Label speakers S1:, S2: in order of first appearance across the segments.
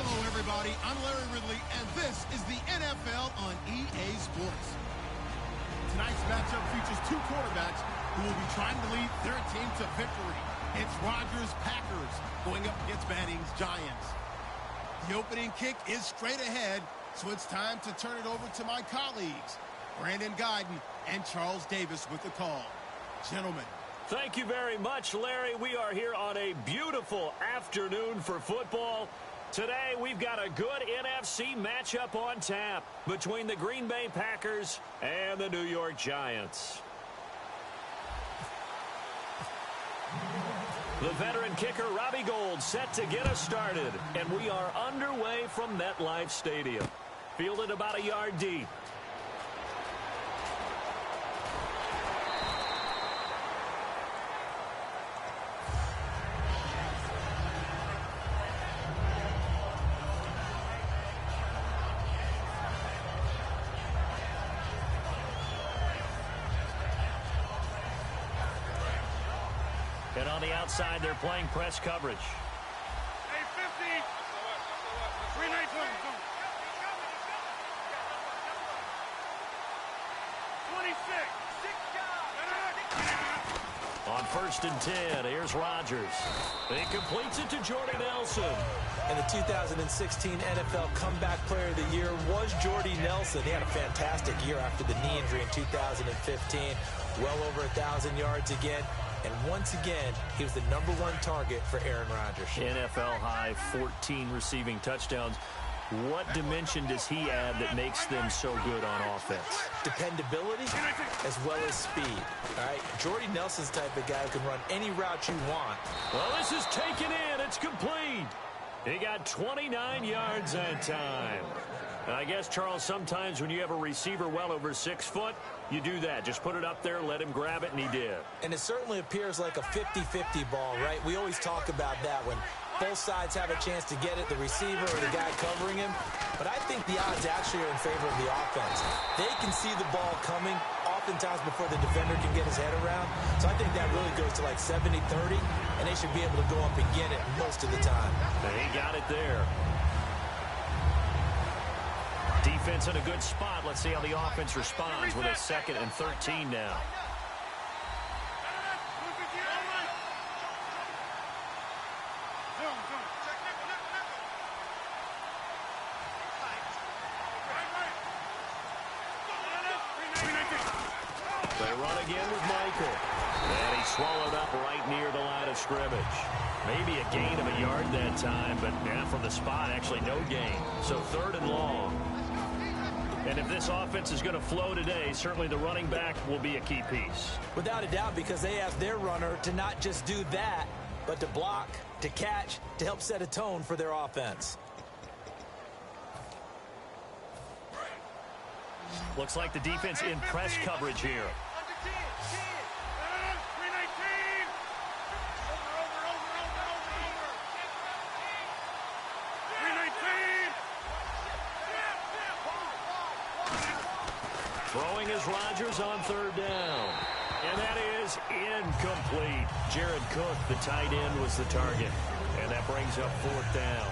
S1: Hello, everybody. I'm Larry Ridley, and this is the NFL on EA Sports. Tonight's matchup features two quarterbacks who will be trying to lead their team to victory. It's Rodgers Packers going up against Manning's Giants. The opening kick is straight ahead, so it's time to turn it over to my colleagues, Brandon Guyton and Charles Davis with the call. Gentlemen.
S2: Thank you very much, Larry. We are here on a beautiful afternoon for football. Today, we've got a good NFC matchup on tap between the Green Bay Packers and the New York Giants. The veteran kicker, Robbie Gould, set to get us started, and we are underway from MetLife Stadium. Fielded about a yard deep. And on the outside, they're playing press coverage.
S3: Hey, 50. 319. 26.
S2: On 1st and 10, here's Rodgers. He completes it to Jordy Nelson.
S4: And the 2016 NFL Comeback Player of the Year was Jordy Nelson. He had a fantastic year after the knee injury in 2015. Well over 1,000 yards again. And once again, he was the #1 target for Aaron Rodgers.
S2: NFL high 14 receiving touchdowns. What dimension does he add that makes them so good on offense?
S4: Dependability as well as speed. All right, Jordy Nelson's the type of guy who can run any route you want.
S2: Well, this is taken in. It's complete. He got 29 yards that time. And I guess, Charles, sometimes when you have a receiver well over 6 foot, you do that. Just put it up there, let him grab it, and he did.
S4: And it certainly appears like a 50-50 ball, right? We always talk about that when both sides have a chance to get it, the receiver or the guy covering him. But I think the odds actually are in favor of the offense. They can see the ball coming oftentimes before the defender can get his head around. So I think that really goes to like 70-30, and they should be able to go up and get it most of the time.
S2: And he got it there. Defense in a good spot. Let's see how the offense responds with a 2nd and 13 now. They run again with Michael. And he swallowed up right near the line of scrimmage. Maybe a gain of a yard that time, but from the spot, actually no gain. So 3rd and long. And if this offense is going to flow today, certainly the running back will be a key piece.
S4: Without a doubt, because they ask their runner to not just do that, but to block, to catch, to help set a tone for their offense.
S2: Looks like the defense in press coverage here. Throwing is Rodgers on 3rd down. And that is incomplete. Jared Cook, the tight end, was the target. And that brings up 4th down.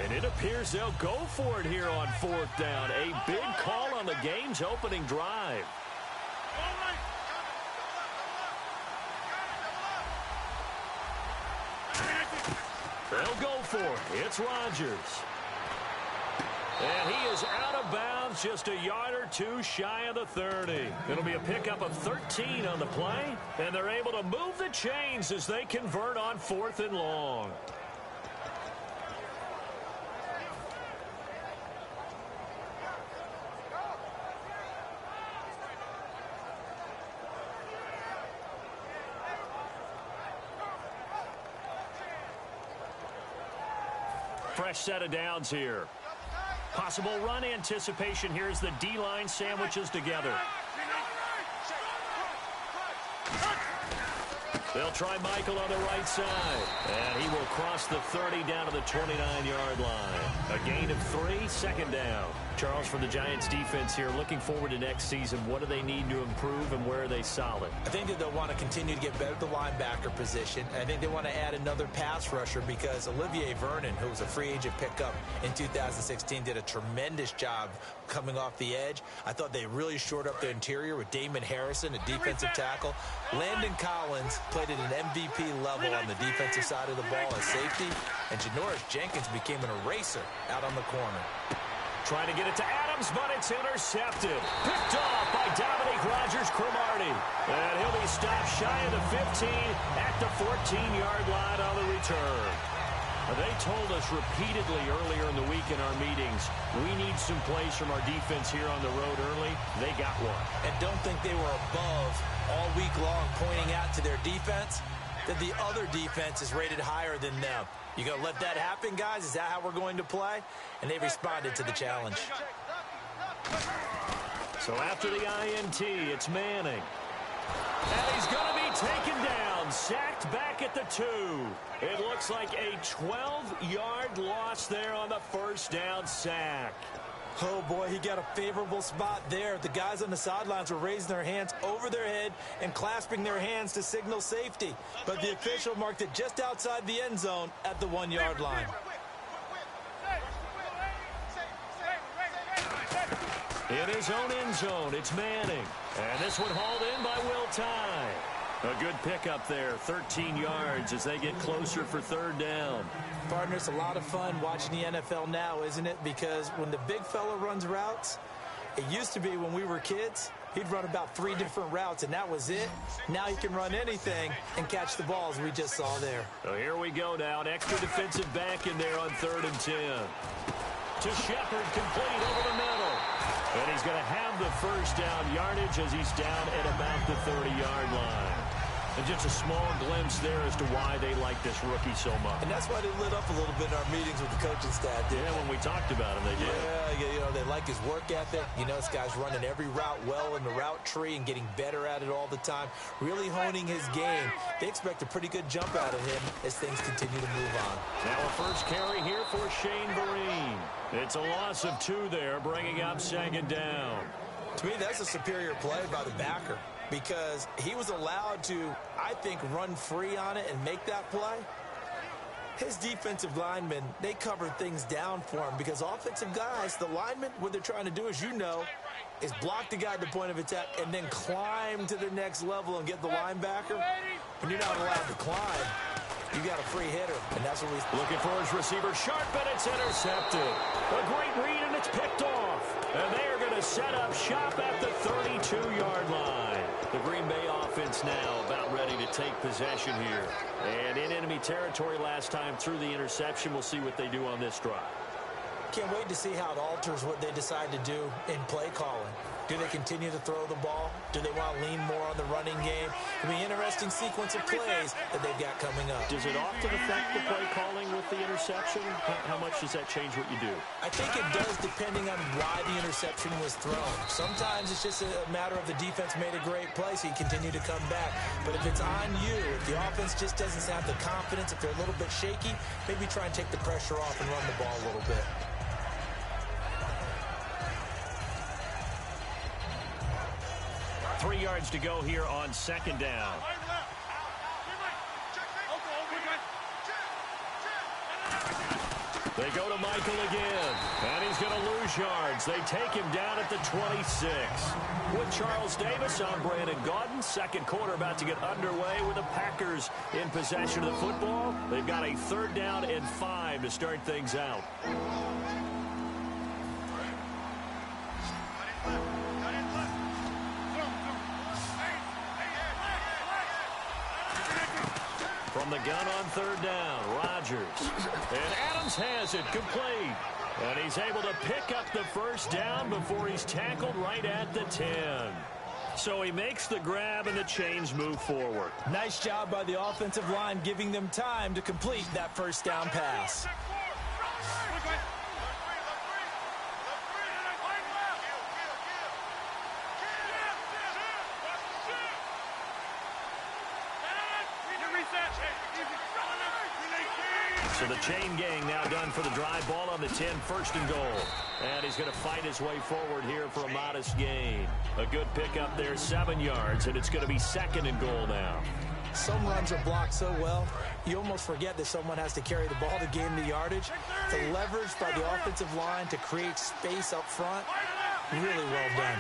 S2: And it appears they'll go for it here on 4th down. A big call on the game's opening drive. They'll go for it. It's Rodgers. And he is out of bounds, just a yard or two shy of the 30. It'll be a pickup of 13 on the play, and they're able to move the chains as they convert on 4th and long. Fresh set of downs here. Possible run anticipation here as the D-line sandwiches together. They'll try Michael on the right side. And he will cross the 30 down to the 29-yard line. A gain of 3, 2nd down. Charles, for the Giants defense here, looking forward to next season, what do they need to improve and where are they solid?
S4: I think that they'll want to continue to get better at the linebacker position. I think they want to add another pass rusher because Olivier Vernon, who was a free agent pickup in 2016, did a tremendous job coming off the edge. I thought they really shored up the interior with Damon Harrison, a defensive tackle. Landon Collins played at an MVP level on the defensive side of the ball as safety, and Janoris Jenkins became an eraser out on the corner.
S2: Trying to get it to Adams, but it's intercepted. Picked off by Dominique Rodgers-Cromartie. And he'll be stopped shy of the 15 at the 14-yard line on the return. They told us repeatedly earlier in the week in our meetings, we need some plays from our defense here on the road early. They got one.
S4: And don't think they were above all week long pointing out to their defense that the other defense is rated higher than them. You going to let that happen, guys? Is that how we're going to play? And they responded to the challenge.
S2: So after the INT, it's Manning. And he's going to be taken down, sacked back at the 2. It looks like a 12-yard loss there on the first down sack.
S4: Oh, boy, he got a favorable spot there. The guys on the sidelines were raising their hands over their head and clasping their hands to signal safety. But the official marked it just outside the end zone at the 1-yard line.
S2: In his own end zone, it's Manning. And this one hauled in by Will Tye. A good pickup there, 13 yards as they get closer for third down.
S4: Partner, it's a lot of fun watching the NFL now, isn't it? Because when the big fella runs routes, it used to be when we were kids, he'd run about 3 different routes, and that was it. Now he can run anything and catch the balls we just saw there.
S2: So here we go now, an extra defensive back in there on 3rd and 10. To Shepard, complete over the middle. And he's going to have the first down yardage as he's down at about the 30-yard line. And just a small glimpse there as to why they like this rookie so much.
S4: And that's why they lit up a little bit in our meetings with the coaching staff.
S2: Yeah, when we talked about him, they did.
S4: Yeah, you know, they like his work ethic. You know, this guy's running every route well in the route tree and getting better at it all the time, really honing his game. They expect a pretty good jump out of him as things continue to move on.
S2: Now a first carry here for Shane Vereen. It's a loss of 2 there, bringing up 2nd down.
S4: To me, that's a superior play by the backer because he was allowed to, I think, run free on it and make that play. His defensive linemen, they covered things down for him because offensive guys, the linemen, what they're trying to do, as you know, is block the guy at the point of attack and then climb to the next level and get the linebacker. When you're not allowed to climb, you got a free hitter, and that's what he's
S2: looking for his receiver. Sharp, and it's intercepted. A great read, and it's picked off. And they are going to set up shop at the 32-yard line. The Green Bay offense now about ready to take possession here. And in enemy territory last time through the interception. We'll see what they do on this drive.
S4: Can't wait to see how it alters what they decide to do in play calling. Do they continue to throw the ball? Do they want to lean more on the running game? It'll be an interesting sequence of plays that they've got coming up.
S2: Does it often affect the play calling with the interception? How much does that change what you do?
S4: I think it does depending on why the interception was thrown. Sometimes it's just a matter of the defense made a great play, so you continue to come back. But if it's on you, if the offense just doesn't have the confidence, if they're a little bit shaky, maybe try and take the pressure off and run the ball a little bit.
S2: 3 yards to go here on 2nd down. They go to Michael again, and he's going to lose yards. They take him down at the 26. With Charles Davis, I'm Brandon Gaudin. 2nd quarter about to get underway with the Packers in possession of the football. They've got a 3rd down and 5 to start things out. From the gun on 3rd down, Rodgers. And Adams has it complete. And he's able to pick up the first down before he's tackled right at the 10. So he makes the grab and the chains move forward.
S4: Nice job by the offensive line giving them time to complete that first down pass.
S2: So the chain gang now done for the drive. Ball on the 10, first and goal. And he's going to fight his way forward here for a modest gain. A good pickup there, 7 yards, and it's going to be second and goal now.
S4: Some runs are blocked so well, you almost forget that someone has to carry the ball to gain the yardage. The leverage by the offensive line to create space up front, really well done.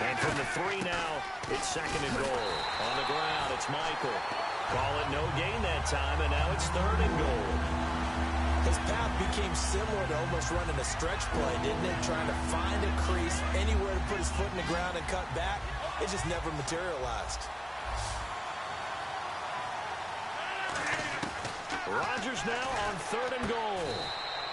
S2: And from the 3 now, it's second and goal. On the ground, it's Michael. Call it no gain that time, and now it's third and goal.
S4: His path became similar to almost running a stretch play, didn't it? Trying to find a crease, anywhere to put his foot in the ground and cut back. It just never materialized.
S2: Rodgers now on third and goal.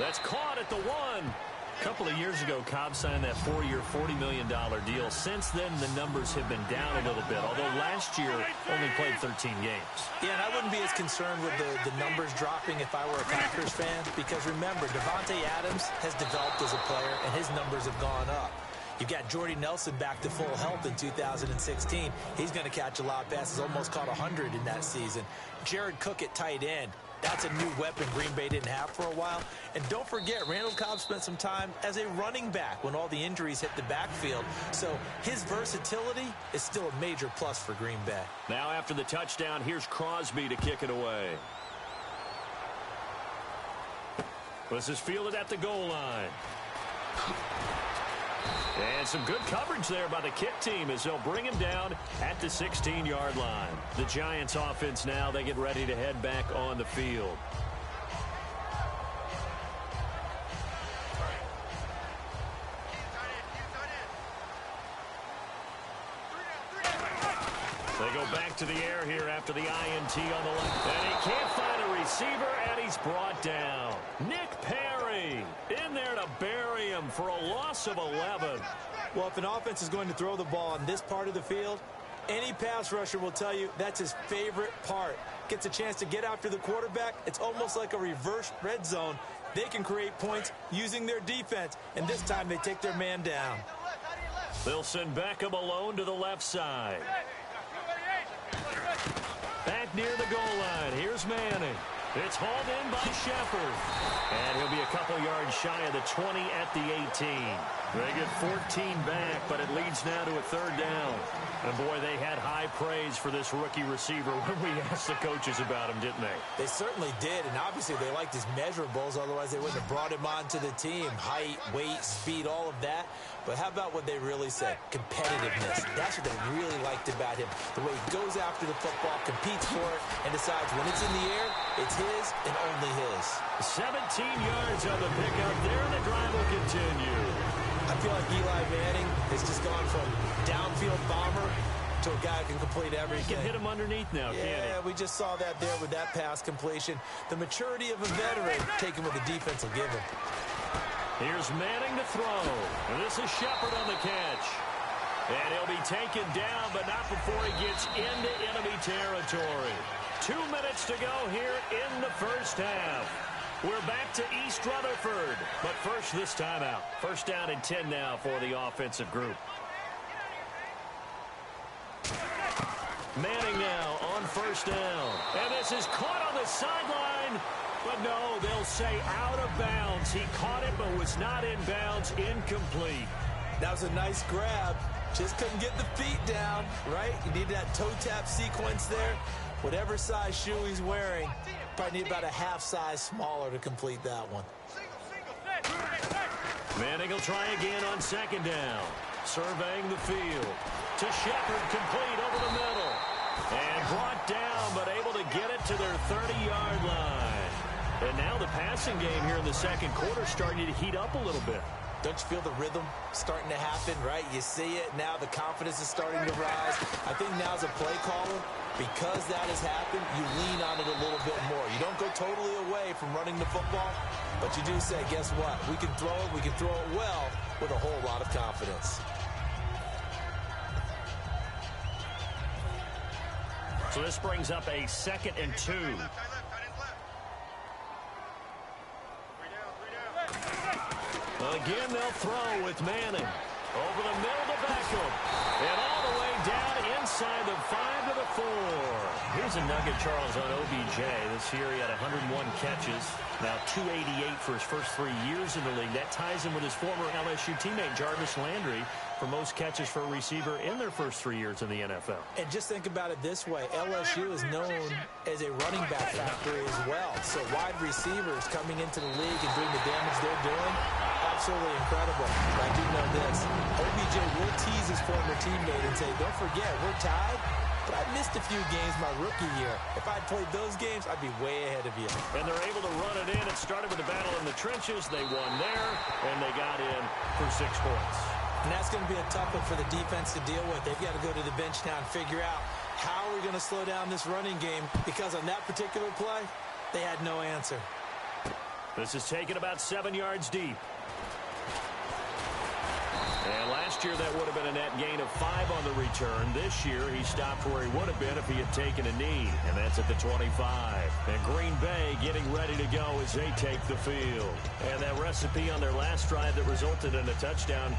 S2: That's caught at the 1. A couple of years ago, Cobb signed that 4-year, $40 million deal. Since then, the numbers have been down a little bit, although last year only played 13 games.
S4: Yeah, and I wouldn't be as concerned with the numbers dropping if I were a Packers fan, because remember, Devontae Adams has developed as a player, and his numbers have gone up. You've got Jordy Nelson back to full health in 2016. He's going to catch a lot of passes, almost caught 100 in that season. Jared Cook at tight end. That's a new weapon Green Bay didn't have for a while. And don't forget, Randall Cobb spent some time as a running back when all the injuries hit the backfield. So his versatility is still a major plus for Green Bay.
S2: Now after the touchdown, here's Crosby to kick it away. This is fielded at the goal line. And some good coverage there by the kick team as they'll bring him down at the 16-yard line. The Giants offense now, they get ready to head back on the field. They go back to the air here after the INT on the left. And he can't find a receiver, and he's brought down. Nick Perry in there to bury him for a loss of 11.
S4: Well, if an offense is going to throw the ball on this part of the field, any pass rusher will tell you that's his favorite part. Gets a chance to get after the quarterback. It's almost like a reverse red zone. They can create points using their defense, and this time they take their man down.
S2: They'll send Beckham alone to the left side. Back near the goal line, here's Manning. It's hauled in by Shepard. And he'll be a couple yards shy of the 20 at the 18. They get 14 back, but it leads now to a third down. And boy, they had high praise for this rookie receiver when we asked the coaches about him, didn't they?
S4: They certainly did, and obviously they liked his measurables, otherwise they wouldn't have brought him onto the team. Height, weight, speed, all of that. But how about what they really said? Competitiveness. That's what they really liked about him. The way he goes after the football, competes for it, and decides when it's in the air, it's his and only his.
S2: 17 yards on the pickup there, and the drive will continue.
S4: I feel like Eli Manning has just gone from downfield bomber to a guy who can complete everything.
S2: He can hit him underneath now, can't he?
S4: Yeah, we just saw that there with that pass completion. The maturity of a veteran taking what the defense will give him.
S2: Here's Manning to throw. And this is Shepard on the catch. And he'll be taken down, but not before he gets into enemy territory. 2 minutes to go here in the first half. We're back to East Rutherford. But first, this timeout. First down and 10 now for the offensive group. Manning now on first down. And this is caught on the sideline. But no, they'll say out of bounds. He caught it, but was not in bounds. Incomplete.
S4: That was a nice grab. Just couldn't get the feet down, right? You need that toe tap sequence there. Whatever size shoe he's wearing, probably need about a half size smaller to complete that one.
S2: Manning will try again on second down. Surveying the field. To Shepard, complete over the middle. And brought down, but able to get it to their 30-yard line. And now the passing game here in the second quarter starting to heat up a little bit.
S4: Don't you feel the rhythm starting to happen, right? You see it now. The confidence is starting to rise. I think now as a play caller, because that has happened, you lean on it a little bit more. You don't go totally away from running the football, but you do say, guess what? We can throw it. We can throw it well with a whole lot of confidence.
S2: So this brings up a 2nd and 2. Again, they'll throw with Manning. Over the middle to Beckham. And all the way down inside the 5 to the 4. a nugget, Charles, on OBJ. This year he had 101 catches, now 288 for his first 3 years in the league. That ties him with his former LSU teammate Jarvis Landry for most catches for a receiver in their first 3 years in the NFL.
S4: And just think about it this way. LSU is known as a running back factory as well. So wide receivers coming into the league and doing the damage they're doing, absolutely incredible. But I do know this. OBJ will tease his former teammate and say, don't forget, we're tied, but I missed a few games my rookie year. If I'd played those games, I'd be way ahead of you.
S2: And they're able to run it in. It started with the battle in the trenches. They won there, and they got in for 6 points.
S4: And that's going to be a tough one for the defense to deal with. They've got to go to the bench now and figure out how we're going to slow down this running game, because on that particular play, they had no answer.
S2: This is taken about 7 yards deep. And last year, that would have been a net gain of 5 on the return. This year, he stopped where he would have been if he had taken a knee, and that's at the 25. And Green Bay getting ready to go as they take the field. And that recipe on their last drive that resulted in a touchdown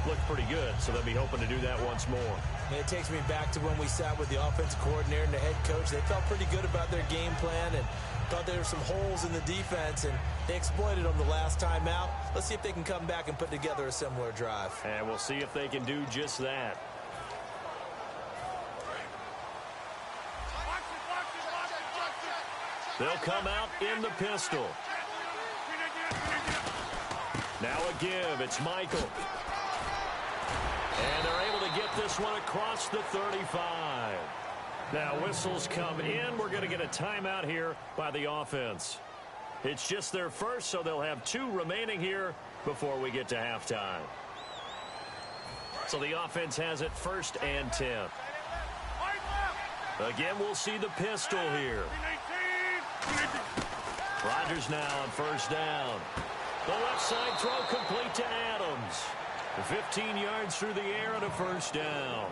S2: looked pretty good, so they'll be hoping to do that once more.
S4: It takes me back to when we sat with the offensive coordinator and the head coach. They felt pretty good about their game plan and thought there were some holes in the defense, and they exploited them the last time out. Let's see if they can come back and put together a similar drive.
S2: And we'll see if they can do just that. They'll come out in the pistol. Now a give. It's Michael. And they're able to get this one across the 35. Now whistles come in. We're going to get a timeout here by the offense. It's just their first, so they'll have 2 remaining here before we get to halftime. So the offense has it 1st and 10. Again, we'll see the pistol here. Rodgers now on 1st down. The left side throw complete to Adams. 15 yards through the air and a 1st down.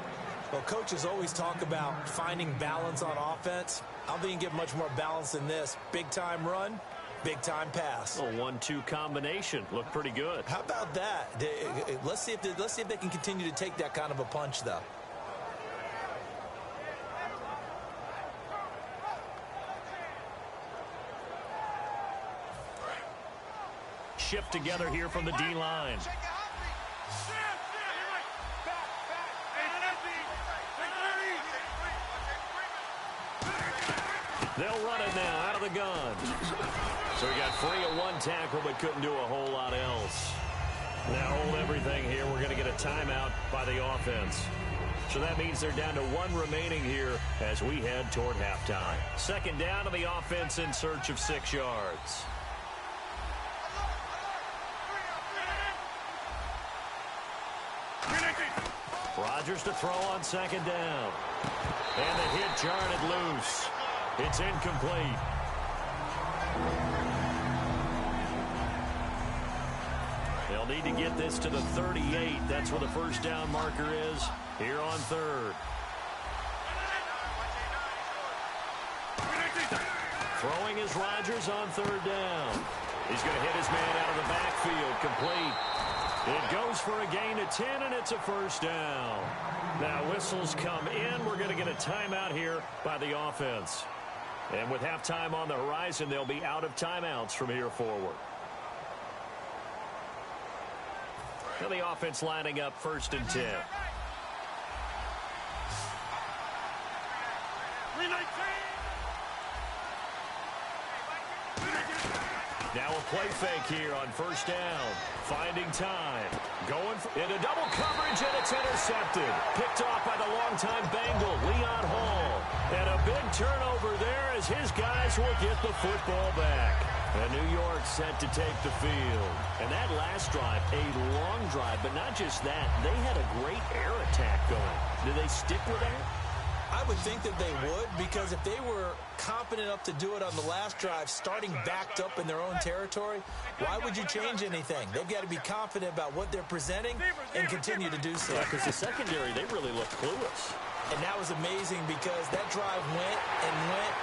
S4: Well, coaches always talk about finding balance on offense. I don't think you can get much more balance than this. Big-time run, big-time pass.
S2: A 1-2 combination. Looked pretty good.
S4: How about that? Let's see if they can continue to take that kind of a punch, though.
S2: Shift together here from the D-line. They'll run it now out of the gun. So he got free of 1 tackle but couldn't do a whole lot else. Now hold everything here. We're going to get a timeout by the offense. So that means they're down to 1 remaining here as we head toward halftime. 2nd down to the offense in search of 6 yards. Rodgers to throw on 2nd down. And the hit jarred it loose. It's incomplete. They'll need to get this to the 38. That's where the 1st down marker is here on 3rd. Throwing is Rodgers on 3rd down. He's going to hit his man out of the backfield. Complete. It goes for a gain of 10, and it's a 1st down. Now whistles come in. We're going to get a timeout here by the offense. And with halftime on the horizon, they'll be out of timeouts from here forward. Now the offense lining up 1st and 10. Now a play fake here on 1st down. Finding time. Going into double coverage, and it's intercepted. Picked off by the longtime Bengal, Leon Hall. And a big turnover there as his guys will get the football back. And New York set to take the field. And that last drive, a long drive, but not just that. They had a great air attack going. Do they stick with that?
S4: I would think that they would, because if they were confident enough to do it on the last drive, starting backed up in their own territory, why would you change anything? They've got to be confident about what they're presenting and continue to do so.
S2: Yeah, because the secondary, they really look clueless.
S4: And that was amazing because that drive went and went.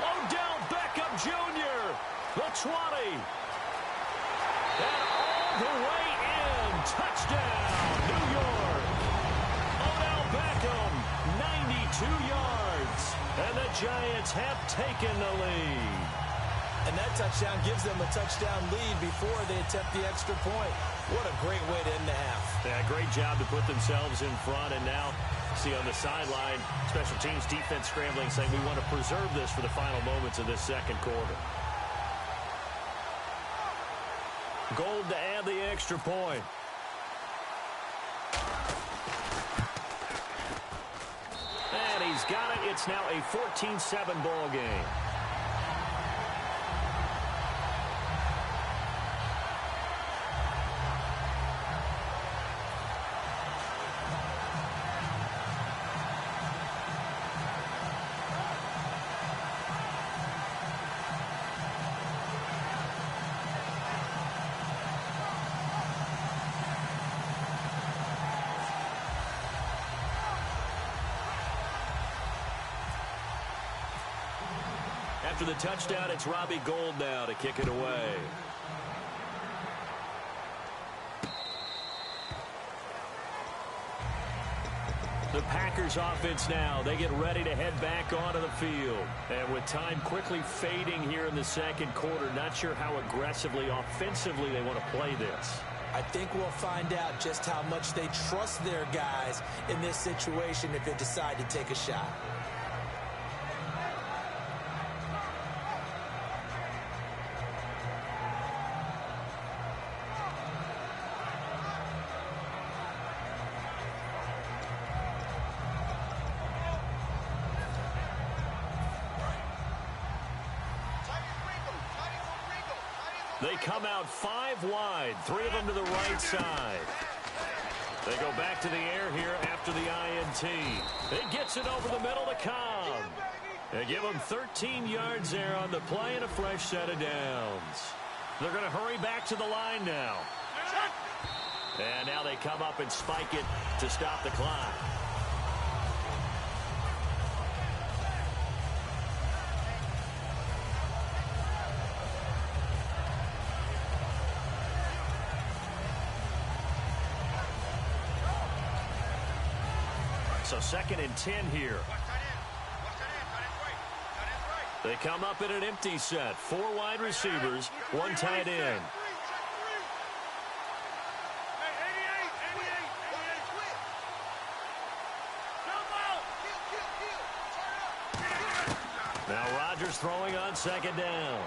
S2: Odell Beckham Jr., the 20. And all the way in. Touchdown, New York. Odell Beckham, 92 yards. And the Giants have taken the lead.
S4: And that touchdown gives them a touchdown lead before they attempt the extra point. What a great way to end the half.
S2: Yeah, great job to put themselves in front. And now, see on the sideline, special teams defense scrambling, saying we want to preserve this for the final moments of this second quarter. Gold to add the extra point. And he's got it. It's now a 14-7 ball game. After the touchdown, it's Robbie Gould now to kick it away. The Packers offense now. They get ready to head back onto the field. And with time quickly fading here in the second quarter, not sure how aggressively, offensively they want to play this.
S4: I think we'll find out just how much they trust their guys in this situation if they decide to take a shot.
S2: They come out 5 wide, 3 of them to the right side. They go back to the air here after the INT. It gets it over the middle to Cobb. They give them 13 yards there on the play and a fresh set of downs. They're going to hurry back to the line now. And now they come up and spike it to stop the clock. So 2nd and 10 here. They come up in an empty set. 4 wide receivers, 1 tight end. Now Rodgers throwing on 2nd down.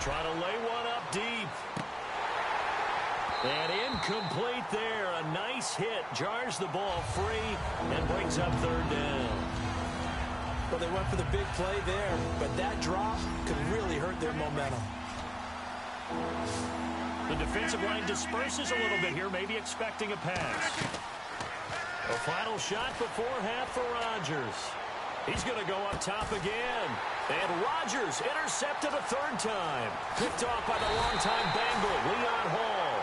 S2: Trying to lay one up deep. And incomplete there. A nice hit. Jars the ball free and brings up 3rd down.
S4: Well, they went for the big play there, but that drop could really hurt their momentum.
S2: The defensive line disperses a little bit here, maybe expecting a pass. A final shot before half for Rodgers. He's going to go up top again. And Rodgers intercepted a 3rd time. Picked off by the longtime Bengal, Leon Hall.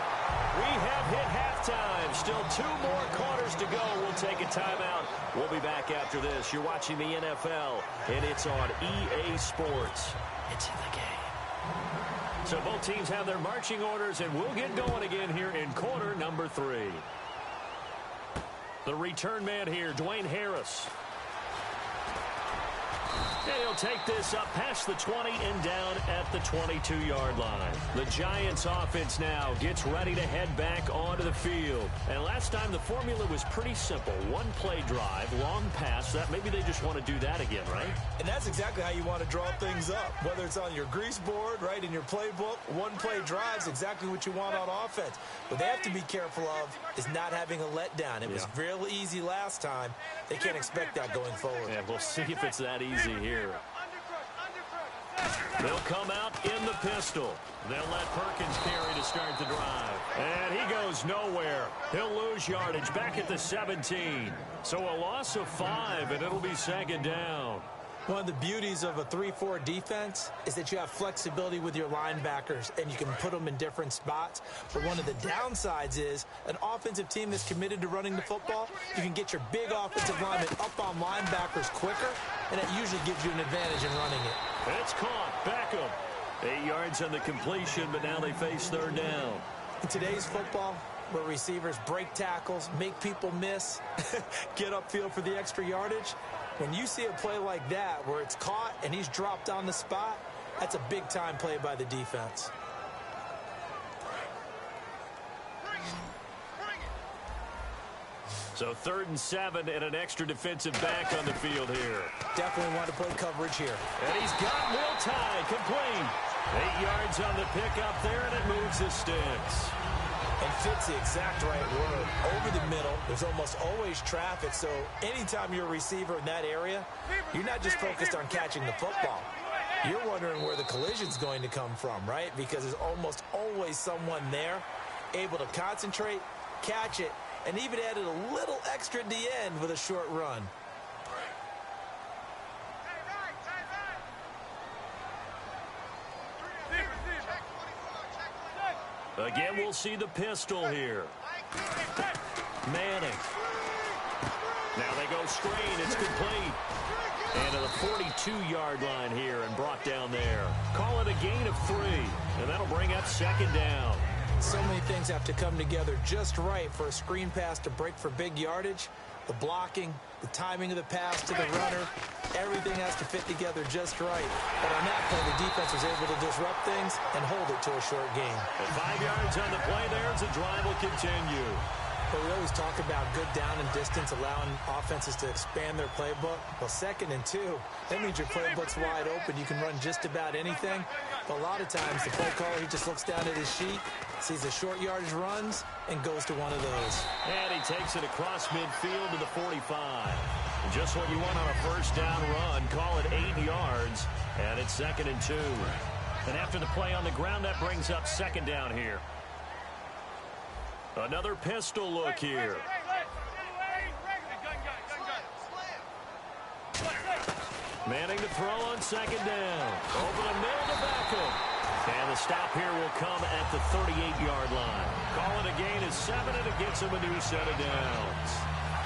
S2: We have hit halftime. Still 2 more quarters to go. We'll take a timeout. We'll be back after this. You're watching the NFL, and it's on EA Sports. It's in the game. So both teams have their marching orders, and we'll get going again here in quarter number 3. The return man here, Dwayne Harris. And he'll take this up past the 20 and down at the 22-yard line. The Giants offense now gets ready to head back onto the field. And last time the formula was pretty simple. 1 play drive, long pass. That maybe they just want to do that again, right?
S4: And that's exactly how you want to draw things up. Whether it's on your grease board, right, in your playbook, 1 play drive is exactly what you want on offense. What they have to be careful of is not having a letdown. It was real easy last time. They can't expect that going forward.
S2: Yeah, we'll see if it's that easy here. They'll come out in the pistol. They'll let Perkins carry to start the drive. And he goes nowhere. He'll lose yardage back at the 17. So a loss of 5, and it'll be 2nd down.
S4: One of the beauties of a 3-4 defense is that you have flexibility with your linebackers, and you can put them in different spots. But one of the downsides is an offensive team that's committed to running the football, you can get your big offensive linemen up on linebackers quicker, and that usually gives you an advantage in running it.
S2: It's caught. Beckham. 8 yards on the completion, but now they face 3rd down.
S4: In today's football, where receivers break tackles, make people miss, get upfield for the extra yardage, When you see a play like that where it's caught and he's dropped on the spot, that's a big-time play by the defense.
S2: So 3rd and 7 and an extra defensive back on the field here.
S4: Definitely want to play coverage here.
S2: And he's got Will Tye complete. 8 yards on the pickup there, and it moves the sticks.
S4: And fits the exact right word. Over the middle, there's almost always traffic, so anytime you're a receiver in that area, you're not just focused on catching the football. You're wondering where the collision's going to come from, right? Because there's almost always someone there able to concentrate, catch it, and even added a little extra at the end with a short run.
S2: Again, we'll see the pistol here. Manning. Now they go screen. It's complete. And to the 42-yard line here and brought down there. Call it a gain of 3. And that'll bring up 2nd down.
S4: So many things have to come together just right for a screen pass to break for big yardage. The blocking, the timing of the pass to the runner, everything has to fit together just right. But on that play, the defense was able to disrupt things and hold it to a short gain.
S2: And 5 yards on the play there as the drive will continue.
S4: But we always talk about good down and distance, allowing offenses to expand their playbook. Well, 2nd and 2, that means your playbook's wide open. You can run just about anything. But a lot of times, the play caller, he just looks down at his sheet, sees the short yardage runs, and goes to one of those.
S2: And he takes it across midfield to the 45. Just what you want on a first down run. Call it 8 yards, and it's 2nd and 2. And after the play on the ground, that brings up 2nd down here. Another pistol look here. Manning to throw on 2nd down. Over the middle to Beckham. And the stop here will come at the 38-yard line. Call it a gain of 7, and it gets him a new set of downs.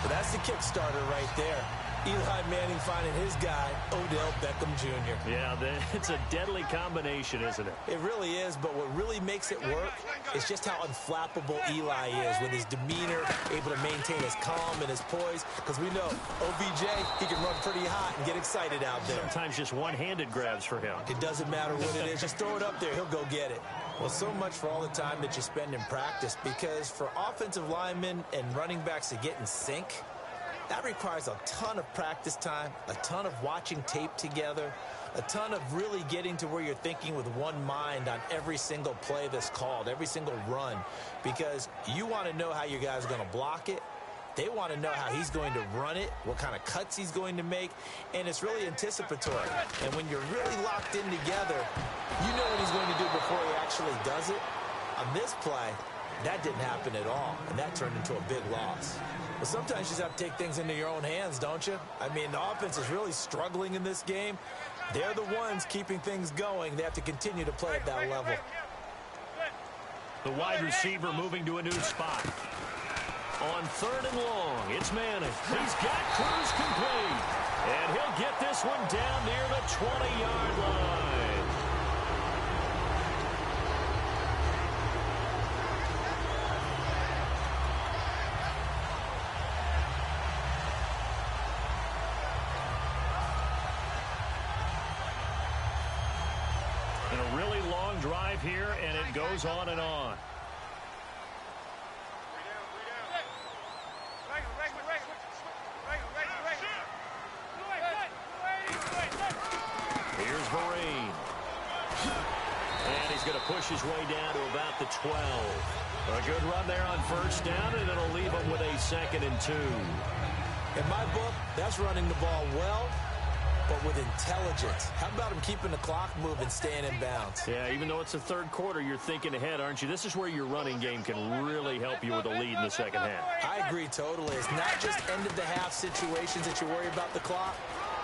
S4: But that's the kickstarter right there. Eli Manning finding his guy, Odell Beckham Jr.
S2: Yeah, it's a deadly combination, isn't it?
S4: It really is, but what really makes it work is just how unflappable Eli is with his demeanor, able to maintain his calm and his poise, because we know OBJ, he can run pretty hot and get excited out there.
S2: Sometimes just one-handed grabs for him.
S4: It doesn't matter what it is. Just throw it up there. He'll go get it. Well, so much for all the time that you spend in practice, because for offensive linemen and running backs to get in sync, that requires a ton of practice time, a ton of watching tape together, a ton of really getting to where you're thinking with one mind on every single play that's called, every single run, because you want to know how your guy's going to block it. They want to know how he's going to run it, what kind of cuts he's going to make, and it's really anticipatory. And when you're really locked in together, you know what he's going to do before he actually does it. On this play, that didn't happen at all, and that turned into a big loss. But sometimes you just have to take things into your own hands, don't you? I mean, the offense is really struggling in this game. They're the ones keeping things going. They have to continue to play at that level.
S2: The wide receiver moving to a new spot. On 3rd and long, it's Manning. He's got Cruz complete. And he'll get this one down near the 20-yard line. And a really long drive here, and it goes on and on. Here's Vereen. And he's going to push his way down to about the 12. A good run there on first down, and it'll leave him with a 2nd and 2.
S4: In my book, that's running the ball well, but with intelligence. How about him keeping the clock moving, staying in bounds?
S2: Yeah, even though it's the 3rd quarter, you're thinking ahead, aren't you? This is where your running game can really help you with a lead in the 2nd half.
S4: I agree totally. It's not just end-of-the-half situations that you worry about the clock.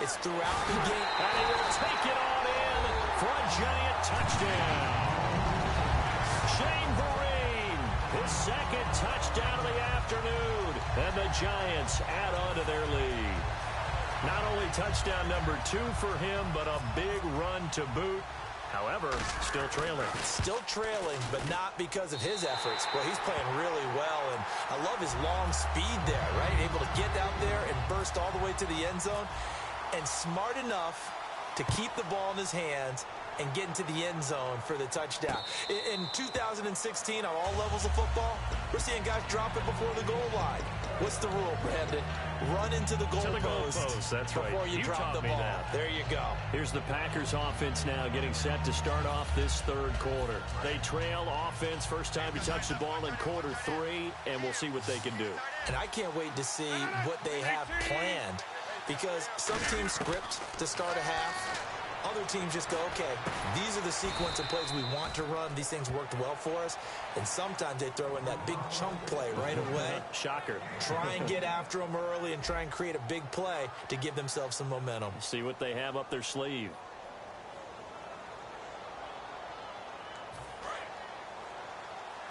S4: It's throughout the game.
S2: And he will take it on in for a giant touchdown. Shane Vereen, his 2nd touchdown of the afternoon. And the Giants add on to their lead. Not only touchdown number 2 for him, but a big run to boot. However, still trailing.
S4: Still trailing, but not because of his efforts. Well, he's playing really well, and I love his long speed there, right? Able to get out there and burst all the way to the end zone, and smart enough to keep the ball in his hands and get into the end zone for the touchdown. In 2016, on all levels of football, we're seeing guys drop it before the goal line. What's the rule, Brandon? Run into the goalpost.
S2: That's right.
S4: Before you drop the ball. There you go.
S2: Here's the Packers offense now getting set to start off this third quarter. They trail offense first time to touch the ball in quarter 3, and we'll see what they can do.
S4: And I can't wait to see what they have planned, because some teams script to start a half. Other teams just go, okay, these are the sequence of plays we want to run. These things worked well for us. And sometimes they throw in that big chunk play right away.
S2: Shocker.
S4: Try and get after them early and try and create a big play to give themselves some momentum.
S2: See what they have up their sleeve.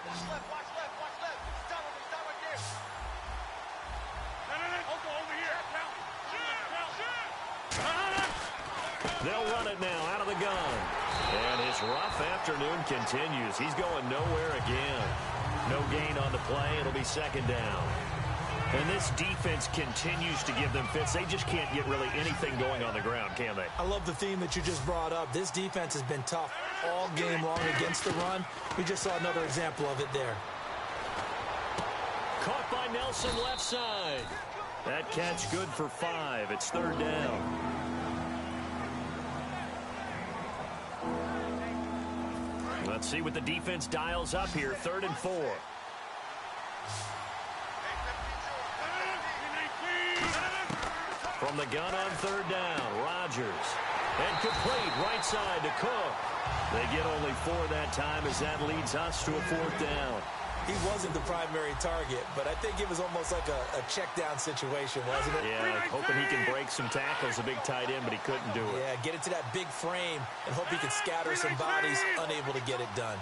S3: Watch left. Stop right there. No. Over here.
S2: They'll run it now out of the gun. And his rough afternoon continues. He's going nowhere again. No gain on the play. It'll be second down. And this defense continues to give them fits. They just can't get really anything going on the ground, can they?
S4: I love the theme that you just brought up. This defense has been tough all game long against the run. We just saw another example of it there.
S2: Caught by Nelson left side. That catch good for 5. It's third down. Let's see what the defense dials up here. 3rd and 4. From the gun on 3rd down, Rodgers. And complete right side to Cook. They get only 4 that time as that leads us to a 4th down.
S4: He wasn't the primary target, but I think it was almost like a check-down situation, wasn't it?
S2: Yeah, hoping he can break some tackles, a big tight end, but he couldn't do it.
S4: Yeah, get it to that big frame and hope he can scatter some bodies, unable to get it done.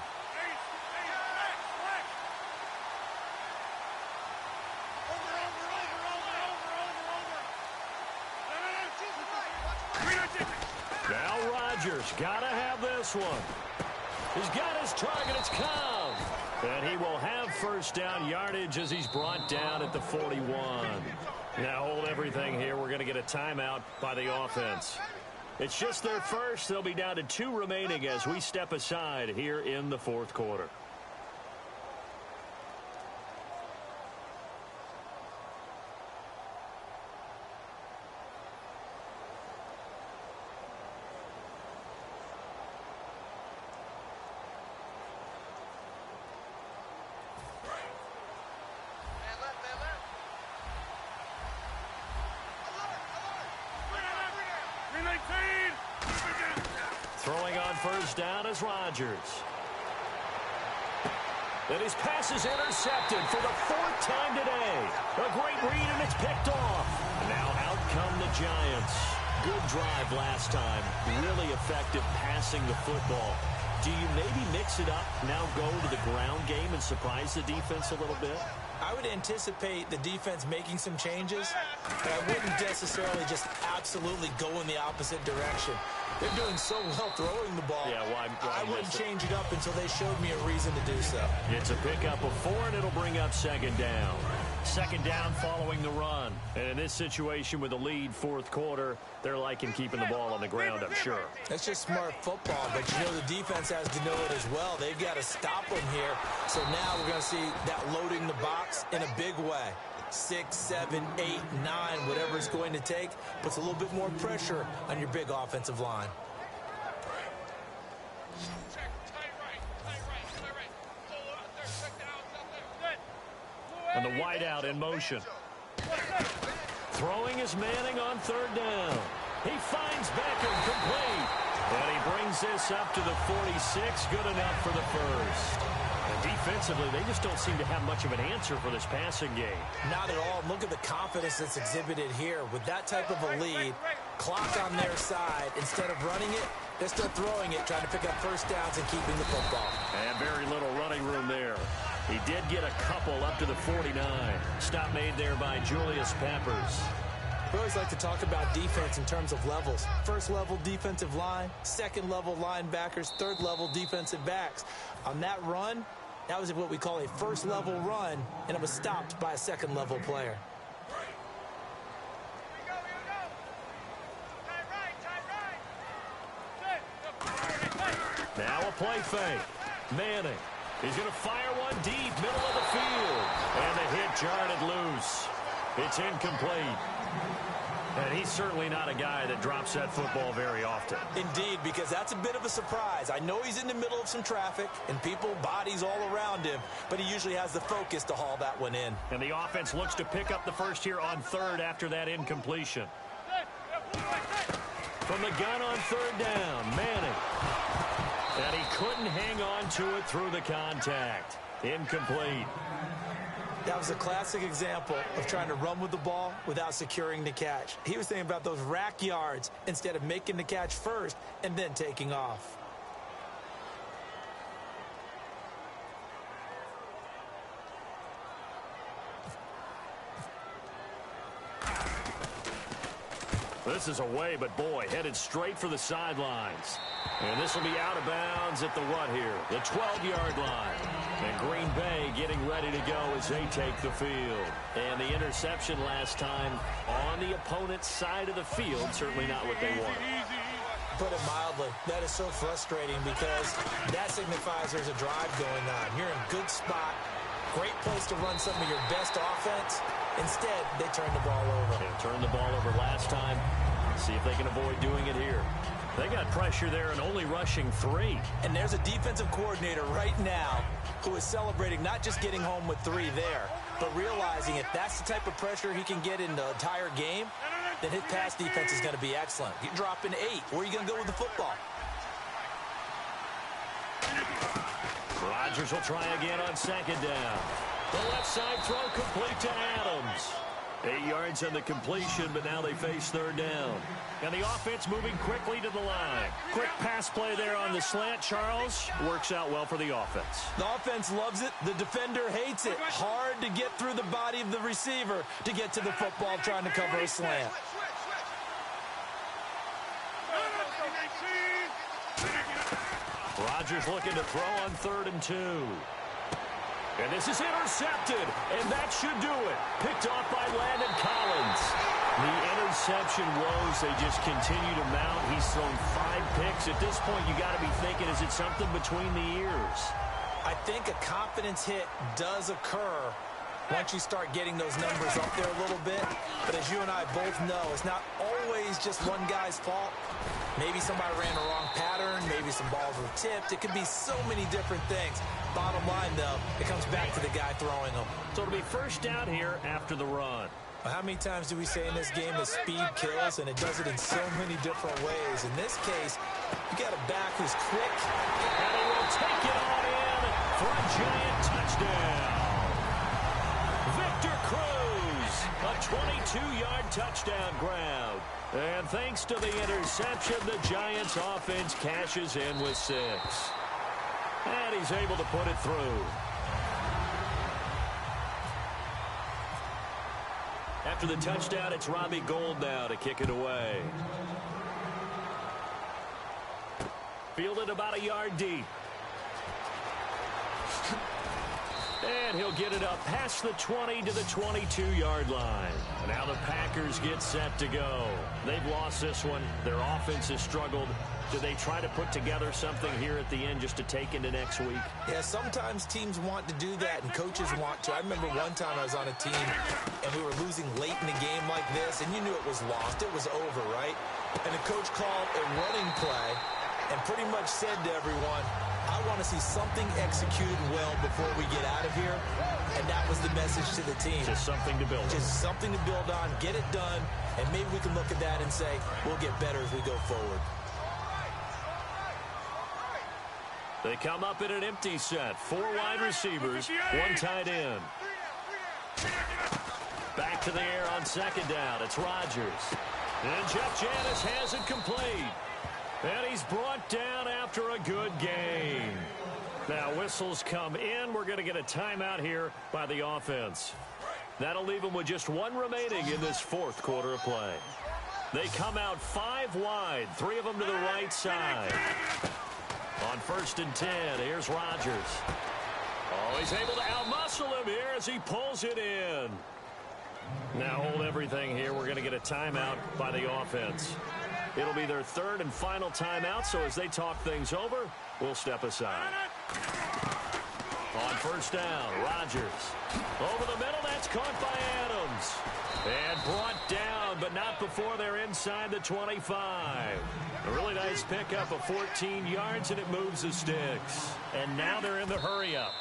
S4: Now Rodgers, gotta have this one. He's got his target, it's Cobb. And he will have first down yardage as he's brought down at the 41. Now hold everything here. We're going to get a timeout by the offense. It's just their first. They'll be down to 2 remaining as we step aside here in the 4th quarter. Throwing on first down is Rodgers. And his pass is intercepted for the 4th time today. A great read, and it's picked off. And now out come the Giants. Good drive last time. Really effective passing the football. Do you maybe mix it up, now go to the ground game and surprise the defense a little bit? I would anticipate the defense making some changes, but I wouldn't necessarily just absolutely go in the opposite direction. They're doing so well throwing the ball.
S2: Yeah, why
S4: I wouldn't change it up until they showed me a reason to do so.
S2: It's a pickup of 4, and it'll bring up second down. Second down following the run. And in this situation with the lead 4th quarter, they're liking keeping the ball on the ground, I'm sure.
S4: That's just smart football, but you know the defense has to know it as well. They've got to stop them here. So now we're going to see that loading the box in a big way. 6, 7, 8, 9, whatever it's going to take, puts a little bit more pressure on your big offensive line.
S2: And the wideout in motion. Throwing is Manning on 3rd down. He finds Beckham complete. And he brings this up to the 46. Good enough for the first. And defensively, they just don't seem to have much of an answer for this passing game.
S4: Not at all. Look at the confidence that's exhibited here. With that type of a lead, clock on their side, instead of running it, they're still throwing it, trying to pick up first downs and keeping the football.
S2: And very little running room there. He did get a couple up to the 49. Stop made there by Julius Peppers.
S4: We always like to talk about defense in terms of levels. First level defensive line, second level linebackers, third level defensive backs. On that run, that was what we call a first level run, and it was stopped by a second level player.
S2: Now a play fake. Manning. He's going to fire one deep, middle of the field. And the hit jarred loose. It's incomplete. And he's certainly not a guy that drops that football very often.
S4: Indeed, because that's a bit of a surprise. I know he's in the middle of some traffic and people, bodies all around him, but he usually has the focus to haul that one in.
S2: And the offense looks to pick up the first here on third after that incompletion. From the gun on third down, Manning. And he couldn't hang on to it through the contact. Incomplete.
S4: That was a classic example of trying to run with the ball without securing the catch. He was thinking about those rack yards instead of making the catch first and then taking off.
S2: This is away, but boy, headed straight for the sidelines. And this will be out of bounds at the what here? The 12-yard line. And Green Bay getting ready to go as they take the field. And the interception last time on the opponent's side of the field, certainly not what they wanted.
S4: Put it mildly, that is so frustrating because that signifies there's a drive going on. You're in a good spot, great place to run some of your best offense. Instead, they turn the ball over.
S2: They turned the ball over last time. See if they can avoid doing it here. They got pressure there and only rushing 3.
S4: And there's a defensive coordinator right now who is celebrating not just getting home with 3 there, but realizing if that's the type of pressure he can get in the entire game, then his pass defense is going to be excellent. You're dropping 8. Where are you going to go with the football?
S2: Rodgers will try again on second down. The left side throw complete to Adams. 8 yards on the completion, but now they face third down. And the offense moving quickly to the line. Quick pass play there on the slant, Charles. Works out well for the offense.
S4: The offense loves it. The defender hates it. Hard to get through the body of the receiver to get to the football trying to cover a slant.
S2: Rodgers looking to throw on 3rd and 2. And this is intercepted, and that should do it. Picked off by Landon Collins. The interception woes, they just continue to mount. He's thrown 5 picks. At this point, you got to be thinking, is it something between the ears?
S4: I think a confidence hit does occur once you start getting those numbers up there a little bit. But as you and I both know, it's not always just one guy's fault. Maybe somebody ran the wrong pattern. Maybe some balls were tipped. It could be so many different things. Bottom line, though, it comes back to the guy throwing them.
S2: So it'll be first down here after the run.
S4: Well, how many times do we say in this game that speed kills, and it does it in so many different ways? In this case, you got a back who's quick.
S2: And he will take it on in for a giant touchdown. Victor Cruz, a 22-yard touchdown grab. And thanks to the interception, the Giants offense cashes in with 6. And he's able to put it through. After the touchdown, it's Robbie Gould now to kick it away. Fielded about a yard deep. And he'll get it up past the 20 to the 22-yard line. Now the Packers get set to go. They've lost this one. Their offense has struggled. Do they try to put together something here at the end just to take into next week?
S4: Yeah, sometimes teams want to do that, and coaches want to. I remember one time I was on a team, and we were losing late in a game like this, and you knew it was lost. It was over, right? And the coach called a running play and pretty much said to everyone, I want to see something executed well before we get out of here. And that was the message to the team.
S2: Just something to build on.
S4: Just something to build on, get it done, and maybe we can look at that and say, we'll get better as we go forward.
S2: They come up in an empty set. 4 wide receivers, 1 tight end. Back to the air on second down. It's Rodgers. And Jeff Janis has it complete. And he's brought down after a good game. Now whistles come in. We're going to get a timeout here by the offense. That'll leave them with just one remaining in this fourth quarter of play. They come out 5 wide, 3 of them to the right side. On 1st and 10, here's Rodgers. Oh, he's able to outmuscle him here as he pulls it in. Now hold everything here. We're going to get a timeout by the offense. It'll be their 3rd and final timeout, so as they talk things over, we'll step aside. On 1st down, Rodgers. Over the middle, that's caught by Adams. And brought down, but not before they're inside the 25. A really nice pickup of 14 yards, and it moves the sticks. And now they're in the hurry-up.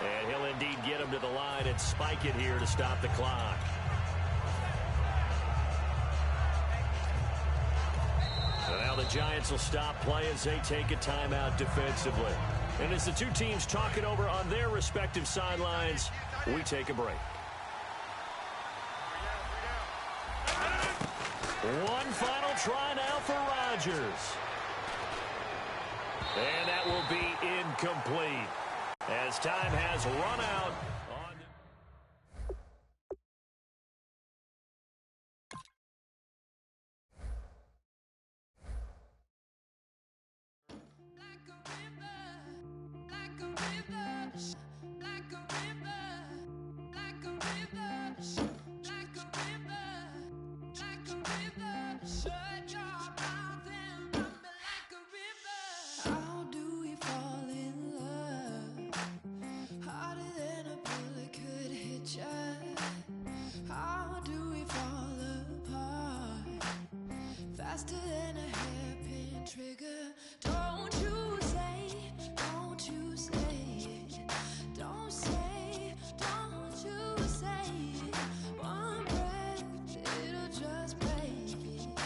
S2: And he'll indeed get him to the line and spike it here to stop the clock. So now the Giants will stop play as they take a timeout defensively. And as the two teams talk it over on their respective sidelines, we take a break. One final try now for Rodgers. And that will be incomplete as time has run out.
S5: Faster than a hairpin trigger. Don't you say it. Don't you say it. Don't say it. One breath, it'll just break it.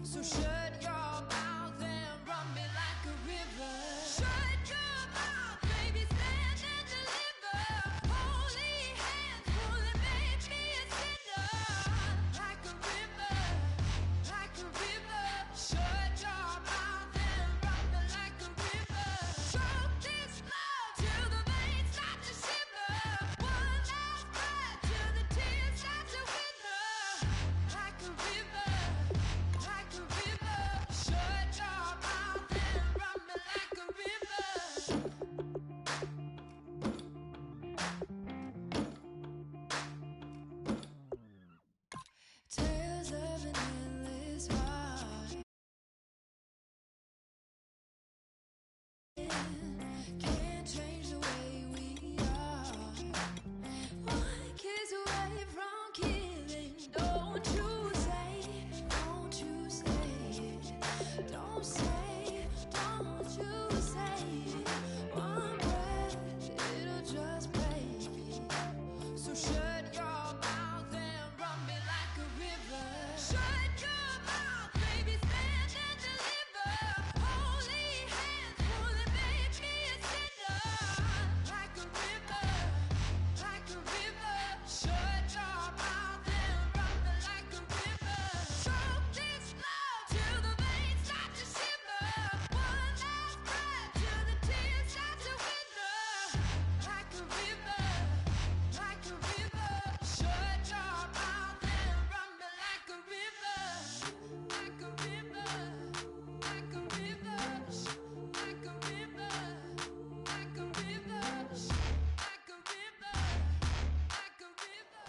S5: So shut your mouth and run me like a river. Shut your mouth, baby, stand and deliver. Holy hands, pulling, make me a sinner. Like a river, like a river. Shut your mouth and run me like a river. Choke this love till the veins start to shiver. One last breath till the tears start to wither. Like a river, like a river. Shut your mouth and run me like a river. Tales of an endless ride. Can't change the way we are. One kiss away from killing. Don't you say it. Don't you say it. Don't you say it. One breath, it'll just break it. So shut your mouth and run me like a river. Shut your mouth, baby, stand and deliver. Holy hands, pulling, make me a sinner. Like a river, like a river. Shut your mouth and run me like a river. Choke this love till the veins start to shiver. One last breath till the tears start to wither. Like a river, like a river. Shut your mouth and run me like a river. Like a river, like a river. Like a river, like a river. Like a river, like a river.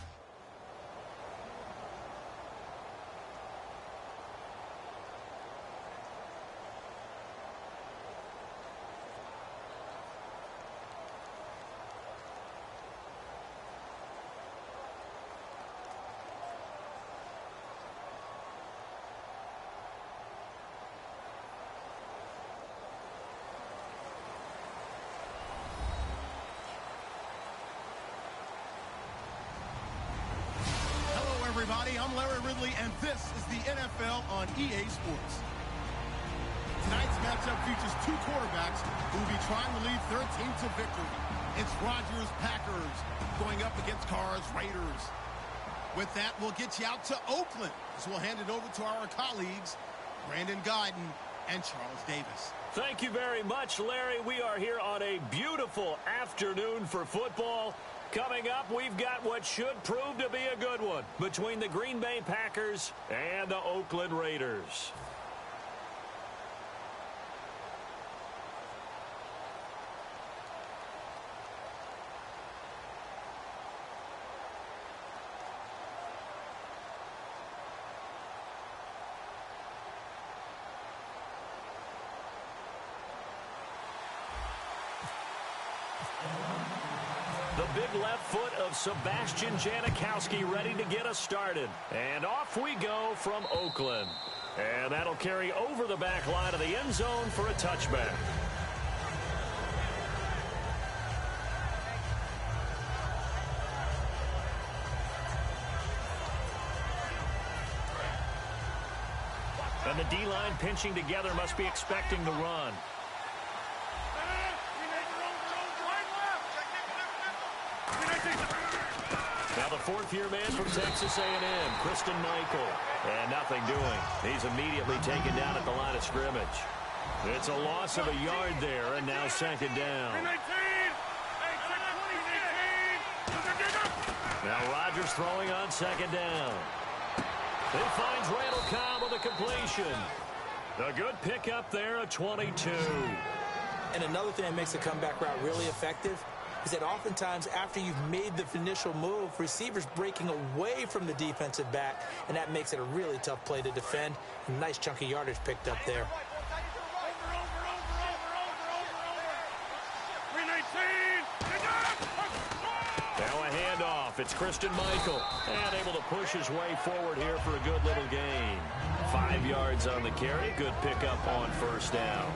S1: Hello, everybody. I'm Larry Ridley, and this is the NFL on EA Sports. Tonight's matchup features 2 quarterbacks who will be trying to lead their team to victory. It's Rodgers, Packers, going up against Carr's Raiders. With that, we'll get you out to Oakland, so we'll hand it over to our colleagues, Brandon Guyton and Charles Davis.
S2: Thank you very much, Larry. We are here on a beautiful afternoon for football. Coming up, we've got what should prove to be a good one between the Green Bay Packers and the Oakland Raiders. The big left foot of Sebastian Janikowski ready to get us started. And off we go from Oakland. And that'll carry over the back line of the end zone for a touchback. And the D-line pinching together must be expecting the run. Now the fourth-year man from Texas A&M, Christine Michael. And nothing doing. He's immediately taken down at the line of scrimmage. It's a loss of a yard there, and now second down. Now Rodgers throwing on second down. He finds Randall Cobb with a completion. A good pickup there at 22.
S4: And another thing that makes the comeback route really effective is that oftentimes after you've made the initial move, receivers breaking away from the defensive back, and that makes it a really tough play to defend. A nice chunk of yardage picked up there.
S2: Now a handoff. It's Christine Michael. And able to push his way forward here for a good little gain. 5 yards on the carry. Good pickup on first down.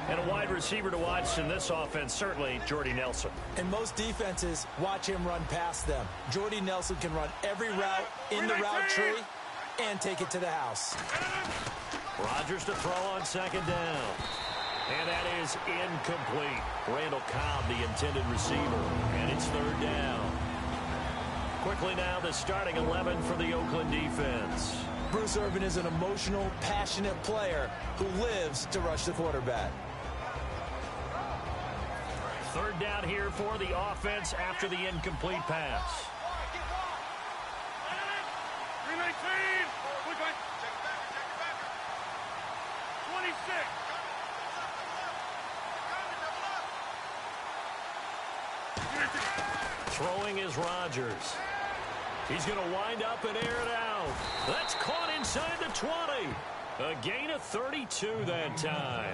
S2: And a wide receiver to watch in this offense, certainly Jordy Nelson.
S4: And most defenses watch him run past them. Jordy Nelson can run every route in the route tree and take it to the house.
S2: Rodgers to throw on second down. And that is incomplete. Randall Cobb, the intended receiver. And it's third down. Quickly now, the starting 11 for the Oakland defense.
S4: Bruce Irvin is an emotional, passionate player who lives to rush the quarterback.
S2: Third down here for the offense after the incomplete pass. 26. Throwing is Rodgers. He's going to wind up and air it out. That's caught inside the 20. A gain of 32 that time.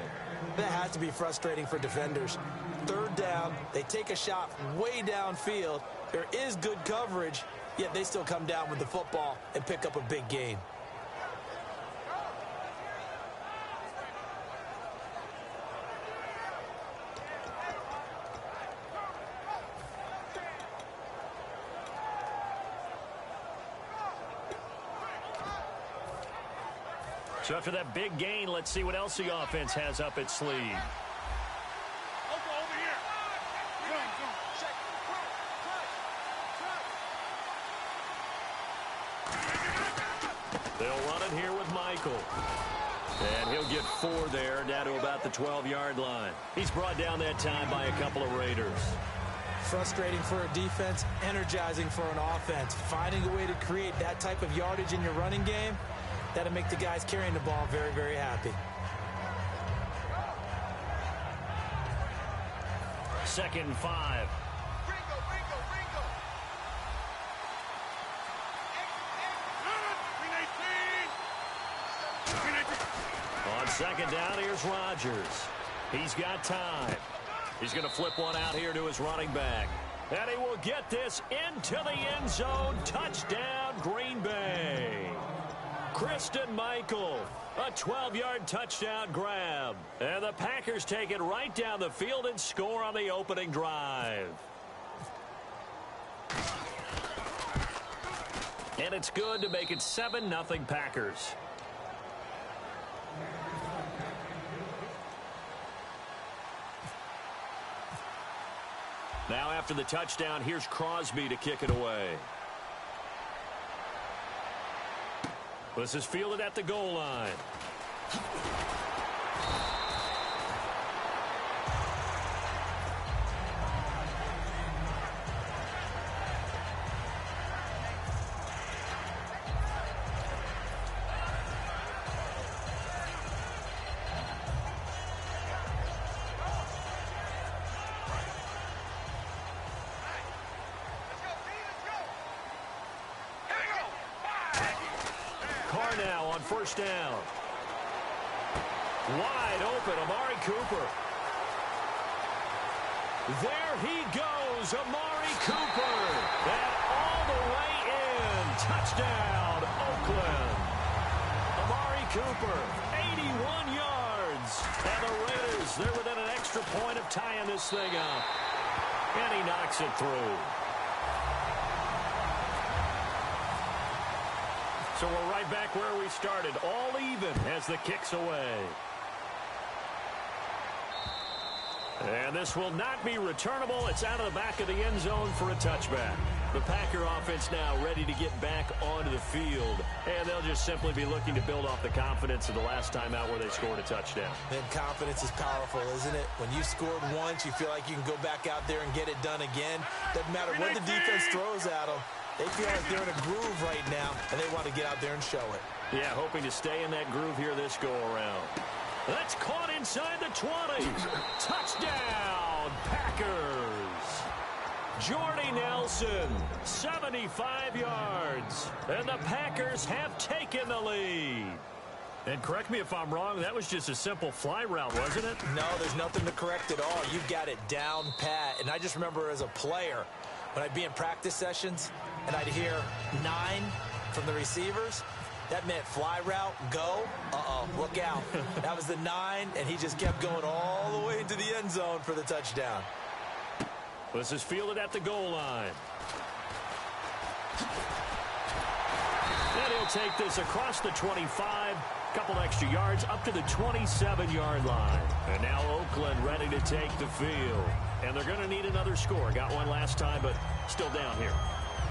S4: That has to be frustrating for defenders. Third down, they take a shot way downfield. There is good coverage, yet they still come down with the football and pick up a big gain.
S2: So after that big gain, let's see what else the offense has up its sleeve. They'll run it here with Michael. And he'll get 4 there, down to about the 12-yard line. He's brought down that time by a couple of Raiders.
S4: Frustrating for a defense, energizing for an offense. Finding a way to create that type of yardage in your running game, that'll make the guys carrying the ball very, very happy.
S2: Second and 5. On second down, here's Rodgers. He's got time. He's going to flip one out here to his running back. And he will get this into the end zone. Touchdown, Green Bay. Christine Michael, a 12-yard touchdown grab. And the Packers take it right down the field and score on the opening drive. And it's good to make it 7-0 Packers. Now after the touchdown, here's Crosby to kick it away. This is fielded at the goal line. are now on first down. Wide open, Amari Cooper. There he goes, Amari Cooper. And all the way in. Touchdown, Oakland. Amari Cooper, 81 yards. And the Raiders, they're within an extra point of tying this thing up. And he knocks it through. So we're right back where we started, all even as the kick's away. And this will not be returnable. It's out of the back of the end zone for a touchback. The Packer offense now ready to get back onto the field. And they'll just simply be looking to build off the confidence of the last time out where they scored a touchdown.
S4: And confidence is powerful, isn't it? When you scored once, you feel like you can go back out there and get it done again. Doesn't matter what the defense throws at them. They feel like they're in a groove right now, and they want to get out there and show it.
S2: Yeah, hoping to stay in that groove here this go-around. That's caught inside the 20. Touchdown, Packers. Jordy Nelson, 75 yards. And the Packers have taken the lead. And correct me if I'm wrong, that was just a simple fly route, wasn't it?
S4: No, there's nothing to correct at all. You've got it down pat. And I just remember as a player, when I'd be in practice sessions and I'd hear 9 from the receivers, that meant fly route, go, look out. That was the 9, and he just kept going all the way into the end zone for the touchdown.
S2: This is fielded at the goal line. And he'll take this across the 25, couple extra yards up to the 27-yard line. And now Oakland ready to take the field. And they're going to need another score. Got one last time, but still down here.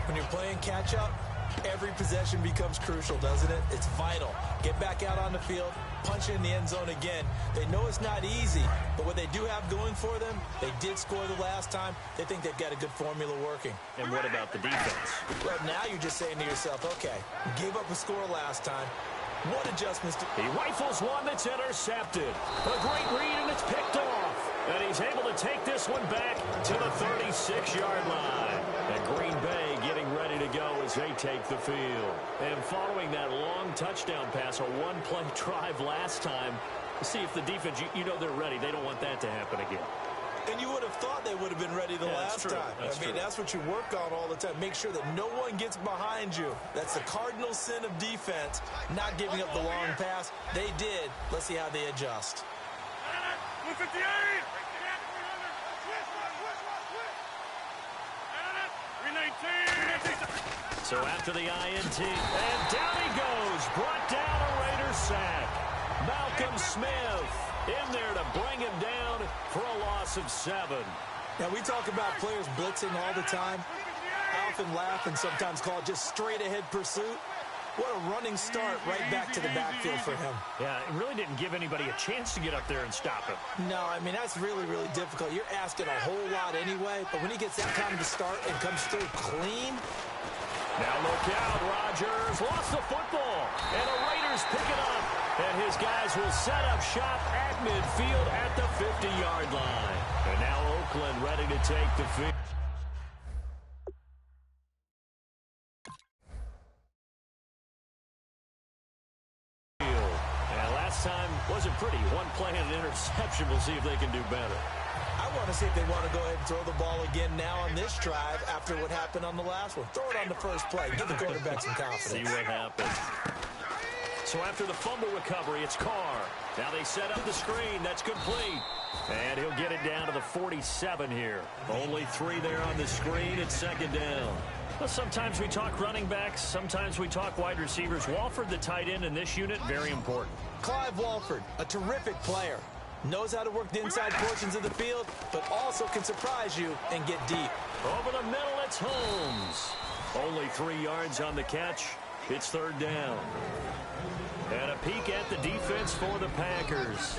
S4: When you're playing catch-up, every possession becomes crucial, doesn't it? It's vital. Get back out on the field, punch it in the end zone again. They know it's not easy, but what they do have going for them, they did score the last time. They think they've got a good formula working.
S2: And what about the defense?
S4: Well, now you're just saying to yourself, okay, gave up a score last time. What adjustments do...
S2: He rifles one that's intercepted. A great read, and it's picked off. And he's able to take this one back to the 36-yard line. And Green Bay getting ready to go as they take the field. And following that long touchdown pass, a one-play drive last time, see if the defense, you know they're ready. They don't want that to happen again.
S4: And you would have thought they would have been ready the last time. I mean, that's what you work on all the time. Make sure that no one gets behind you. That's the cardinal sin of defense, not giving up the long pass. They did. Let's see how they adjust.
S3: 158!
S2: So after the INT, and down he goes. Brought down a Raiders sack. Malcolm Smith in there to bring him down for a loss of 7.
S4: Now, we talk about players blitzing all the time. I often laugh and sometimes call it just straight-ahead pursuit. What a running start right back to the backfield for him.
S2: Yeah, it really didn't give anybody a chance to get up there and stop him.
S4: No, I mean, that's really, really difficult. You're asking a whole lot anyway, but when he gets that kind of a start and comes through clean.
S2: Now look out, Rodgers lost the football, and the Raiders pick it up. And his guys will set up shop at midfield at the 50-yard line. And now Oakland ready to take the field. Time wasn't pretty. One play and an interception. We'll see if they can do better.
S4: I want to see if they want to go ahead and throw the ball again now on this drive after what happened on the last one. Throw it on the first play. Give the quarterback some confidence.
S2: See what happens. So after the fumble recovery, it's Carr. Now they set up the screen. That's complete. And he'll get it down to the 47 here. Only 3 there on the screen. It's second down. Well, sometimes we talk running backs. Sometimes we talk wide receivers. Walford, the tight end in this unit, very important.
S4: Clive Walford, a terrific player. Knows how to work the inside portions of the field, but also can surprise you and get deep.
S2: Over the middle, it's Holmes. Only 3 yards on the catch. It's third down. And a peek at the defense for the Packers.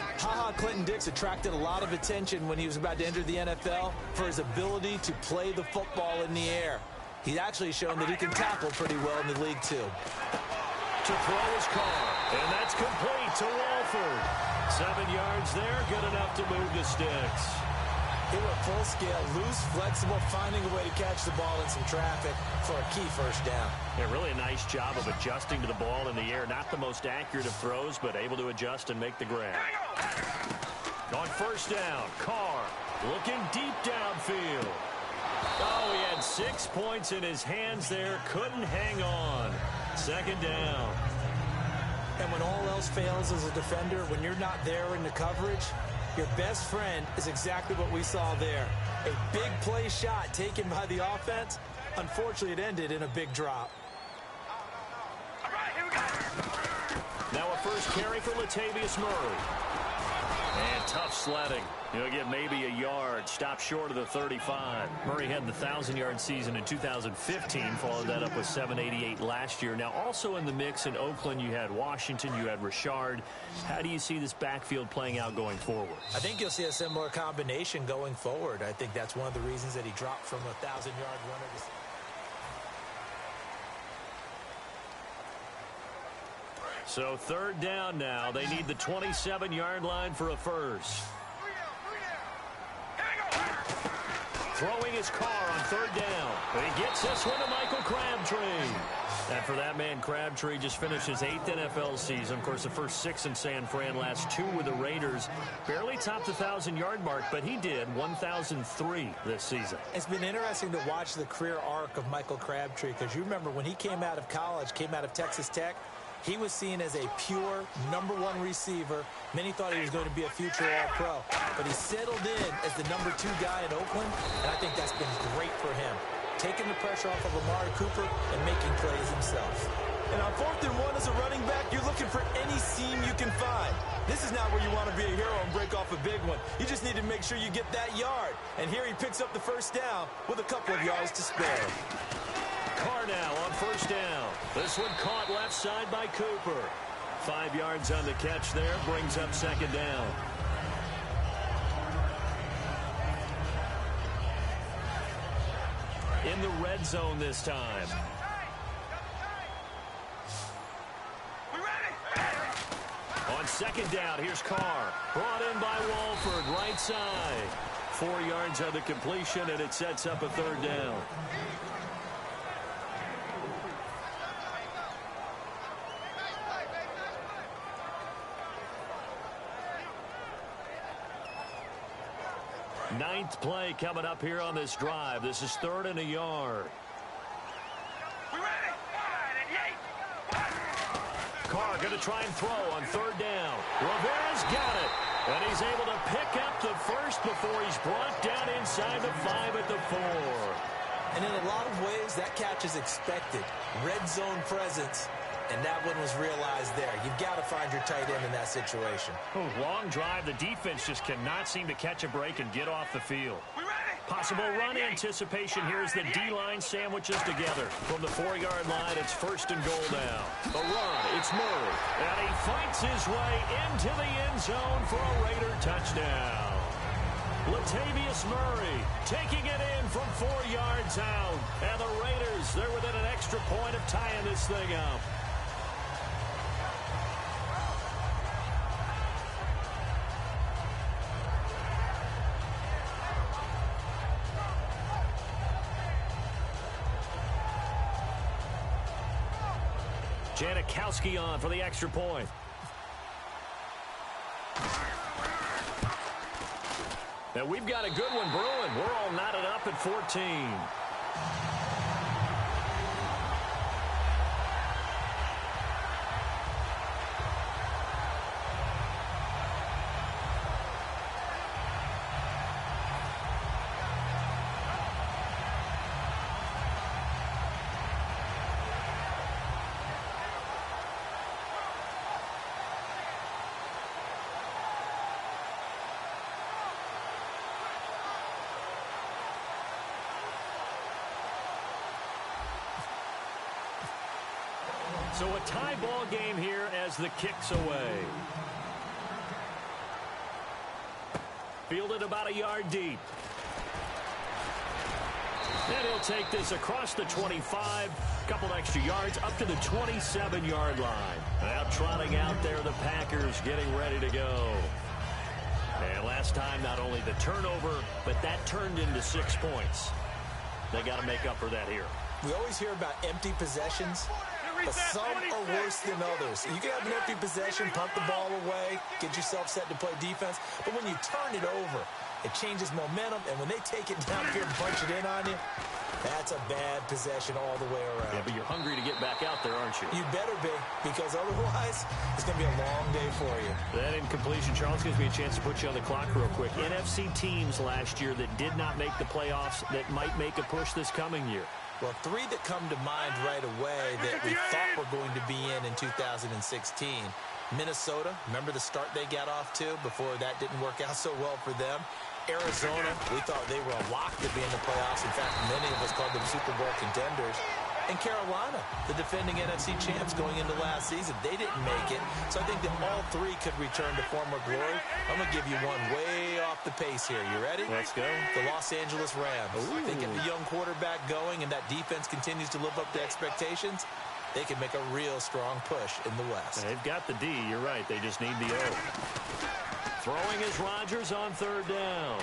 S4: Clinton Dix attracted a lot of attention when he was about to enter the NFL for his ability to play the football in the air. He's actually shown that he can tackle pretty well in the league, too.
S2: To throw his Carr, and that's complete to Walford. 7 yards there, good enough to move the sticks.
S4: They were full scale, loose, flexible, finding a way to catch the ball in some traffic for a key first down.
S2: Yeah, really a nice job of adjusting to the ball in the air. Not the most accurate of throws, but able to adjust and make the grab. On first down, Carr looking deep downfield. Oh, he had 6 points in his hands there. Couldn't hang on. Second down.
S4: And when all else fails as a defender, when you're not there in the coverage, your best friend is exactly what we saw there. A big play shot taken by the offense. Unfortunately, it ended in a big drop.
S3: All right, here we go.
S2: Now a first carry for Latavius Murray. And tough sledding. He'll get maybe a yard. Stop short of the 35. Murray had the 1,000-yard season in 2015. Followed that up with 788 last year. Now also in the mix in Oakland, you had Washington, you had Shaud. How do you see this backfield playing out going forward?
S4: I think you'll see a similar combination going forward. I think that's one of the reasons that he dropped from a 1,000-yard runner to...
S2: So third down now. They need the 27-yard line for a first. Throwing his Carr on third down. But he gets this one to Michael Crabtree. And for that man, Crabtree just finished his 8th NFL season. Of course, the first 6 in San Fran, last 2 with the Raiders. Barely topped the 1,000-yard mark, but he did 1,003 this season.
S4: It's been interesting to watch the career arc of Michael Crabtree, because you remember when he came out of college, came out of Texas Tech, he was seen as a pure #1 receiver. Many thought he was going to be a future All-Pro. But he settled in as the #2 guy in Oakland, and I think that's been great for him. Taking the pressure off of Amari Cooper and making plays himself. And on 4th and 1 as a running back, you're looking for any seam you can find. This is not where you want to be a hero and break off a big one. You just need to make sure you get that yard. And here he picks up the first down with a couple of yards to spare.
S2: Carr now on first down. This one caught left side by Cooper. 5 yards on the catch there. Brings up second down. In the red zone this time. On second down, here's Carr. Brought in by Walford, right side. 4 yards on the completion, and it sets up a third down. Ninth play coming up here on this drive. This is 3rd and a yard. Carr going to try and throw on 3rd down. Rivera's got it. And he's able to pick up the first before he's brought down inside the 5 at the 4.
S4: And in a lot of ways, that catch is expected. Red zone presence. And that one was realized there. You've got to find your tight end in that situation.
S2: Oh, long drive. The defense just cannot seem to catch a break and get off the field. Possible run anticipation here as the D-line sandwiches together. From the 4-yard line, it's 1st and goal now. A run, it's Murray. And he fights his way into the end zone for a Raider touchdown. Latavius Murray taking it in from 4 yards out. And the Raiders, they're within an extra point of tying this thing up. Janikowski on for the extra point. Now we've got a good one brewing. We're all knotted up at 14. So a tie ball game here as the kick's away. Fielded about a yard deep. And he'll take this across the 25, couple extra yards up to the 27-yard line. Now trotting out there, the Packers getting ready to go. And last time, not only the turnover, but that turned into 6 points. They got to make up for that here.
S4: We always hear about empty possessions, but some are worse than others. You can have an empty possession, punt the ball away, get yourself set to play defense, but when you turn it over, it changes momentum, and when they take it downfield and punch it in on you, that's a bad possession all the way around.
S2: Yeah, but you're hungry to get back out there, aren't you?
S4: You better be, because otherwise, it's going to be a long day for you.
S2: That incompletion, Charles, gives me a chance to put you on the clock real quick. NFC teams last year that did not make the playoffs that might make a push this coming year.
S4: Well, 3 that come to mind right away that we thought were going to be in 2016. Minnesota, remember the start they got off to before that didn't work out so well for them? Arizona, we thought they were a lock to be in the playoffs. In fact, many of us called them Super Bowl contenders. And Carolina, the defending NFC champs going into last season, they didn't make it. So I think that all 3 could return to former glory. I'm going to give you one way off the pace here. You ready?
S2: Let's go.
S4: The Los Angeles Rams.
S2: Ooh.
S4: They get the young quarterback going, and that defense continues to live up to expectations. They can make a real strong push in the West.
S2: They've got the D. You're right. They just need the O. Throwing is Rodgers on 3rd down.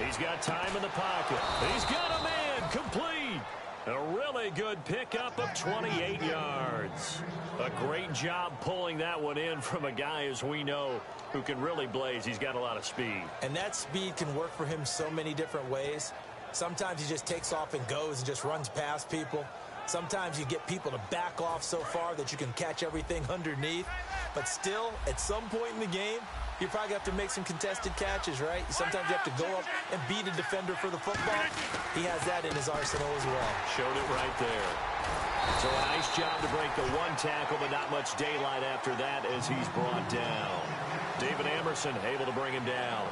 S2: He's got time in the pocket. He's got a man complete. A really good pickup of 28 yards. A great job pulling that one in from a guy, as we know, who can really blaze. He's got a lot of speed.
S4: And that speed can work for him so many different ways. Sometimes he just takes off and goes and just runs past people. Sometimes you get people to back off so far that you can catch everything underneath. But still, at some point in the game, you probably have to make some contested catches, right? Sometimes you have to go up and beat a defender for the football. He has that in his arsenal as well.
S2: Showed it right there. So a nice job to break the 1 tackle, but not much daylight after that as he's brought down. David Emerson able to bring him down.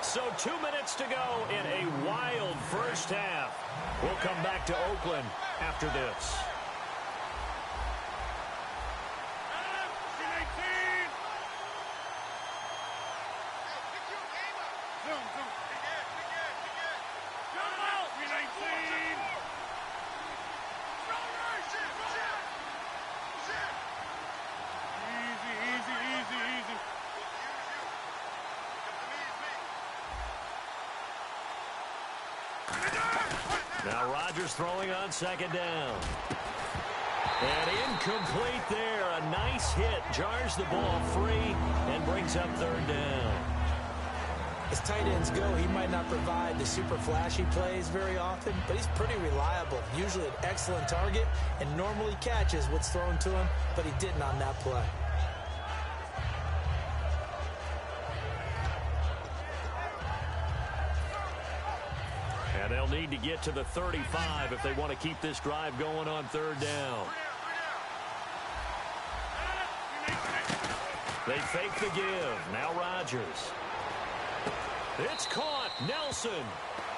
S2: So 2 minutes to go in a wild first half. We'll come back to Oakland after this. Now Rodgers throwing on 2nd down. And incomplete there. A nice hit. Jars the ball free and brings up 3rd down.
S4: As tight ends go, he might not provide the super flashy plays very often, but he's pretty reliable. Usually an excellent target and normally catches what's thrown to him, but he didn't on that play.
S2: And they'll need to get to the 35 if they want to keep this drive going on 3rd down. They fake the give. Now Rodgers. It's caught. Nelson.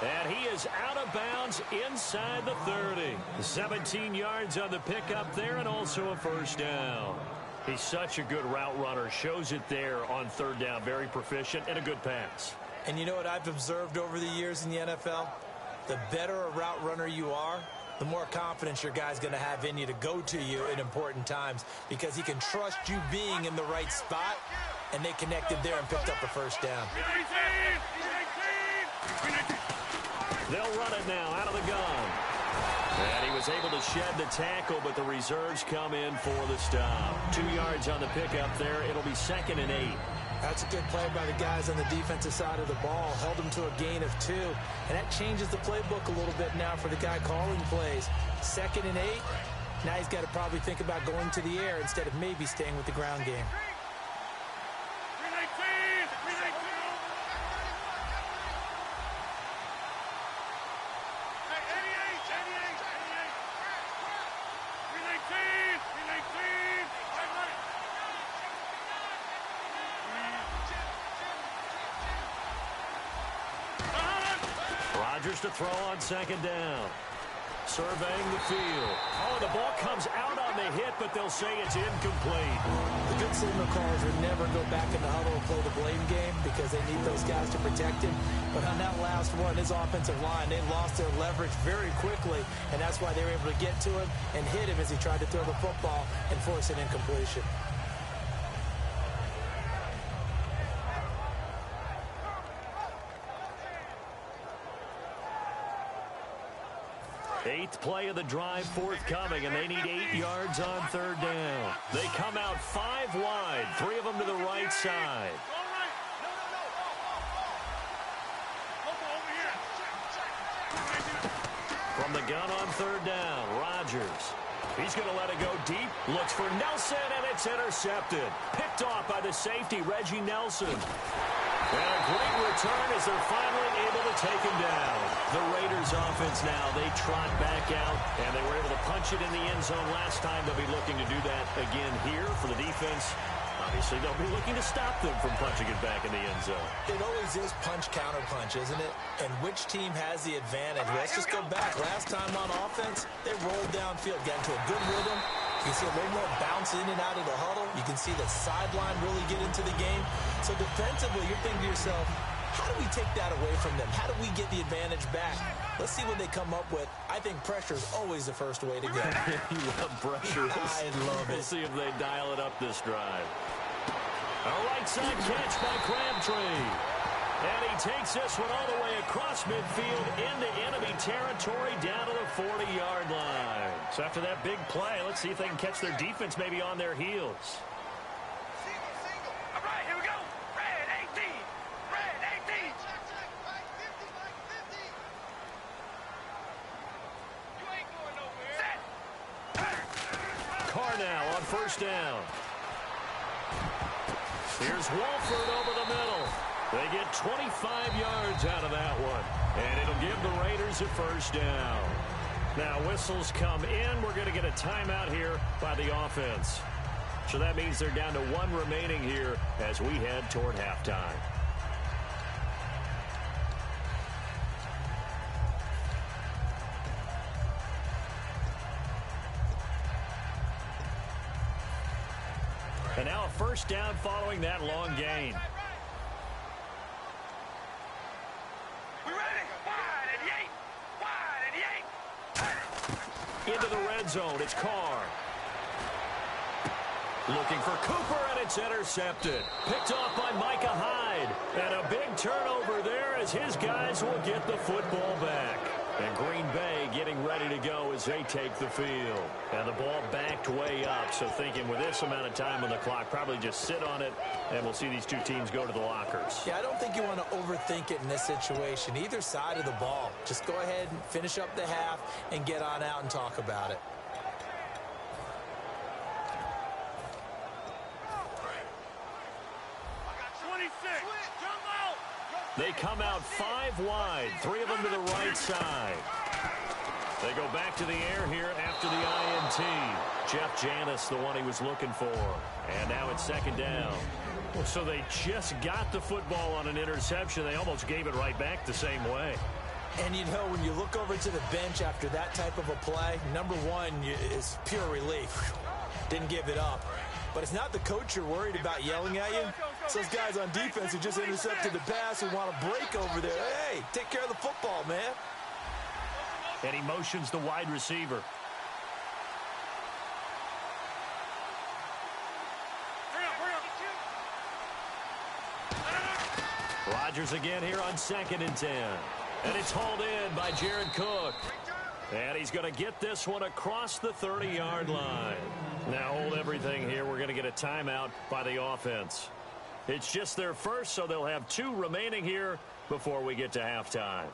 S2: And he is out of bounds inside the 30. 17 yards on the pickup there and also a 1st down. He's such a good route runner. Shows it there on 3rd down. Very proficient and a good pass.
S4: And you know what I've observed over the years in the NFL? The better a route runner you are, the more confidence your guy's going to have in you to go to you in important times because he can trust you being in the right spot, and they connected there and picked up a 1st down.
S2: They'll run it now out of the gun. And he was able to shed the tackle, but the reserves come in for the stop. 2 yards on the pickup there. It'll be 2nd and 8.
S4: That's a good play by the guys on the defensive side of the ball. Held them to a gain of 2. And that changes the playbook a little bit now for the guy calling plays. 2nd and 8. Now he's got to probably think about going to the air instead of maybe staying with the ground game.
S2: Rodgers to throw on 2nd down. Surveying the field. Oh, the ball comes out on the hit, but they'll say it's incomplete.
S4: The good signal callers would never go back in the huddle and play the blame game because they need those guys to protect him. But on that last one, his offensive line, they lost their leverage very quickly, and that's why they were able to get to him and hit him as he tried to throw the football and force an incompletion.
S2: Eighth play of the drive forthcoming, and they need 8 yards on third down. They come out 5 wide, 3 of them to the right side. From the gun on third down, Rodgers. He's going to let it go deep. Looks for Nelson, and it's intercepted. Picked off by the safety, Reggie Nelson. And a great return as they're finally able to take him down. The Raiders offense now, they trot back out, and they were able to punch it in the end zone last time. They'll be looking to do that again here for the defense. Obviously, they'll be looking to stop them from punching it back in the end zone.
S4: It always is punch-counter-punch, isn't it? And which team has the advantage? Let's just go back. Last time on offense, they rolled downfield, got into a good rhythm. You can see a little more bounce in and out of the huddle. You can see the sideline really get into the game. So defensively, you're thinking to yourself, how do we take that away from them? How do we get the advantage back? Let's see what they come up with. I think pressure is always the first way to go.
S2: You love pressure.
S4: I love it.
S2: We'll see if they dial it up this drive. A right side catch by Crabtree. And he takes this one all the way across midfield into enemy territory down to the 40-yard line. So after that big play, let's see if they can catch their defense maybe on their heels.
S3: Single. All right, here we go. Red 18. Red 18. You ain't going nowhere. Set.
S2: Carr now on first down. Here's Wolford over the middle. They get 25 yards out of that one. And it'll give the Raiders a first down. Now, whistles come in. We're going to get a timeout here by the offense. So that means they're down to 1 remaining here as we head toward halftime. And now a first down following that long gain.
S3: We ready? Wide and yay. Wide and yay.
S2: Into the red zone, it's Carr. Looking for Cooper, and it's intercepted. Picked off by Micah Hyde. And a big turnover there as his guys will get the football back. And Green Bay getting ready to go as they take the field. And the ball backed way up, so thinking with this amount of time on the clock, probably just sit on it, and we'll see these two teams go to the lockers.
S4: Yeah, I don't think you want to overthink it in this situation. Either side of the ball. Just go ahead and finish up the half and get on out and talk about it.
S2: They come out 5 wide, 3 of them to the right side. They go back to the air here after the INT. Jeff Janis, the one he was looking for. And now it's second down. So they just got the football on an interception. They almost gave it right back the same way.
S4: And, you know, when you look over to the bench after that type of a play, number one is pure relief. Didn't give it up. But it's not the coach you're worried about yelling at you. It's those guys on defense who just intercepted the pass who want to break over there. Hey, take care of the football, man.
S2: And he motions the wide receiver. Rodgers again here on 2nd and 10. And it's hauled in by Jared Cook. And he's going to get this one across the 30-yard line. Now hold everything here. We're going to get a timeout by the offense. It's just their first, so they'll have 2 remaining here before we get to halftime.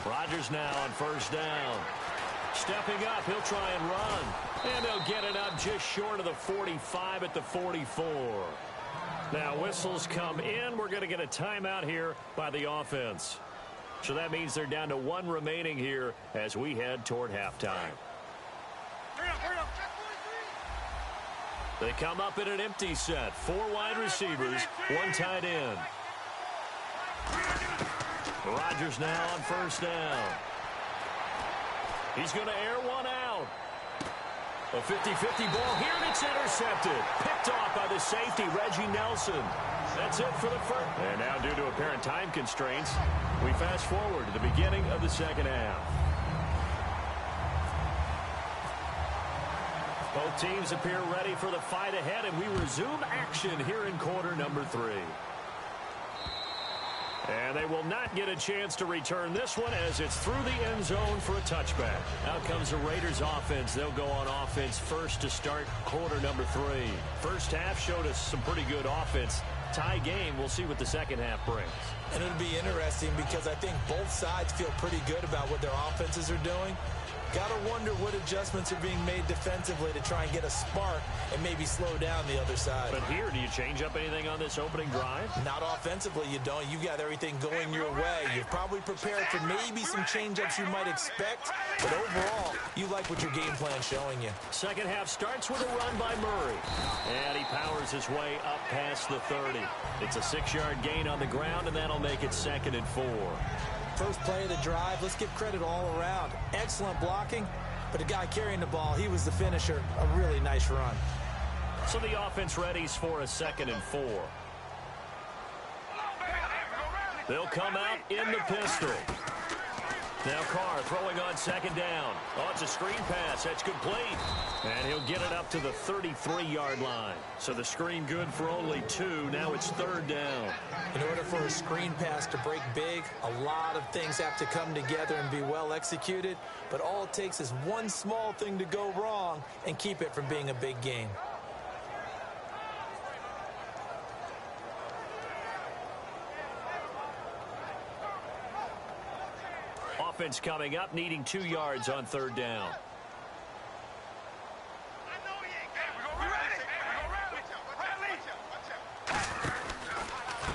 S2: Rodgers now on first down. Stepping up, he'll try and run. And they'll get it up just short of the 45 at the 44. Now whistles come in. We're going to get a timeout here by the offense. So that means they're down to 1 remaining here as we head toward halftime. They come up in an empty set. 4 wide receivers, 1 tight end. Rodgers now on first down. He's going to air one out. A 50-50 ball here, and it's intercepted. Picked off by the safety, Reggie Nelson. That's it for the first. And now, due to apparent time constraints, we fast forward to the beginning of the second half. Both teams appear ready for the fight ahead, and we resume action here in quarter number 3. And they will not get a chance to return this one as it's through the end zone for a touchback. Out comes the Raiders offense. They'll go on offense first to start quarter number 3. First half showed us some pretty good offense. Tie game. We'll see what the second half brings.
S4: And it'll be interesting because I think both sides feel pretty good about what their offenses are doing. Got to wonder what adjustments are being made defensively to try and get a spark and maybe slow down the other side.
S2: But here, do you change up anything on this opening drive?
S4: Not offensively, you don't. You got everything going your way. You're probably prepared for maybe some change-ups you might expect, but overall, you like what your game plan's showing you.
S2: Second half starts with a run by Murray. And he powers his way up past the 30. It's a 6-yard gain on the ground, and that'll make it 2nd and 4.
S4: First play of the drive, let's give credit all around. Excellent blocking, but the guy carrying the ball, he was the finisher. A really nice run.
S2: So the offense readies for a 2nd and 4. They'll come out in the pistol. Now Carr throwing on 2nd down. Oh, it's a screen pass. That's complete. And he'll get it up to the 33-yard line. So the screen good for only 2. Now it's 3rd down.
S4: In order for a screen pass to break big, a lot of things have to come together and be well executed. But all it takes is one small thing to go wrong and keep it from being a big game.
S2: Offense coming up, needing 2 yards on 3rd down.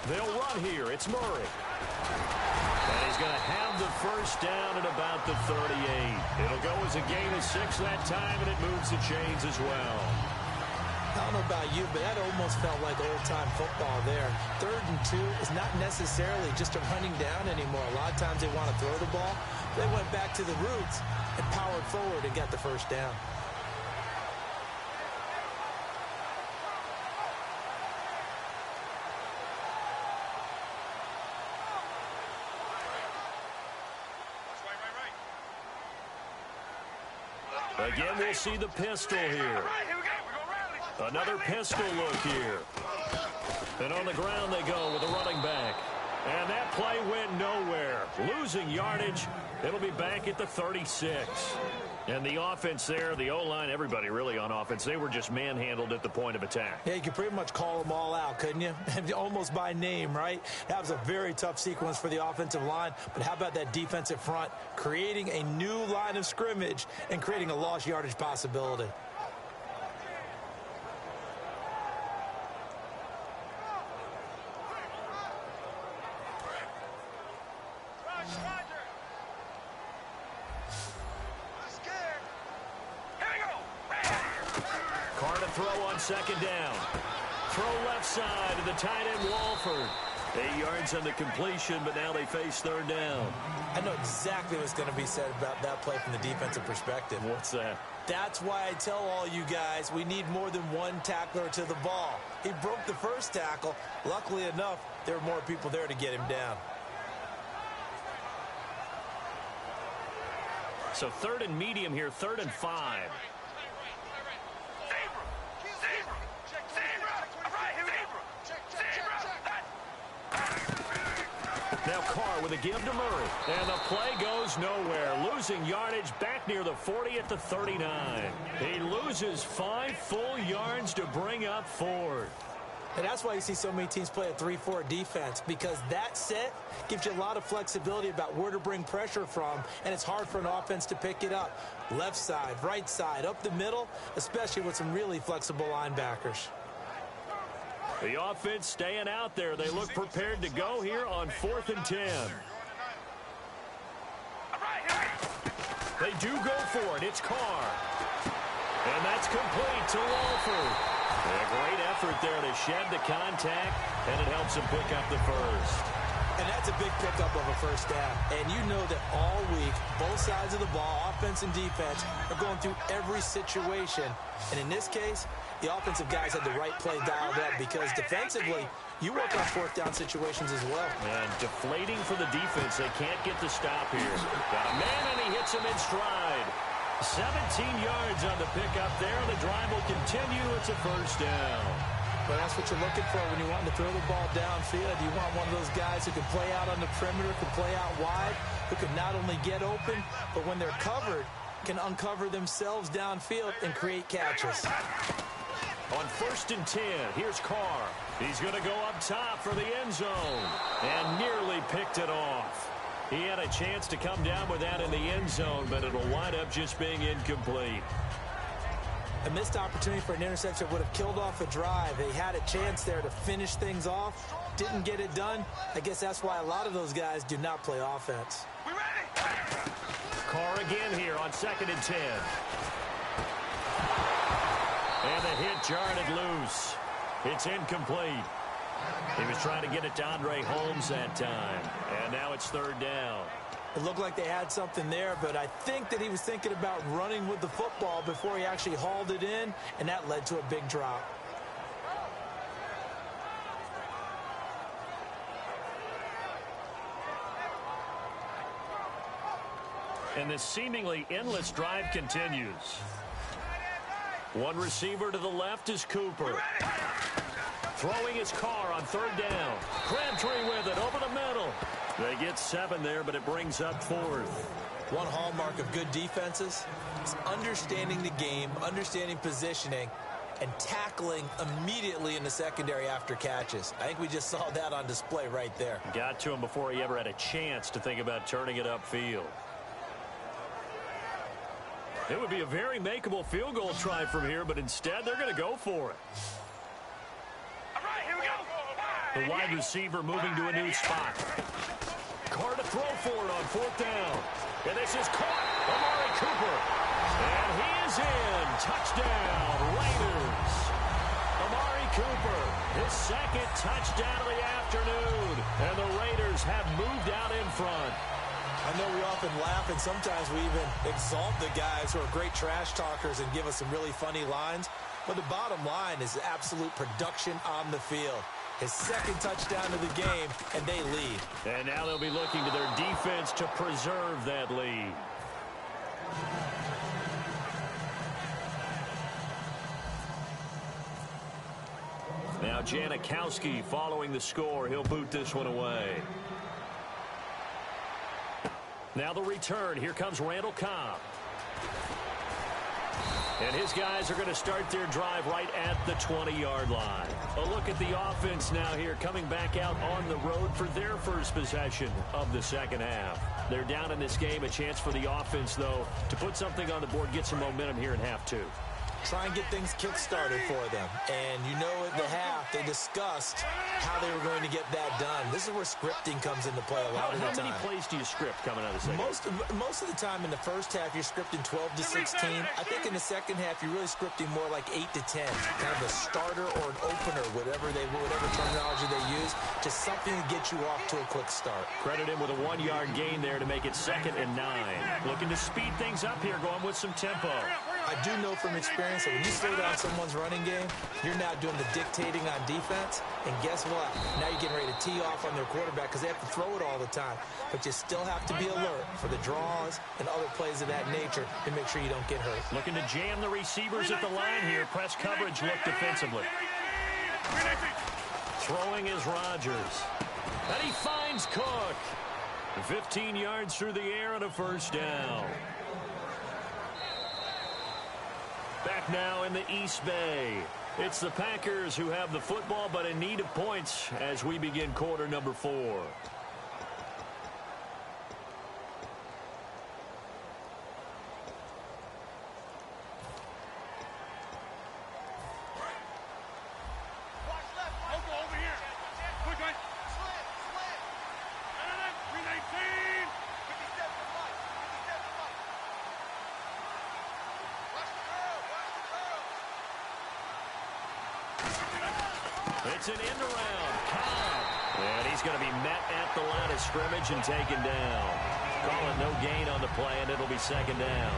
S2: They'll run here. It's Murray. And he's going to have the first down at about the 38. It'll go as a gain of 6 that time, and it moves the chains as well.
S4: I don't know about you, but that almost felt like old-time football there. 3rd and 2 is not necessarily just a running down anymore. A lot of times they want to throw the ball. They went back to the roots and powered forward and got the first down.
S2: Again, we'll see the pistol here. Another pistol look here. And on the ground they go with a running back. And that play went nowhere. Losing yardage. It'll be back at the 36. And the offense there, the O-line, everybody really on offense, they were just manhandled at the point of attack.
S4: Yeah, you could pretty much call them all out, couldn't you? Almost by name, right? That was a very tough sequence for the offensive line. But how about that defensive front creating a new line of scrimmage and creating a lost yardage possibility?
S2: Throw on 2nd down. Throw left side to the tight end Walford. 8 yards on the completion, but now they face 3rd down.
S4: I know exactly what's going to be said about that play from the defensive perspective.
S2: What's that?
S4: That's why I tell all you guys we need more than one tackler to the ball. He broke the first tackle. Luckily enough, there were more people there to get him down.
S2: So 3rd and medium here, 3rd and 5. Now Carr with a give to Murray. And the play goes nowhere. Losing yardage back near the 40 at the 39. He loses 5 full yards to bring up 4th.
S4: And that's why you see so many teams play a 3-4 defense, because that set gives you a lot of flexibility about where to bring pressure from, and it's hard for an offense to pick it up. Left side, right side, up the middle, especially with some really flexible linebackers.
S2: The offense staying out there. They look prepared to go here on 4th and 10. They do go for it. It's Carr. And that's complete to Walford. A great effort there to shed the contact, and it helps him pick up the first.
S4: And that's a big pickup of a first down. And you know that all week, both sides of the ball, offense and defense, are going through every situation. And in this case, the offensive guys had the right play dialed up because defensively, you work on fourth down situations as well.
S2: And deflating for the defense. They can't get the stop here. Got a man, and he hits him in stride. 17 yards on the pickup there. The drive will continue. It's a first down.
S4: But that's what you're looking for when you want to throw the ball downfield. You want one of those guys who can play out on the perimeter, can play out wide, who can not only get open, but when they're covered, can uncover themselves downfield and create catches.
S2: On 1st and 10, here's Carr. He's going to go up top for the end zone and nearly picked it off. He had a chance to come down with that in the end zone, but it'll wind up just being incomplete.
S4: A missed opportunity for an interception would have killed off a drive. They had a chance there to finish things off. Didn't get it done. I guess that's why a lot of those guys do not play offense.
S3: We ready?
S2: Carr again here on 2nd and 10. And the hit jarred it loose. It's incomplete. He was trying to get it to Andre Holmes that time. And now it's 3rd down.
S4: It looked like they had something there, but I think that he was thinking about running with the football before he actually hauled it in, and that led to a big drop.
S2: And this seemingly endless drive continues. One receiver to the left is Cooper. Throwing his Carr on 3rd down. Crabtree with it over the middle. They get 7 there, but it brings up 4th.
S4: One hallmark of good defenses is understanding the game, understanding positioning, and tackling immediately in the secondary after catches. I think we just saw that on display right there.
S2: Got to him before he ever had a chance to think about turning it upfield. It would be a very makeable field goal try from here, but instead they're going to go for it.
S3: All right, here we go.
S2: The wide receiver moving to a new spot. Carr to throw for it on 4th down. And this is caught. Amari Cooper. And he is in. Touchdown, Raiders. Amari Cooper, his 2nd touchdown of the afternoon. And the Raiders have moved out in front.
S4: I know we often laugh, and sometimes we even exalt the guys who are great trash talkers and give us some really funny lines. But the bottom line is absolute production on the field. His 2nd touchdown of the game, and they lead.
S2: And now they'll be looking to their defense to preserve that lead. Now Janikowski following the score. He'll boot this one away. Now the return. Here comes Randall Cobb. And his guys are going to start their drive right at the 20-yard line. A look at the offense now here, coming back out on the road for their first possession of the second half. They're down in this game. A chance for the offense, though, to put something on the board, get some momentum here in half 2.
S4: Try and get things kick-started for them. And you know at the half, they discussed how they were going to get that done. This is where scripting comes into play a lot of the time.
S2: How many plays do you script coming out of the second?
S4: Most of the time in the first half, you're scripting 12 to 16. I think in the second half, you're really scripting more like 8 to 10. Kind of a starter or an opener, whatever terminology they use. Just something to get you off to a quick start.
S2: Credit him with a 1-yard gain there to make it 2nd and 9. Looking to speed things up here, going with some tempo.
S4: I do know from experience that when you slow down someone's running game, you're now doing the dictating on defense. And guess what? Now you're getting ready to tee off on their quarterback because they have to throw it all the time. But you still have to be alert for the draws and other plays of that nature to make sure you don't get hurt.
S2: Looking to jam the receivers at the line here. Press coverage look defensively. Throwing is Rodgers. And he finds Cook. 15 yards through the air and a first down. Back now in the East Bay. It's the Packers who have the football, but in need of points as we begin quarter number 4. It's an end around. Cobb. And he's going to be met at the line of scrimmage and taken down. Call it no gain on the play, and it'll be second down.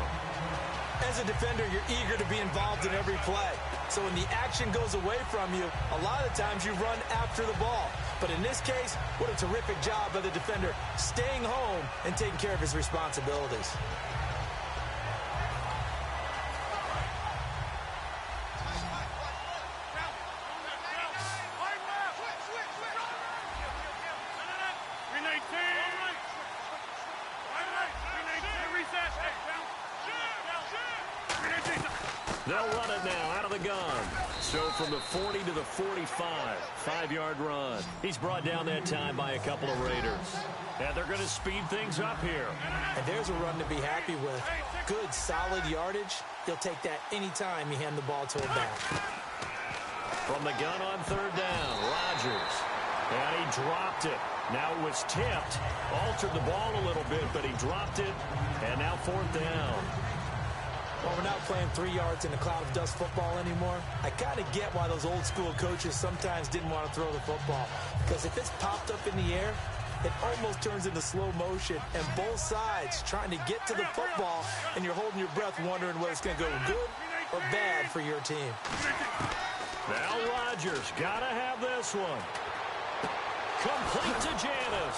S4: As a defender, you're eager to be involved in every play. So when the action goes away from you, a lot of times you run after the ball. But in this case, what a terrific job by the defender staying home and taking care of his responsibilities.
S2: They'll run it now out of the gun. So from the 40 to the 45, 5-yard run. He's brought down that time by a couple of Raiders. And they're going to speed things up here.
S4: And there's a run to be happy with. Good, solid yardage. He'll take that anytime you hand the ball to a back.
S2: From the gun on third down, Rodgers. And he dropped it. Now it was tipped. Altered the ball a little bit, but he dropped it. And now fourth down.
S4: Well, we're not playing 3 yards in a cloud of dust football anymore. I kind of get why those old school coaches sometimes didn't want to throw the football. Because if it's popped up in the air, it almost turns into slow motion. And both sides trying to get to the football, and you're holding your breath wondering whether it's going to go good or bad for your team.
S2: Now Rodgers got to have this one. Complete to Janis.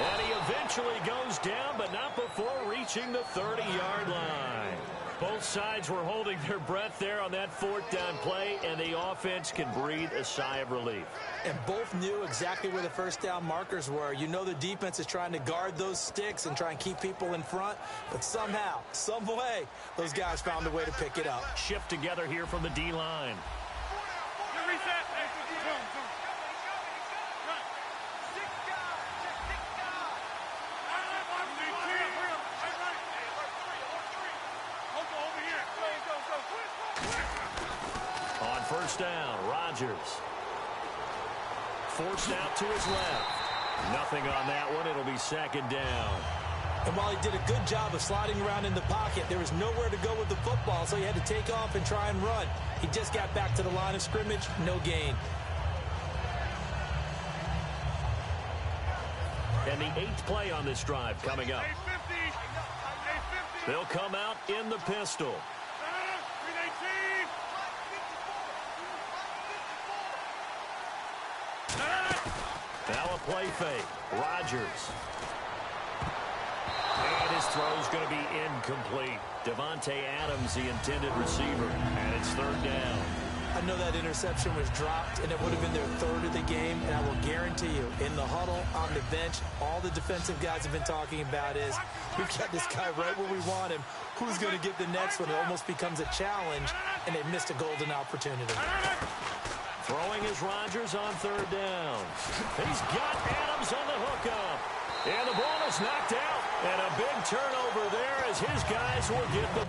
S2: And he eventually goes down, but not before reaching the 30-yard line. Both sides were holding their breath there on that fourth down play, and the offense can breathe a sigh of relief.
S4: And both knew exactly where the first down markers were. You know the defense is trying to guard those sticks and try and keep people in front, but somehow, some way, those guys found a way to pick it up.
S2: Shift together here from the D-line. On first down, Rodgers. Forced out to his left. Nothing on that one. It'll be second down.
S4: And while he did a good job of sliding around in the pocket, there was nowhere to go with the football, so he had to take off and try and run. He just got back to the line of scrimmage, no gain.
S2: And the 8th play on this drive coming up. They'll come out in the pistol. Now a play fake. Rodgers. And his throw's going to be incomplete. Devontae Adams, the intended receiver. And it's third down.
S4: I know that interception was dropped, and it would have been their third of the game, and I will guarantee you, in the huddle, on the bench, all the defensive guys have been talking about is, we've got this guy right where we want him. Who's going to get the next one? It almost becomes a challenge, and they missed a golden opportunity.
S2: Throwing is Rodgers on third down. He's got Adams on the hookup. And the ball is knocked out. And a big turnover there as his guys will get the...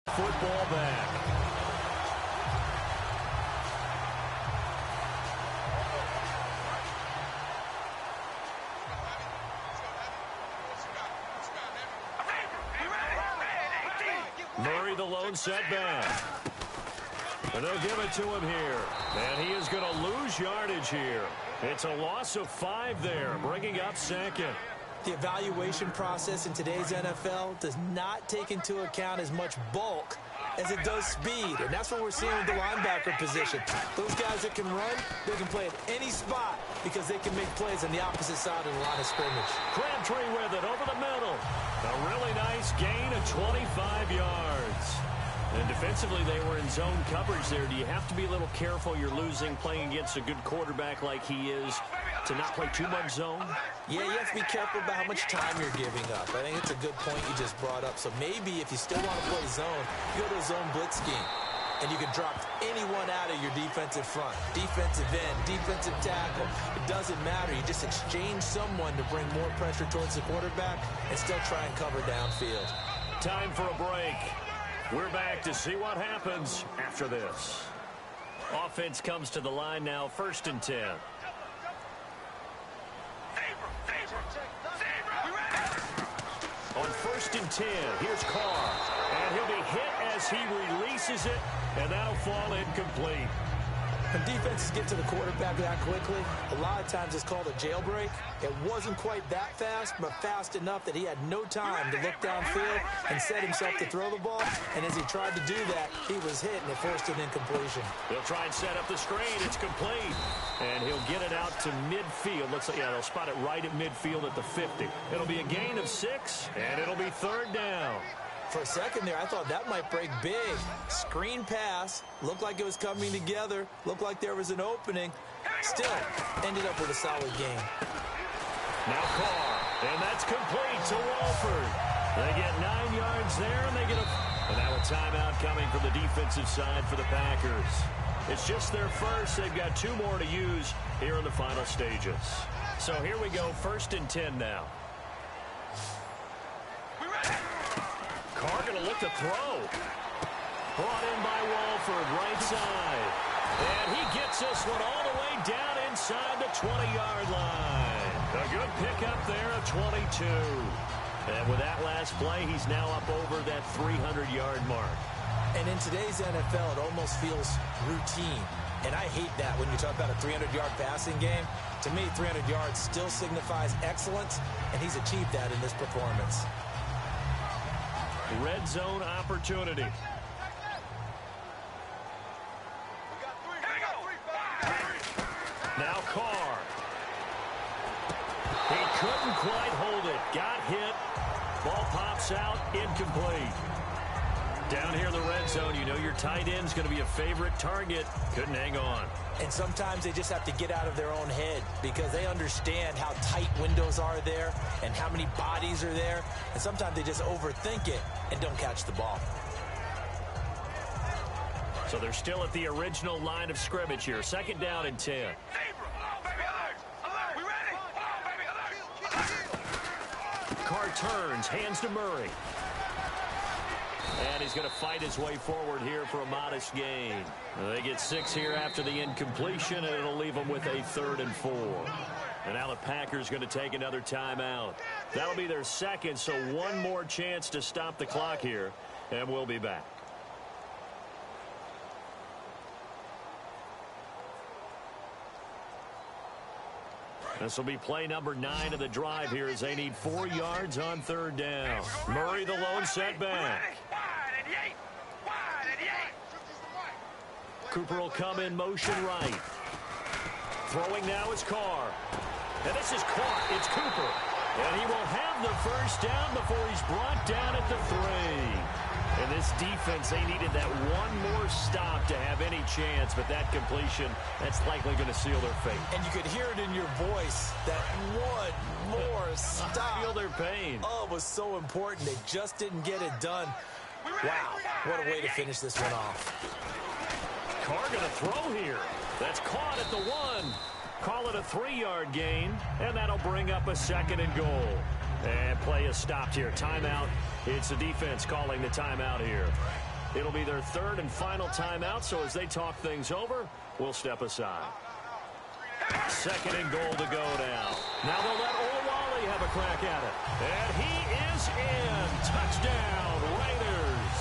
S2: football back. Murray, the lone setback. And they'll give it to him here. And he is going to lose yardage here. It's a loss of 5 there, bringing up second.
S4: The evaluation process in today's NFL does not take into account as much bulk as it does speed, and that's what we're seeing with the linebacker position. Those guys that can run, they can play at any spot because they can make plays on the opposite side of the line of scrimmage.
S2: Crabtree with it over the middle. A really nice gain of 25 yards. And defensively, they were in zone coverage there. Do you have to be a little careful? You're losing playing against a good quarterback like he is to not play too much zone?
S4: Yeah, you have to be careful about how much time you're giving up. I think it's a good point you just brought up. So maybe if you still want to play zone, you go to a zone blitz scheme. And you can drop anyone out of your defensive front. Defensive end, defensive tackle. It doesn't matter. You just exchange someone to bring more pressure towards the quarterback and still try and cover downfield.
S2: Time for a break. We're back to see what happens after this. Offense comes to the line now, 1st and 10. On 1st first and 10. Here's Carr. And he'll be hit as he releases it, and that'll fall incomplete.
S4: When defenses get to the quarterback that quickly, a lot of times it's called a jailbreak. It wasn't quite that fast, but fast enough that he had no time to look downfield and set himself to throw the ball. And as he tried to do that, he was hit, and it forced an incompletion.
S2: They'll try and set up the screen. It's complete. And he'll get it out to midfield. Looks like, yeah, they'll spot it right at midfield at the 50. It'll be a gain of 6, and it'll be third down.
S4: For a second there, I thought that might break big. Screen pass, looked like it was coming together, looked like there was an opening. Still, ended up with a solid game.
S2: Now Carr, and that's complete to Walford. They get 9 yards there, and they get and now a timeout coming from the defensive side for the Packers. It's just their first. They've got 2 more to use here in the final stages. So here we go, first and 10 now. Carr going to look to throw. Brought in by Walford, right side. And he gets this one all the way down inside the 20-yard line. A good pickup there of 22. And with that last play, he's now up over that 300-yard mark.
S4: And in today's NFL, it almost feels routine. And I hate that when you talk about a 300-yard passing game. To me, 300 yards still signifies excellence, and he's achieved that in this performance.
S2: Red zone opportunity. Now Carr. He couldn't quite hold it. Got hit. Ball pops out. Incomplete. Down here in the red zone, you know your tight end's going to be a favorite target. Couldn't hang on.
S4: And sometimes they just have to get out of their own head because they understand how tight windows are there and how many bodies are there. And sometimes they just overthink it and don't catch the ball.
S2: So they're still at the original line of scrimmage here. Second down and 10. Carr turns, hands to Murray. And he's going to fight his way forward here for a modest gain. They get 6 here after the incompletion, and it'll leave them with a 3rd and 4. And now the Packers going to take another timeout. That'll be their second, so one more chance to stop the clock here, and we'll be back. This will be play number 9 of the drive here as they need 4 yards on 3rd down. Murray the lone setback. Cooper will come in motion right. Throwing now is Carr. And this is caught. It's Cooper. And he will have the first down before he's brought down at the 3. And this defense, they needed that one more stop to have any chance, but that completion, that's likely going to seal their fate.
S4: And you could hear it in your voice, that one more stop.
S2: I feel their pain.
S4: Oh, it was so important. They just didn't get it done. Wow, what a way to finish this one off.
S2: Carr going to throw here. That's caught at the 1. Call it a 3-yard gain, and that'll bring up a 2nd and goal. And play is stopped here. Timeout. It's the defense calling the timeout here. It'll be their 3rd and final timeout, so as they talk things over, we'll step aside. 2nd and goal to go now. Now they'll let Olawale have a crack at it. And he is in. Touchdown, Raiders.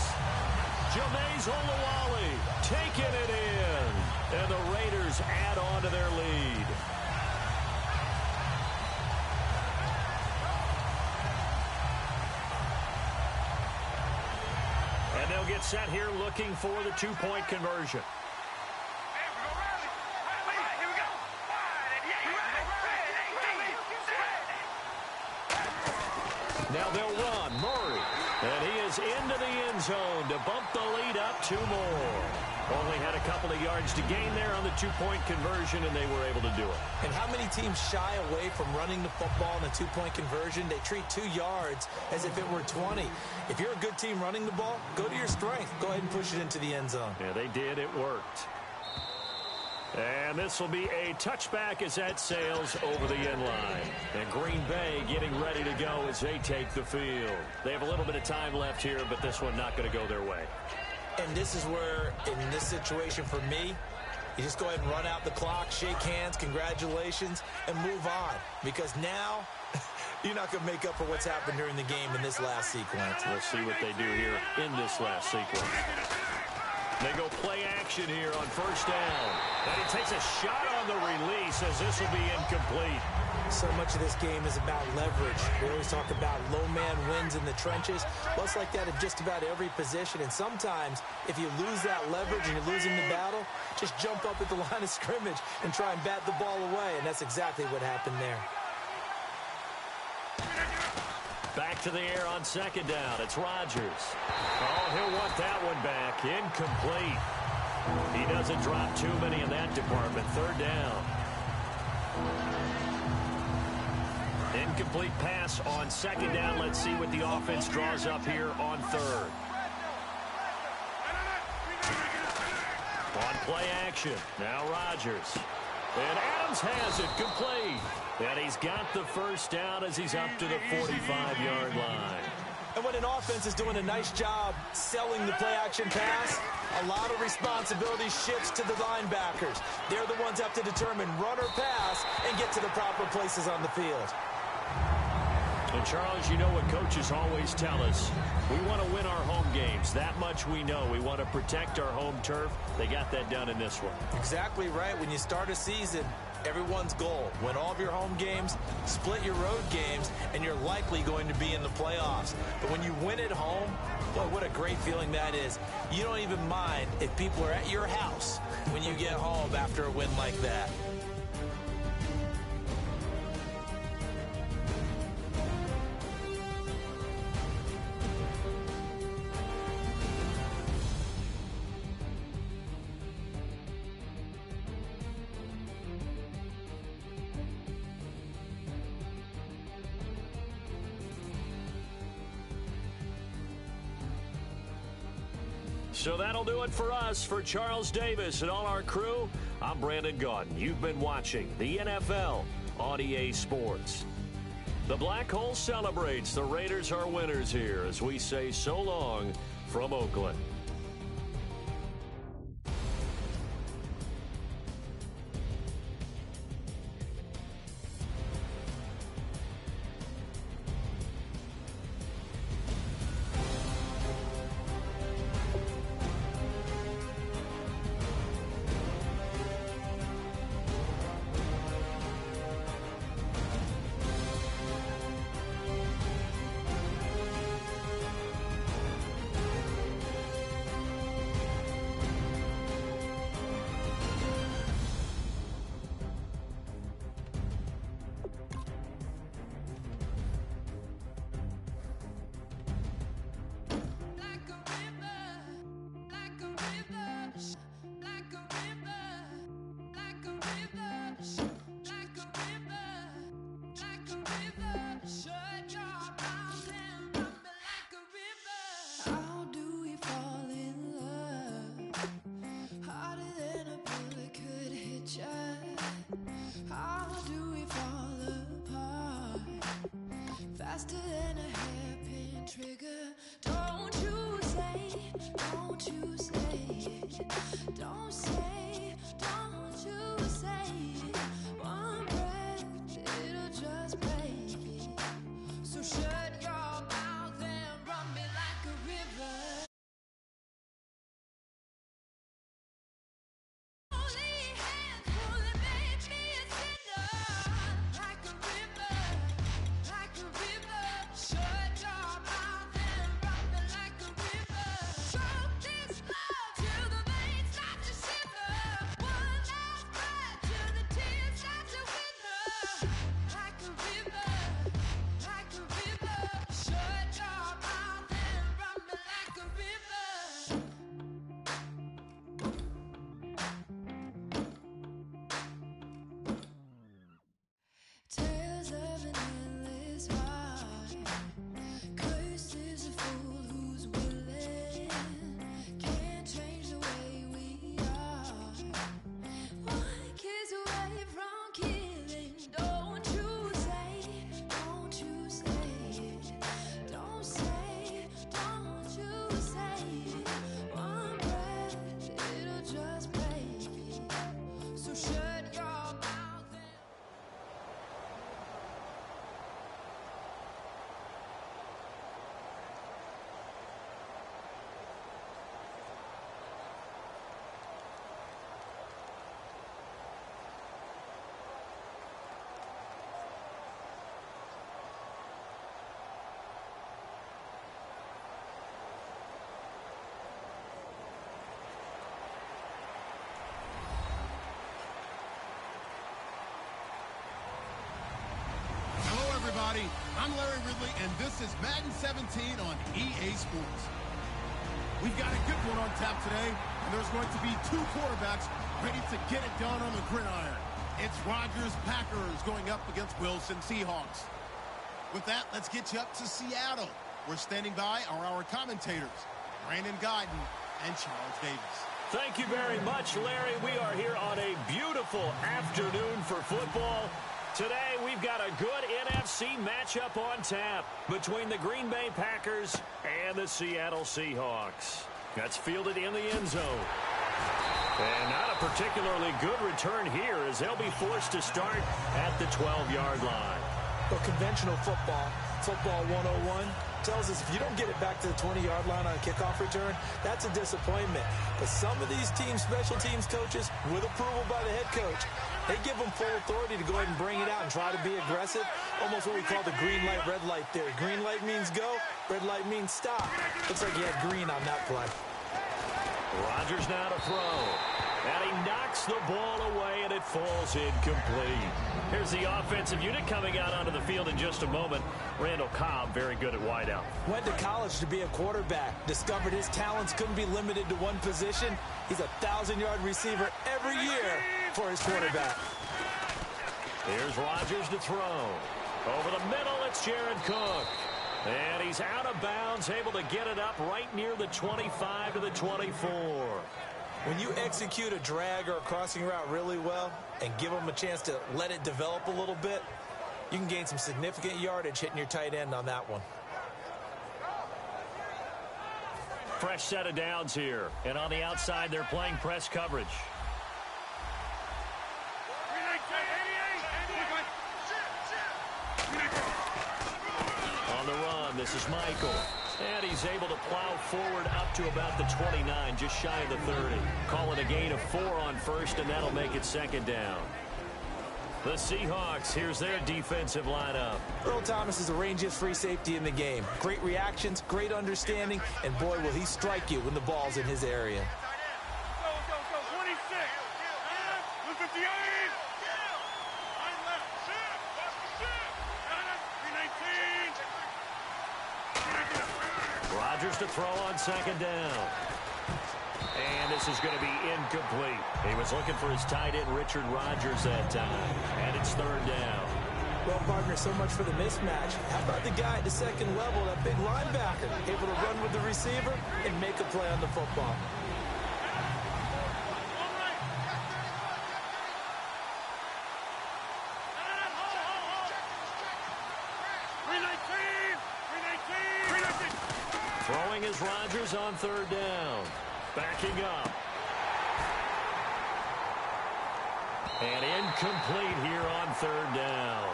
S2: Jameis Olawale taking it in. And the Raiders add on to their lead. And they'll get set here looking for the 2-point conversion. Now they'll run. Murray. And he is into the end zone to bump the lead up 2 more. Only had a couple of yards to gain there on the 2-point conversion, and they were able to do it.
S4: And how many teams shy away from running the football in a 2-point conversion? They treat 2 yards as if it were 20. If you're a good team running the ball, go to your strength. Go ahead and push it into the end zone.
S2: Yeah, they did. It worked. And this will be a touchback as that sails over the end line. And Green Bay getting ready to go as they take the field. They have a little bit of time left here, but this one not going to go their way.
S4: And this is where, in this situation for me, you just go ahead and run out the clock, shake hands, congratulations, and move on. Because now You're not going to make up for what's happened during the game in this last sequence.
S2: We'll see what they do here in this last sequence. They go play action here on first down. And he takes a shot on the release as this will be incomplete.
S4: So much of this game is about leverage. We always talk about low man wins in the trenches. Well, it's like that in just about every position. And sometimes, if you lose that leverage and you're losing the battle, just jump up at the line of scrimmage and try and bat the ball away. And that's exactly what happened there.
S2: Back to the air on second down. It's Rodgers. Oh, he'll want that one back. Incomplete. He doesn't drop too many in that department. Third down. Incomplete pass on second down. Let's see what the offense draws up here on third. On play action. Now Rodgers. And Adams has it complete. And he's got the first down as he's up to the 45-yard line.
S4: And when an offense is doing a nice job selling the play-action pass, a lot of responsibility shifts to the linebackers. They're the ones that have to determine run or pass and get to the proper places on the field.
S2: And, Charles, you know what coaches always tell us. We want to win our home games. That much we know. We want to protect our home turf. They got that done in this one.
S4: Exactly right. When you start a season, everyone's goal: win all of your home games, split your road games, and you're likely going to be in the playoffs. But when you win at home, boy, what a great feeling that is. You don't even mind if people are at your house when you get home after a win like that.
S2: So that'll do it for us. For Charles Davis and all our crew, I'm Brandon Gaudin. You've been watching the NFL on EA Sports. The Black Hole celebrates. The Raiders are winners here as we say so long from Oakland.
S5: Faster than a hairpin trigger. Don't you say, don't you say it. Don't say, don't you say it. One breath, it'll just break it. So shut your mouth and run me like a river. Holy hands pulling me a sinner. Like a river, like a river.
S1: everybody. I'm Larry Ridley, and this is Madden 17 on EA Sports. We've got a good one on tap today, and there's going to be two quarterbacks ready to get it done on the gridiron. It's Rodgers Packers going up against Wilson Seahawks. With that, let's get you up to Seattle. We're standing by are our commentators, Brandon Guyton and Charles Davis.
S2: Thank you very much, Larry. We are here on a beautiful afternoon for football. Today, we've got a good NFC matchup on tap between the Green Bay Packers and the Seattle Seahawks. That's fielded in the end zone. And not a particularly good return here as they'll be forced to start at the 12-yard line.
S4: But conventional football 101, tells us if you don't get it back to the 20-yard line on a kickoff return, that's a disappointment. But some of these teams, special teams coaches, with approval by the head coach, they give them full authority to go ahead and bring it out and try to be aggressive. Almost what we call the green light, red light theory. Green light means go, red light means stop. Looks like he had green on that play.
S2: Rodgers now to throw. And he knocks the ball away, and it falls incomplete. Here's the offensive unit coming out onto the field in just a moment. Randall Cobb, very good at wideout.
S4: Went to college to be a quarterback. Discovered his talents couldn't be limited to one position. He's a 1,000-yard receiver every year for his quarterback.
S2: Here's Rodgers to throw. Over the middle, it's Jared Cook. And he's out of bounds, able to get it up right near the 25 to the 24.
S4: When you execute a drag or a crossing route really well and give them a chance to let it develop a little bit, you can gain some significant yardage hitting your tight end on that one.
S2: Fresh set of downs here. And on the outside, they're playing press coverage. On the run, this is Michael. And he's able to plow forward up to about the 29, just shy of the 30. Call it a gain of 4 on first, and that'll make it second down. The Seahawks, here's their defensive lineup.
S4: Earl Thomas is the rangiest free safety in the game. Great reactions, great understanding, and boy, will he strike you when the ball's in his area.
S3: Go, 26. 58.
S2: Rodgers to throw on second down. And this is going to be incomplete. He was looking for his tight end, Richard Rodgers, that time. And it's third down.
S4: Well, partner, so much for the mismatch. How about the guy at the second level, that big linebacker, able to run with the receiver and make a play on the football?
S2: Throwing is Rodgers on third down. Backing up. And incomplete here on third down.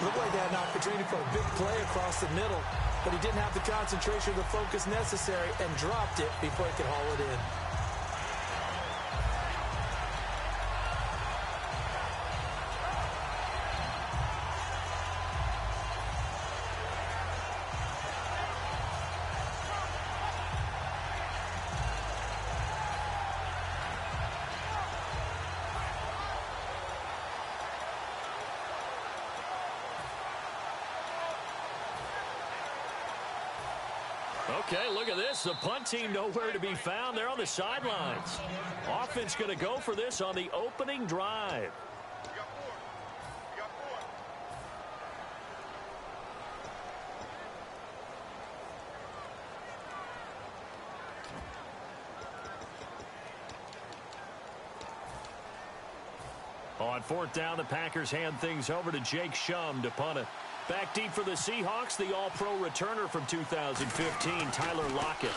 S4: Looked like they had an opportunity for a big play across the middle, but he didn't have the concentration or the focus necessary and dropped it before he could haul it in.
S2: Okay, look at this. The punt team nowhere to be found. They're on the sidelines. Offense going to go for this on the opening drive. On fourth down, the Packers hand things over to Jake Shum to punt it. Back deep for the Seahawks, the all-pro returner from 2015, Tyler Lockett.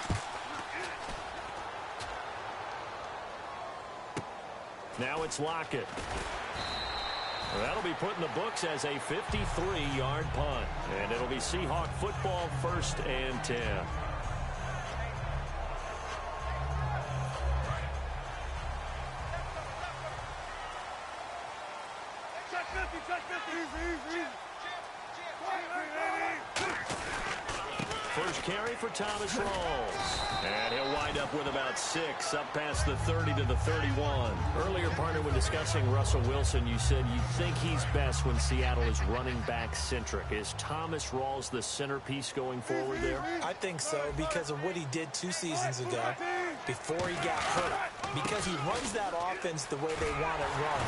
S2: Now it's Lockett. That'll be put in the books as a 53-yard punt. And it'll be Seahawk football, 1st and 10. First carry for Thomas Rawls. And he'll wind up with about 6, up past the 30 to the 31. Earlier, partner, when discussing Russell Wilson, you said you think he's best when Seattle is running back centric. Is Thomas Rawls the centerpiece going forward there?
S4: I think so because of what he did 2 seasons ago before he got hurt. Because he runs that offense the way they want it run.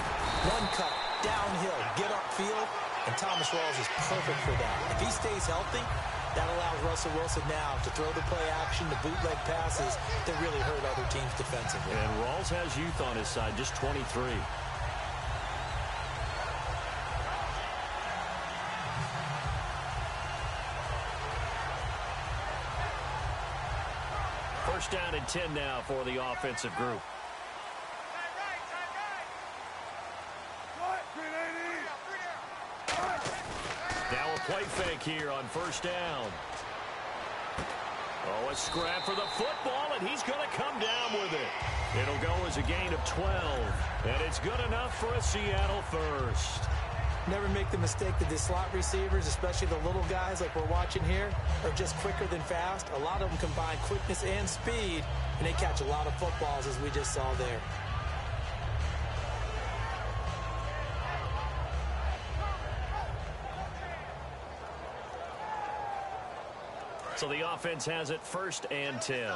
S4: One cut, downhill, get upfield, and Thomas Rawls is perfect for that. If he stays healthy, that allows Russell Wilson now to throw the play action, the bootleg passes that really hurt other teams defensively.
S2: And Rawls has youth on his side, just 23. First down and 10 now for the offensive group. Now a play fake here on first down. Oh, a scrap for the football, and he's going to come down with it. It'll go as a gain of 12, and it's good enough for a Seattle first.
S4: Never make the mistake that the slot receivers, especially the little guys like we're watching here, are just quicker than fast. A lot of them combine quickness and speed, and they catch a lot of footballs, as we just saw there.
S2: So the offense has it first and 10.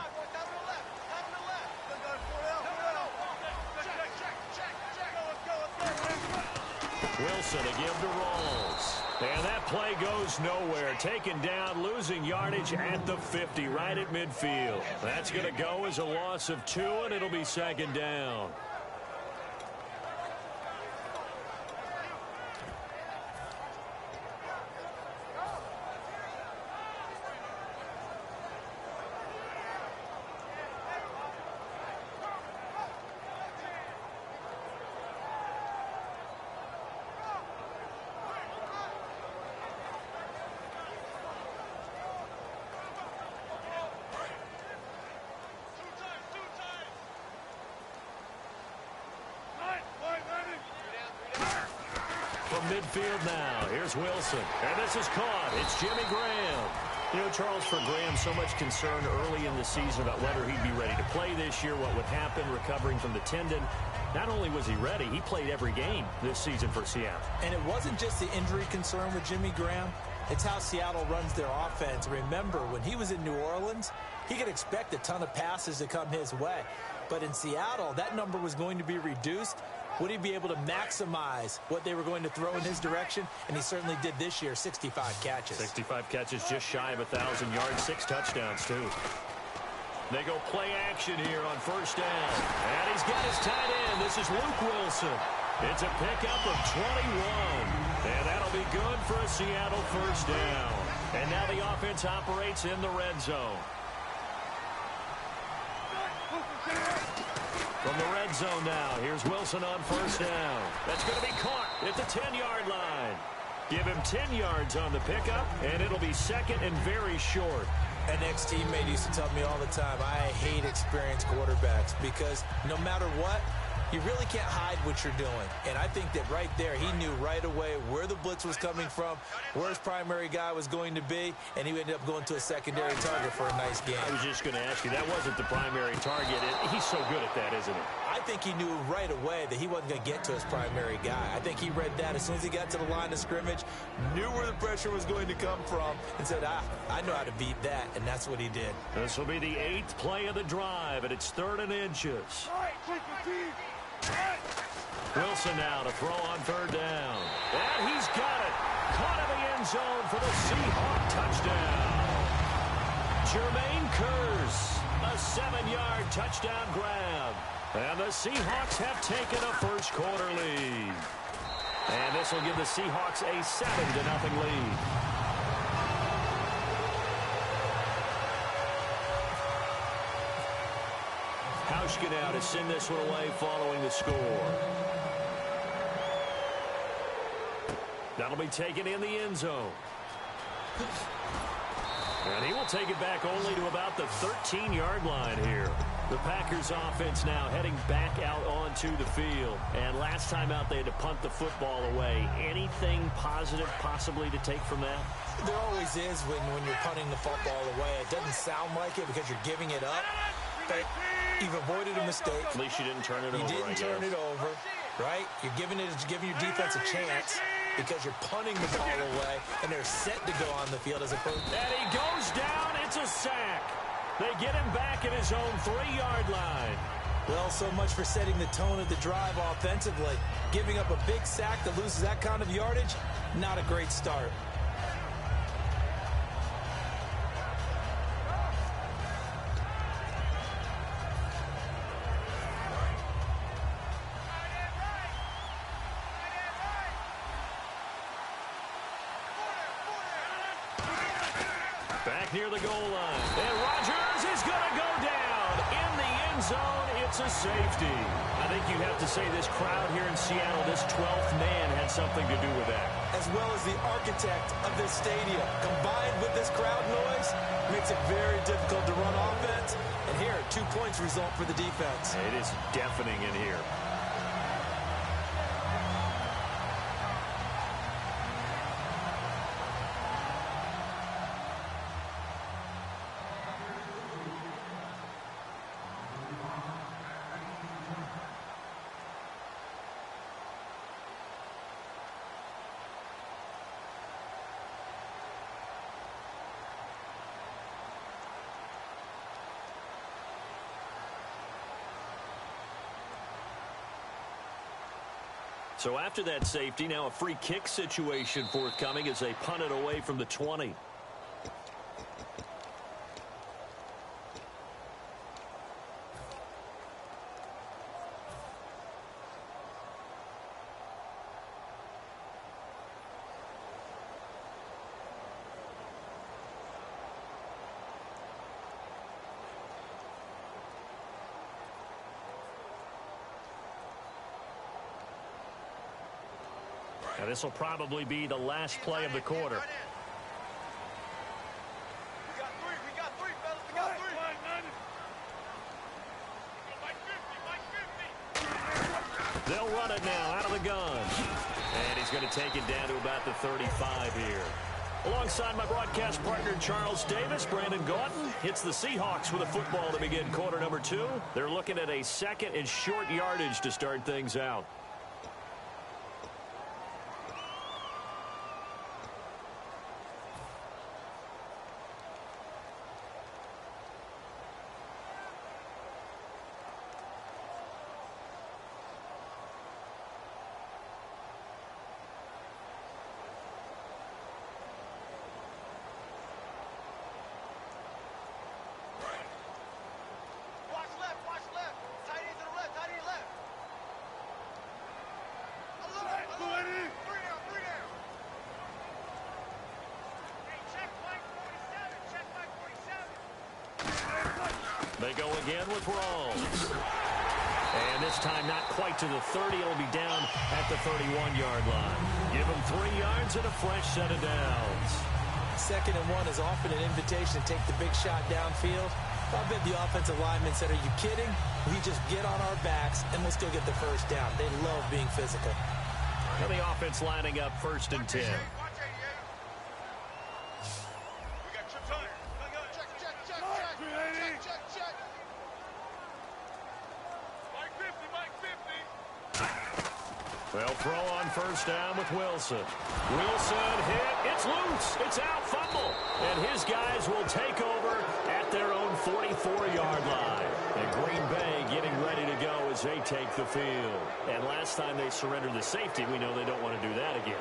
S2: Wilson again to Rawls. And that play goes nowhere. Taken down, losing yardage at the 50, right at midfield. That's going to go as a loss of 2, and it'll be second down. From midfield now, here's Wilson. And this is caught. It's Jimmy Graham. You know, Charles, for Graham, so much concern early in the season about whether he'd be ready to play this year, what would happen recovering from the tendon. Not only was he ready, he played every game this season for Seattle.
S4: And it wasn't just the injury concern with Jimmy Graham. It's how Seattle runs their offense. Remember, when he was in New Orleans, he could expect a ton of passes to come his way. But in Seattle, that number was going to be reduced. Would he be able to maximize what they were going to throw in his direction? And he certainly did this year, 65 catches.
S2: 65 catches, just shy of 1,000 yards, 6 touchdowns, too. They go play action here on first down. And he's got his tight end. This is Luke Wilson. It's a pickup of 21. And that'll be good for a Seattle first down. And now the offense operates in the red zone. From the red zone now, here's Wilson on first down. That's going to be caught at the 10-yard line. Give him 10 yards on the pickup, and it'll be second and very short.
S4: An ex-teammate used to tell me all the time, I hate experienced quarterbacks because no matter what, you really can't hide what you're doing. And I think that right there, he knew right away where the blitz was coming from, where his primary guy was going to be, and he ended up going to a secondary target for a nice game.
S2: I was just going to ask you, that wasn't the primary target. He's so good at that, isn't he?
S4: I think he knew right away that he wasn't going to get to his primary guy. I think he read that as soon as he got to the line of scrimmage, knew where the pressure was going to come from, and said, I know how to beat that, and that's what he did.
S2: This will be the 8th play of the drive, and it's 3rd and inches. Wilson now to throw on 3rd down. And he's got it. Caught in the end zone for the Seahawk touchdown. Jermaine Kearse, a 7-yard touchdown grab. And the Seahawks have taken a first quarter lead. And this will give the Seahawks a 7-0 lead. Hauschka now to send this one away following the score. That'll be taken in the end zone. And he will take it back only to about the 13-yard line here. The Packers offense now heading back out onto the field. And last time out, they had to punt the football away. Anything positive possibly to take from that?
S4: There always always is when you're punting the football away. It doesn't sound like it because you're giving it up, but you've avoided a mistake.
S2: At least you didn't turn it over.
S4: You didn't turn it over, right? You're giving your defense a chance because you're punting the ball away, and they're set to go on the field as opposed to...
S2: And he goes down. It's a sack. They get him back at his own 3-yard line.
S4: Well, so much for setting the tone of the drive offensively. Giving up a big sack that loses that kind of yardage, not a great start.
S2: Back near the goal line. And Rodgers is going to go down. In the end zone, it's a safety. I think you have to say this crowd here in Seattle, this 12th man had something to do with that.
S4: As well as the architect of this stadium. Combined with this crowd noise, makes it very difficult to run offense. And here, 2 points result for the defense.
S2: It is deafening in here. So after that safety, now a free kick situation forthcoming as they punt it away from the 20. Now this will probably be the last play of the quarter.
S3: We got three, fellas. We got three.
S2: They'll run it now out of the gun. And he's going to take it down to about the 35 here. Alongside my broadcast partner, Charles Davis, Brandon Gauton hits the Seahawks with a football to begin quarter number 2. They're looking at a second and short yardage to start things out.
S3: Watch left. Tight end to the left, tight end left. Three down. Hey, check Mike 47.
S2: They go again with Rawls. And this time not quite to the 30. It'll be down at the 31-yard line. Give them 3 yards and a fresh set of downs.
S4: 2nd and 1 is often an invitation to take the big shot downfield. I bet the offensive lineman said, are you kidding? We just get on our backs and let's go get the first down. They love being physical.
S2: And the offense lining up 1st and 10.
S3: Watch 88. We got trips on it. Check. Mike 50.
S2: They'll throw on 1st down with Wilson. Wilson hit. It's loose. It's out. Fumble. And his guys will take over at their own 44-yard line. And Green Bay getting ready to go as they take the field. And last time they surrendered the safety, we know they don't want to do that again.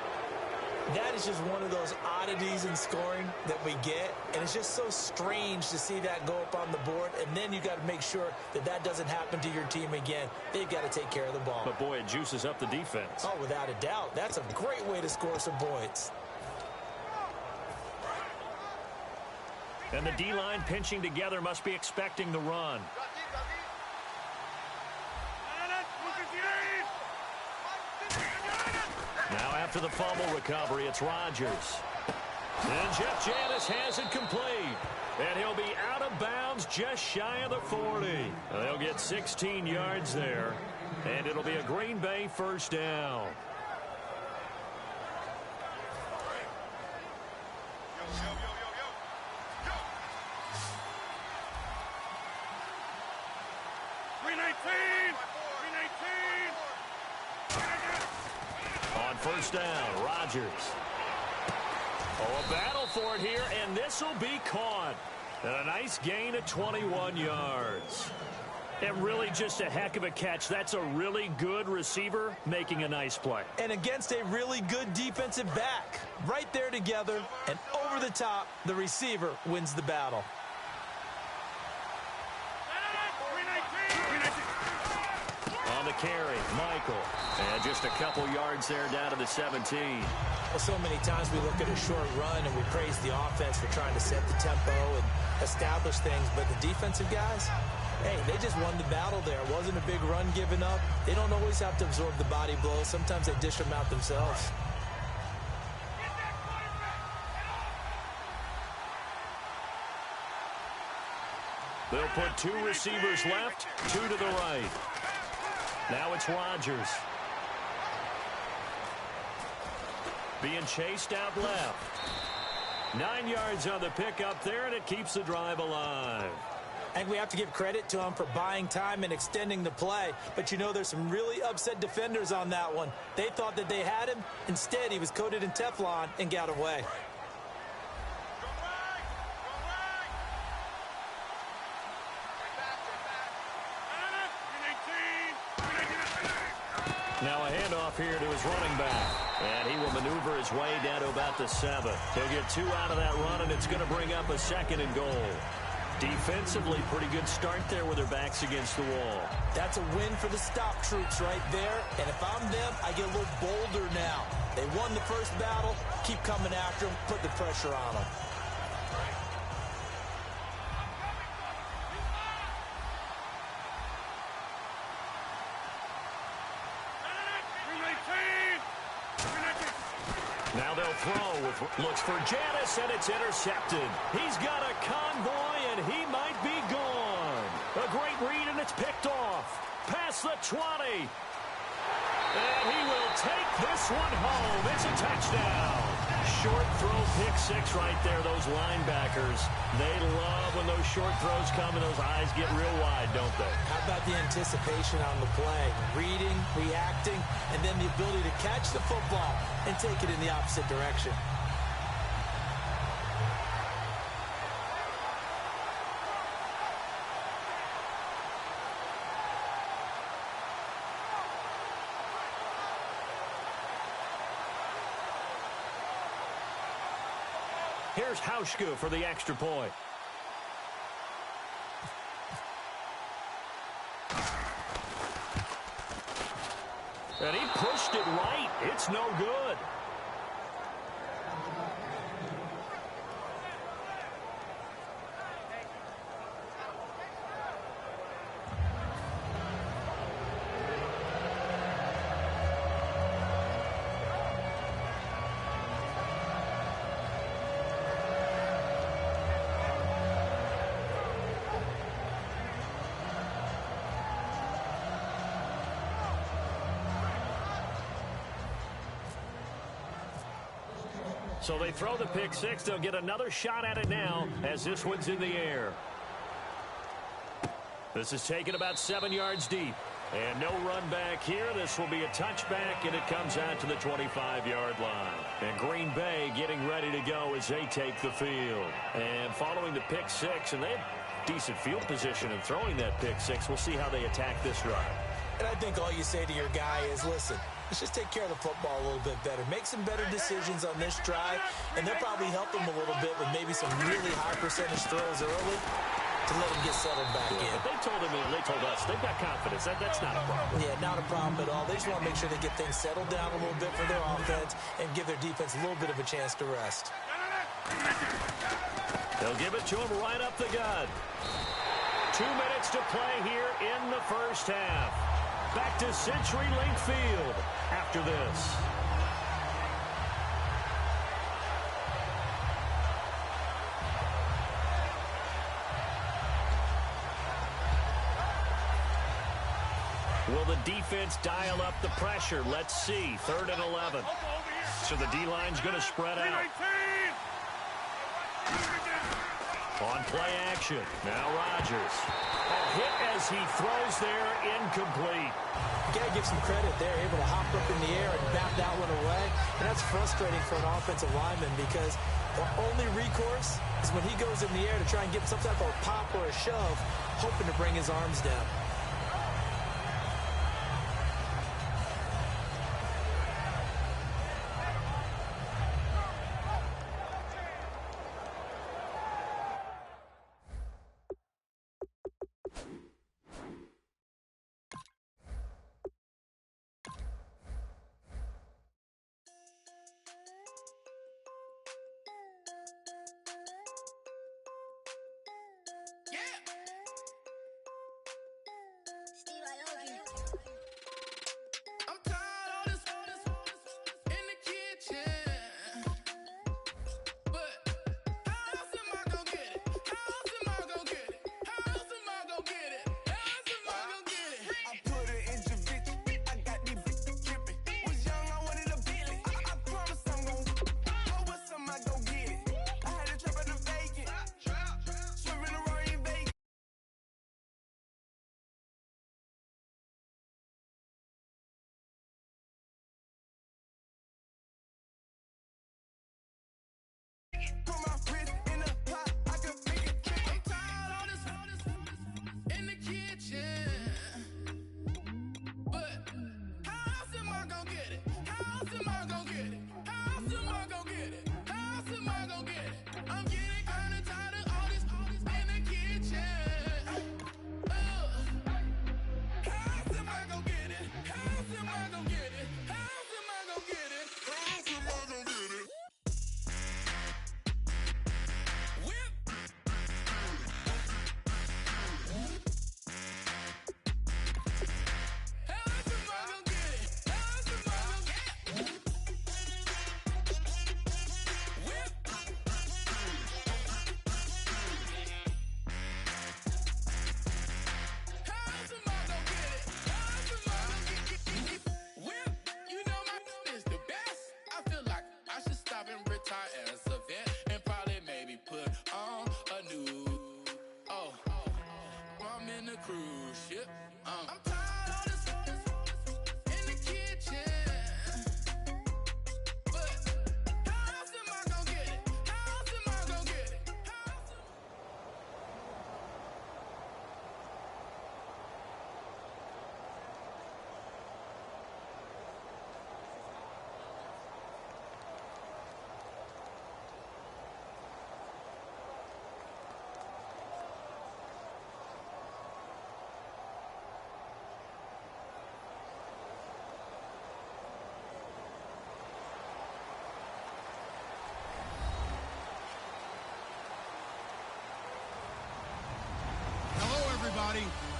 S4: That is just one of those oddities in scoring that we get, and it's just so strange to see that go up on the board, and then you got to make sure that that doesn't happen to your team again. They've got to take care of the ball.
S2: But, boy, it juices up the defense.
S4: Oh, without a doubt. That's a great way to score some points.
S2: And the D-line pinching together must be expecting the run. Now after the fumble recovery, it's Rodgers. And Jeff Janis has it complete. And he'll be out of bounds just shy of the 40. They'll get 16 yards there. And it'll be a Green Bay 1st down.
S3: Yo.
S2: On first down, Rodgers. Oh, a battle for it here, and this will be caught. And a nice gain of 21 yards. And really just a heck of a catch. That's a really good receiver making a nice play.
S4: And against a really good defensive back. Right there together, and over the top, the receiver wins the battle.
S2: On the carry, Michael. And just a couple yards there down to the 17.
S4: Well, so many times we look at a short run and we praise the offense for trying to set the tempo and establish things. But the defensive guys, hey, they just won the battle there. It wasn't a big run given up. They don't always have to absorb the body blows. Sometimes they dish them out themselves.
S2: They'll put two receivers left, two to the right. Now it's Rodgers. Being chased out left. 9 yards on the pickup there, and it keeps the drive alive.
S4: And we have to give credit to him for buying time and extending the play. But, you know, there's some really upset defenders on that one. They thought that they had him. Instead, he was coated in Teflon and got away.
S2: Now a handoff here to his running back. And he will maneuver his way down to about the 7. He'll get 2 out of that run, and it's going to bring up a 2nd and goal. Defensively, pretty good start there with their backs against the wall.
S4: That's a win for the stop troops right there. And if I'm them, I get a little bolder now. They won the first battle. Keep coming after them. Put the pressure on them.
S2: Now they'll throw with looks for Janis, and it's intercepted. He's got a convoy, and he might be gone. A great read, and it's picked off. Past the 20. And he will take this one home. It's a touchdown. Short throw, pick 6 right there. Those linebackers, they love when those short throws come and those eyes get real wide, don't they?
S4: How about the anticipation on the play? Reading, reacting, and then the ability to catch the football and take it in the opposite direction.
S2: Here's Hauschka for the extra point. And he pushed it right. It's no good. So they throw the pick 6. They'll get another shot at it now as this one's in the air. This is taken about 7 yards deep. And no run back here. This will be a touchback, and it comes out to the 25-yard line. And Green Bay getting ready to go as they take the field. And following the pick 6, and they have decent field position in throwing that pick 6. We'll see how they attack this drive.
S4: And I think all you say to your guy is, listen, let's just take care of the football a little bit better. Make some better decisions on this drive, and they'll probably help them a little bit with maybe some really high percentage throws early to let them get settled back in.
S2: But they told us they've got confidence. That's not a problem.
S4: Yeah, not a problem at all. They just want to make sure they get things settled down a little bit for their offense and give their defense a little bit of a chance to rest.
S2: They'll give it to him right up the gut. 2 minutes to play here in the first half. Back to CenturyLink Field after this. Will the defense dial up the pressure? Let's see. 3rd and 11. So the D-line's going to spread out. On play action. Now Rodgers. A hit as he throws there, incomplete.
S4: You got to give some credit there, able to hop up in the air and bat that one away. And that's frustrating for an offensive lineman because the only recourse is when he goes in the air to try and get some type of pop or a shove, hoping to bring his arms down.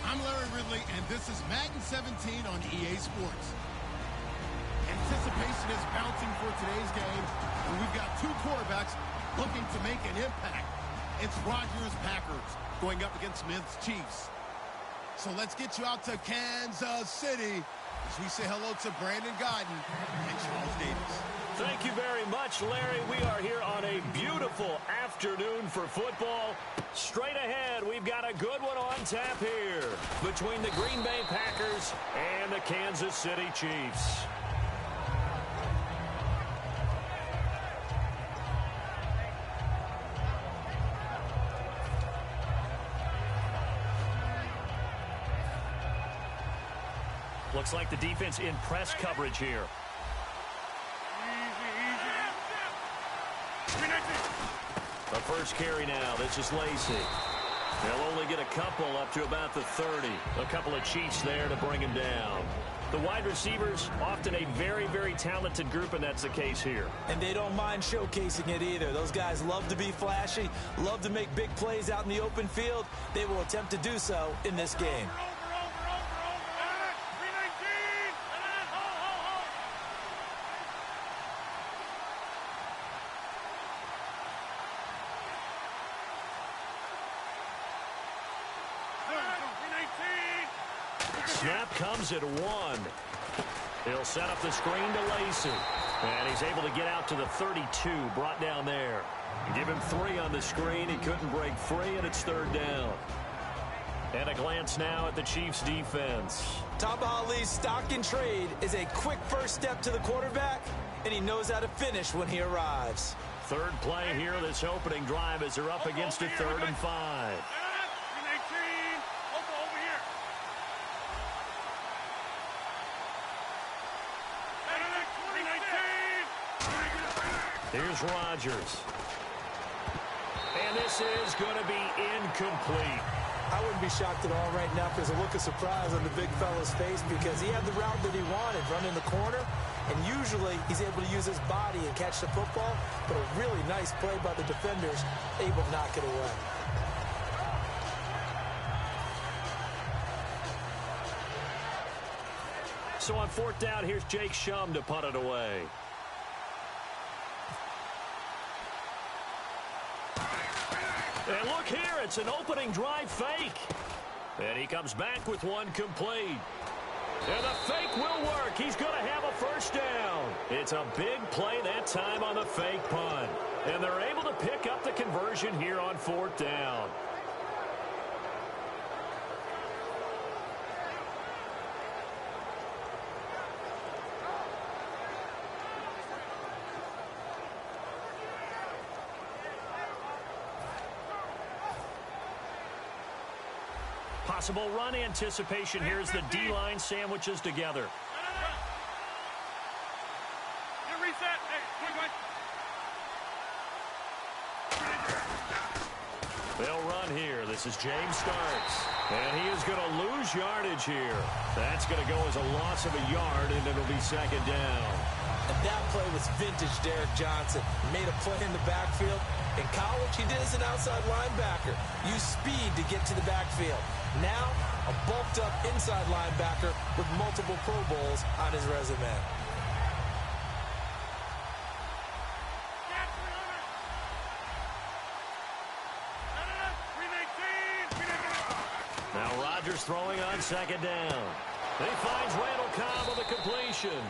S1: I'm Larry Ridley, and this is Madden 17 on EA Sports. Anticipation is bouncing for today's game, and we've got two quarterbacks looking to make an impact. It's Rodgers' Packers going up against Smith's Chiefs. So let's get you out to Kansas City as we say hello to Brandon Guyton and Charles Davis.
S2: Thank you very much, Larry. We are here on a beautiful afternoon for football. Straight ahead, we've got a good one on tap here between the Green Bay Packers and the Kansas City Chiefs. Looks like the defense in press coverage here. The first carry now. This is Lacey. They'll only get a couple up to about the 30. A couple of Chiefs there to bring him down. The wide receivers, often a very, very talented group, and that's the case here.
S4: And they don't mind showcasing it either. Those guys love to be flashy, love to make big plays out in the open field. They will attempt to do so in this game.
S2: Snap comes at 1. He'll set up the screen to Lacey. And he's able to get out to the 32, brought down there. Give him 3 on the screen. He couldn't break free, and it's 3rd down. And a glance now at the Chiefs' defense.
S4: Tamba Hali's stock in trade is a quick first step to the quarterback, and he knows how to finish when he arrives.
S2: 3rd play here, this opening drive, as they're up against it, 3rd and 5. Here's Rodgers. And this is going to be incomplete.
S4: I wouldn't be shocked at all right now if there's a look of surprise on the big fella's face because he had the route that he wanted, running the corner, and usually he's able to use his body and catch the football, but a really nice play by the defenders, able to knock it away.
S2: So on 4th down, here's Jake Shaud to punt it away. And look here, it's an opening drive fake. And he comes back with one complete. And the fake will work. He's going to have a 1st down. It's a big play that time on the fake punt. And they're able to pick up the conversion here on 4th down. Possible run anticipation here as the D-line sandwiches together.
S3: Reset. Hey,
S2: They'll run here. This is James Starks. And he is going to lose yardage here. That's going to go as a loss of a yard, and it'll be 2nd down.
S4: And that play was vintage Derek Johnson. Made a play in the backfield. In college, he did as an outside linebacker. Used speed to get to the backfield. Now, a bulked-up inside linebacker with multiple Pro Bowls on his resume.
S2: Now Rodgers throwing on 2nd down. He finds Randall Cobb with a completion.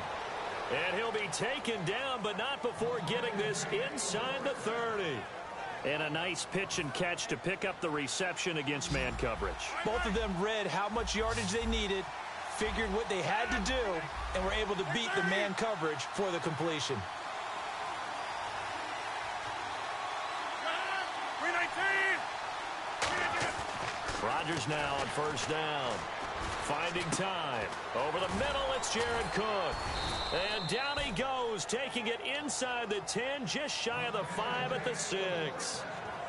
S2: And he'll be taken down, but not before getting this inside the 30. And a nice pitch and catch to pick up the reception against man coverage.
S4: Both of them read how much yardage they needed, figured what they had to do, and were able to beat the man coverage for the completion.
S2: Rodgers now on 1st down. Finding time. Over the middle, it's Jared Cook. And down he goes, taking it inside the 10, just shy of the 5 at the 6.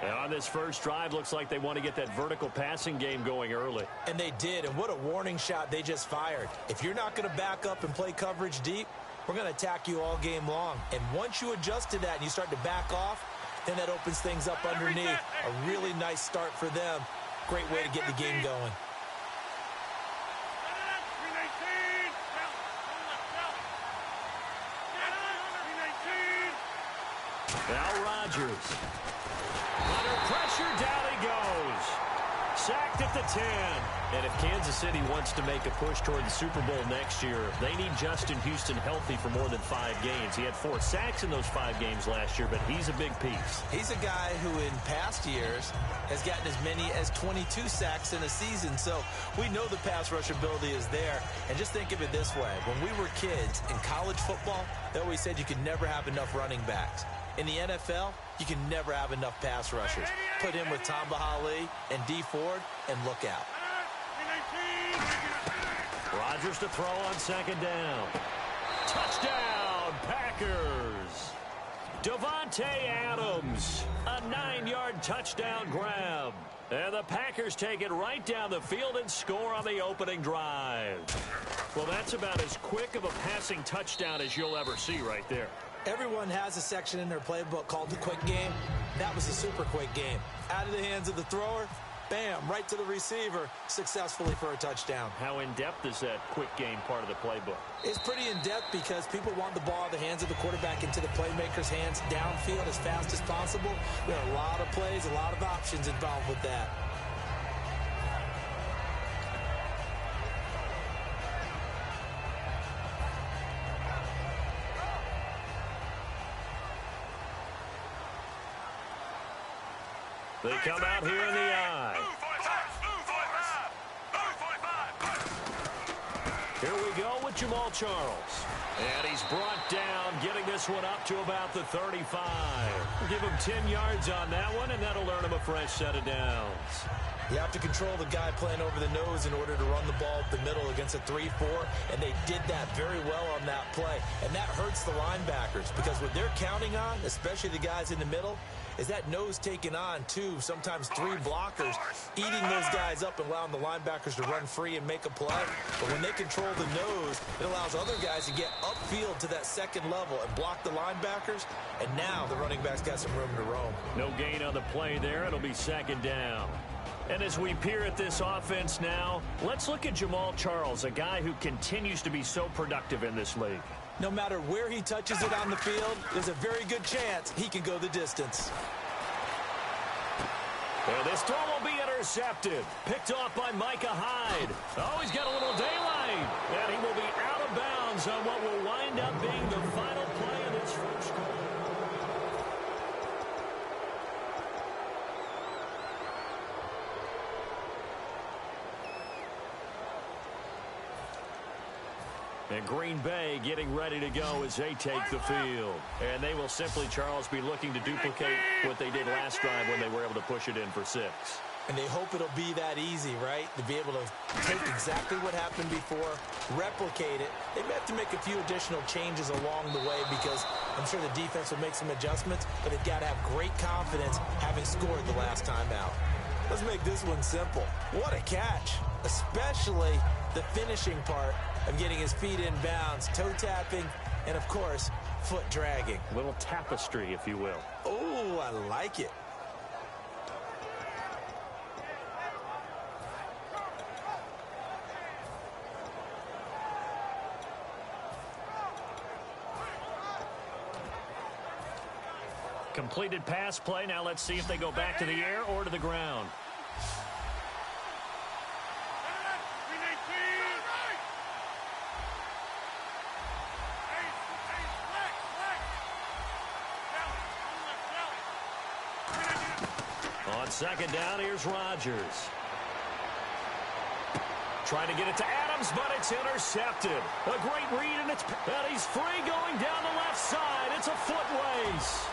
S2: And on this first drive, looks like they want to get that vertical passing game going early.
S4: And they did, and what a warning shot they just fired. If you're not going to back up and play coverage deep, we're going to attack you all game long. And once you adjust to that and you start to back off, then that opens things up underneath. A really nice start for them. Great way to get the game going.
S2: Now Rodgers. Under pressure, down he goes. Sacked at the 10. And if Kansas City wants to make a push toward the Super Bowl next year, they need Justin Houston healthy for more than 5 games. He had 4 sacks in those 5 games last year, but he's a big piece.
S4: He's a guy who in past years has gotten as many as 22 sacks in a season, so we know the pass rush ability is there. And just think of it this way. When we were kids in college football, they always said you could never have enough running backs. In the NFL, you can never have enough pass rushers. Put him with Tamba Hali and D Ford, and look out.
S2: Rodgers to throw on 2nd down. Touchdown, Packers. Davante Adams, a 9-yard touchdown grab. And the Packers take it right down the field and score on the opening drive. Well, that's about as quick of a passing touchdown as you'll ever see right there.
S4: Everyone has a section in their playbook called the quick game. That was a super quick game. Out of the hands of the thrower, bam, right to the receiver, successfully for a touchdown.
S2: How in-depth is that quick game part of the playbook?
S4: It's pretty in-depth because people want the ball out of the hands of the quarterback into the playmaker's hands downfield as fast as possible. There are a lot of plays, a lot of options involved with that.
S2: They come out here in the I. Here we go with Jamal Charles. And he's brought down, getting this one up to about the 35. We'll give him 10 yards on that one, and that'll earn him a fresh set of downs.
S4: You have to control the guy playing over the nose in order to run the ball up the middle against a 3-4, and they did that very well on that play. And that hurts the linebackers because what they're counting on, especially the guys in the middle, is that nose taking on 2, sometimes 3 blockers, eating those guys up and allowing the linebackers to run free and make a play. But when they control the nose, it allows other guys to get upfield to that second level and block the linebackers. And now the running back's got some room to roam.
S2: No gain on the play there. It'll be second down. And as we peer at this offense now, let's look at Jamal Charles, a guy who continues to be so productive in this league.
S4: No matter where he touches it on the field, there's a very good chance he can go the distance.
S2: And this throw will be intercepted. Picked off by Micah Hyde. Oh, he's got a little daylight. And he will be out of bounds on what will wind up being the final play of this first quarter. And Green Bay getting ready to go as they take the field. And they will simply, Charles, be looking to duplicate what they did last drive when they were able to push it in for 6.
S4: And they hope it'll be that easy, right? To be able to take exactly what happened before, replicate it. They may have to make a few additional changes along the way because I'm sure the defense will make some adjustments, but they've got to have great confidence having scored the last time out. Let's make this one simple. What a catch, especially the finishing part of getting his feet in bounds, toe tapping, and of course, foot dragging.
S2: A little tapestry, if you will.
S4: Oh, I like it.
S2: Completed pass play. Now let's see if they go back to the air or to the ground. On second down, here's Rodgers. Trying to get it to Adams, but it's intercepted. A great read, and he's free going down the left side. It's a foot race.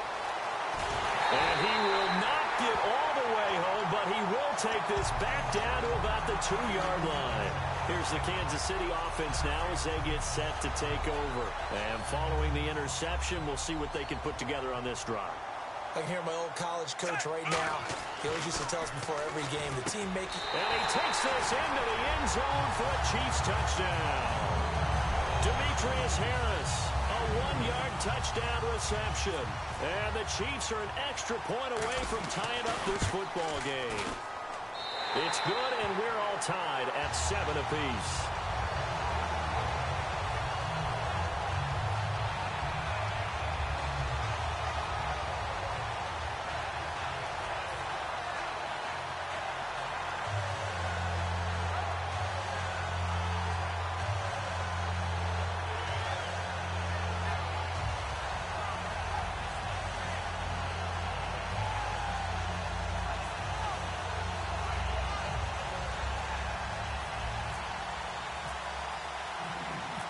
S2: And he will not get all the way home, but he will take this back down to about the 2-yard line. Here's the Kansas City offense now as they get set to take over. And following the interception, we'll see what they can put together on this drive.
S4: I can hear my old college coach right now. He always used to tell us before every game, the team making...
S2: And he takes this into the end zone for a Chiefs touchdown. Demetrius Harris, a 1-yard touchdown reception. And the Chiefs are an extra point away from tying up this football game. It's good, and we're all tied at 7 apiece.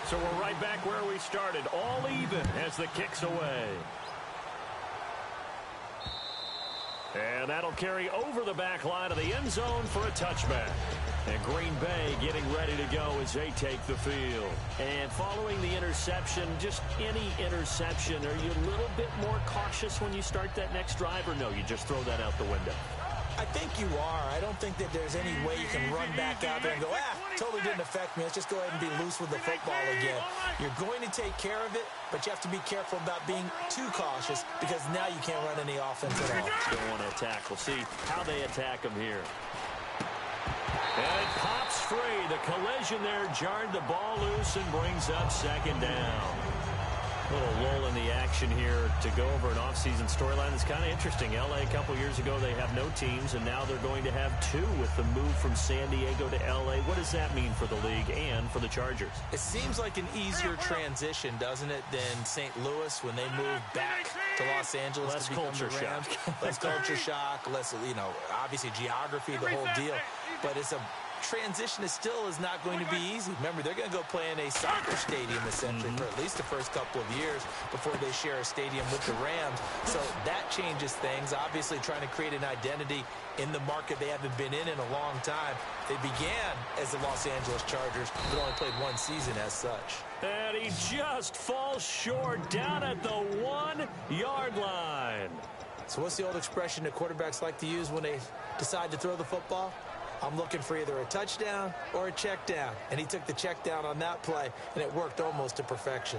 S2: So we're right back where we started, all even as the kick's away. And that'll carry over the back line of the end zone for a touchback. And Green Bay getting ready to go as they take the field. And following the interception, just any interception, are you a little bit more cautious when you start that next drive, or no, you just throw that out the window?
S4: I think you are. I don't think that there's any way you can run back out there and go, totally didn't affect me. Let's just go ahead and be loose with the football again. You're going to take care of it, but you have to be careful about being too cautious because now you can't run any offense at all.
S2: Don't want to attack. We'll see how they attack them here. And it pops free. The collision there jarred the ball loose and brings up second down. Little lull in the action here to go over an offseason storyline that's kind of interesting. L.A. a couple years ago, they have no teams, and now they're going to have two with the move from San Diego to L.A. What does that mean for the league and for the Chargers?
S4: It seems like an easier transition, doesn't it, than St. Louis when they moved back to Los Angeles.
S2: Less
S4: to become
S2: culture
S4: the Rams.
S2: shock.
S4: Less culture shock, less, obviously geography, the whole deal. But it's a transition is not going to be easy. Remember, they're going to go play in a soccer stadium essentially for at least the first couple of years before they share a stadium with the Rams. So that changes things. Obviously trying to create an identity in the market they haven't been in a long time. They began as the Los Angeles Chargers, but only played one season as such.
S2: And he just falls short down at the 1-yard line.
S4: So what's the old expression that quarterbacks like to use when they decide to throw the football? I'm looking for either a touchdown or a check down. And he took the check down on that play, and it worked almost to perfection.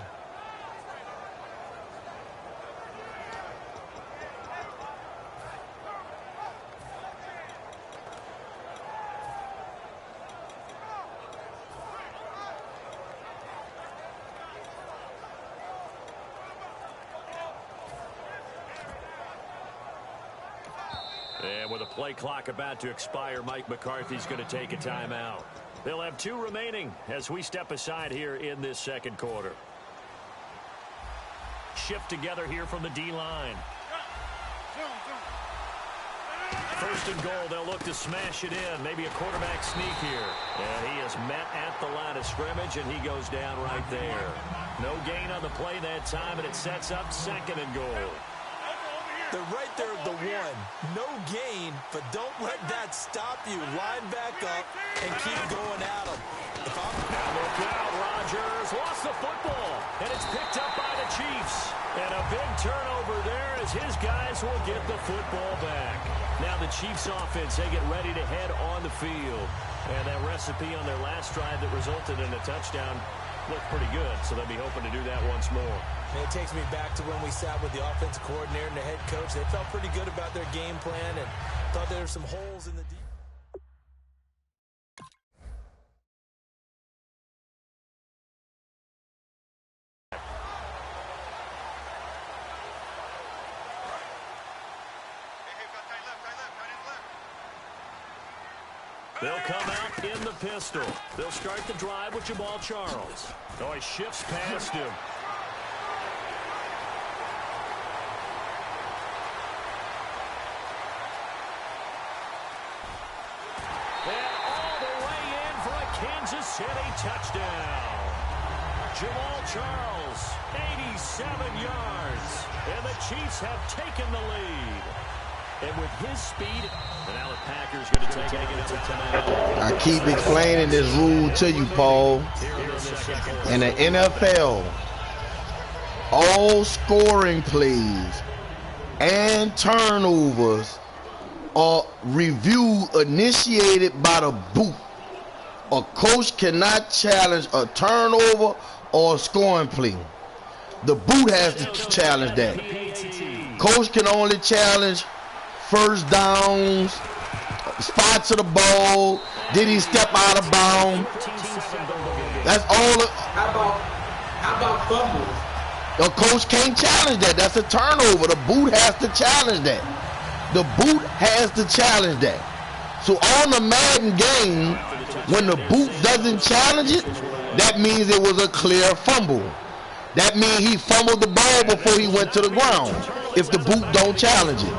S2: And with a play clock about to expire, Mike McCarthy's going to take a timeout. They'll have 2 remaining as we step aside here in this second quarter. Shift together here from the D-line. First and goal, they'll look to smash it in. Maybe a quarterback sneak here. And he is met at the line of scrimmage, and he goes down right there. No gain on the play that time, and it sets up second and goal.
S4: They're right there at the 1. No gain, but don't let that stop you. Line back up and keep going at them.
S2: Look out, Rodgers lost the football, and it's picked up by the Chiefs. And a big turnover there as his guys will get the football back. Now the Chiefs offense, they get ready to head on the field. And that recipe on their last drive that resulted in a touchdown looked pretty good, so they'll be hoping to do that once more.
S4: And it takes me back to when we sat with the offensive coordinator and the head coach. They felt pretty good about their game plan and thought there were some holes in the defense.
S2: They'll come out in the pistol. They'll start the drive with Jamal Charles. Oh, he shifts past him. And all the way in for a Kansas City touchdown. Jamal Charles, 87 yards. And the Chiefs have taken the lead. And with his speed, the now the Packers going to take another timeout.
S6: I keep explaining this rule to you, Paul. In the NFL, all scoring plays and turnovers are review initiated by the boot. A coach cannot challenge a turnover or a scoring play. The boot has to challenge that. Coach can only challenge first downs, spots of the ball, did he step out of bounds? That's all.
S7: How about fumbles?
S6: The coach can't challenge that. That's a turnover. The boot has to challenge that. The boot has to challenge that. So on the Madden game, when the boot doesn't challenge it, that means it was a clear fumble. That means he fumbled the ball before he went to the ground, if the boot don't challenge it.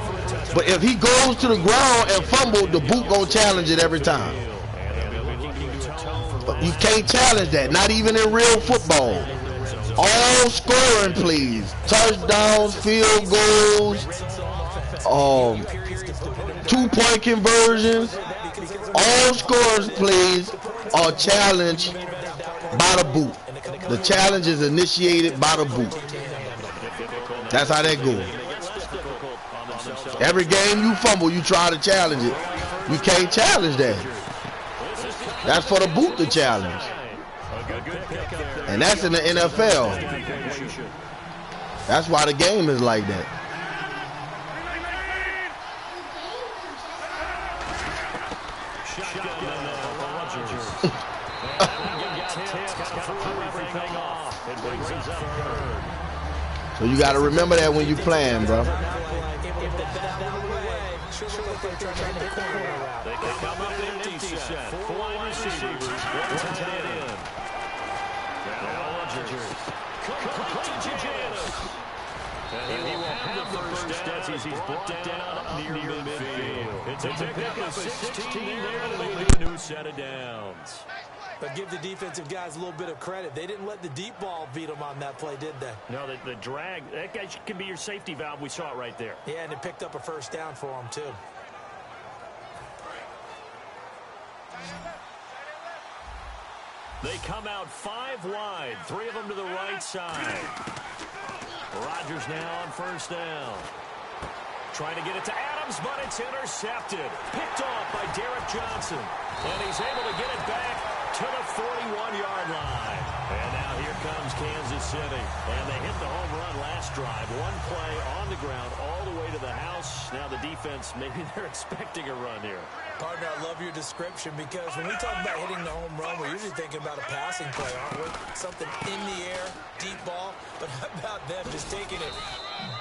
S6: But if he goes to the ground and fumbled, the boot gonna challenge it every time. You can't challenge that, not even in real football. All scoring plays, touchdowns, field goals, 2-point conversions, all scoring plays are challenged by the boot. The challenge is initiated by the boot. That's how that goes. Every game you fumble, you try to challenge it. You can't challenge that. That's for the boot to challenge. And that's in the NFL. That's why the game is like that. So you got to remember that when you playing, bro.
S2: They can come up empty set. 4 wide receivers, 1 tight end. Now Rodgers. Complete to Janis. And he will have the first down as he's brought down near midfield. It's a pickup of 16 there to lead to a new set of downs.
S4: But give the defensive guys a little bit of credit. They didn't let the deep ball beat them on that play, did they?
S2: No, the drag, that guy can be your safety valve. We saw it right there.
S4: Yeah, and it picked up a first down for them, too.
S2: They come out 5 wide, 3 of them to the right side. Rodgers now on first down. Trying to get it to Adams, but it's intercepted. Picked off by Derek Johnson. And he's able to get it back to the 41-yard line. And now here comes Kansas City. And they hit the home run last drive. 1 play on the ground all the way to the house. Now the defense, maybe they're expecting a run here.
S4: Partner, I love your description because when we talk about hitting the home run, we're usually thinking about a passing play, aren't we? Something in the air, deep ball. But how about them just taking it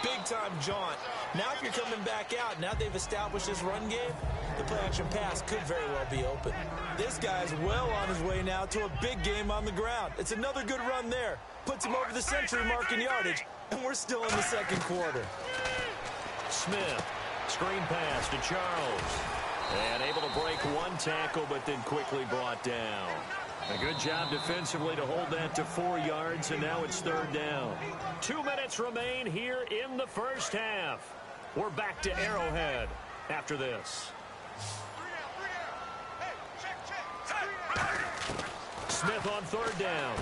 S4: big-time jaunt? Now if you're coming back out, now they've established this run game, the play-action pass could very well be open. This guy's well on his way now to a big game on the ground. It's another good run there. Puts him over the century mark in yardage, and we're still in the second quarter.
S2: Smith, screen pass to Charles. And able to break 1 tackle, but then quickly brought down. A good job defensively to hold that to 4 yards, and now it's 3rd down. 2 minutes remain here in the first half. We're back to Arrowhead after this. Smith on 3rd down.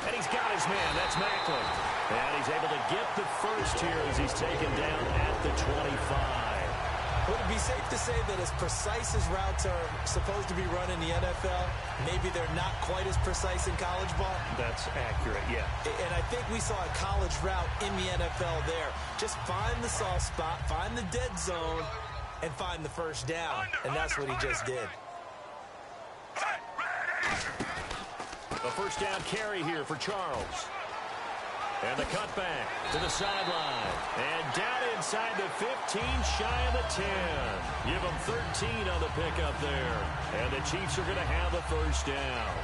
S2: And he's got his man. That's Macklin. And he's able to get the first here as he's taken down at the 25.
S4: Would it be safe to say that as precise as routes are supposed to be run in the NFL, maybe they're not quite as precise in college ball?
S2: That's accurate, yeah.
S4: And I think we saw a college route in the NFL there. Just find the soft spot, find the dead zone, and find the first down. And that's what he just did.
S2: A first down carry here for Charles. And the cutback to the sideline. And down inside the 15, shy of the 10. Give them 13 on the pickup there. And the Chiefs are going to have a first down.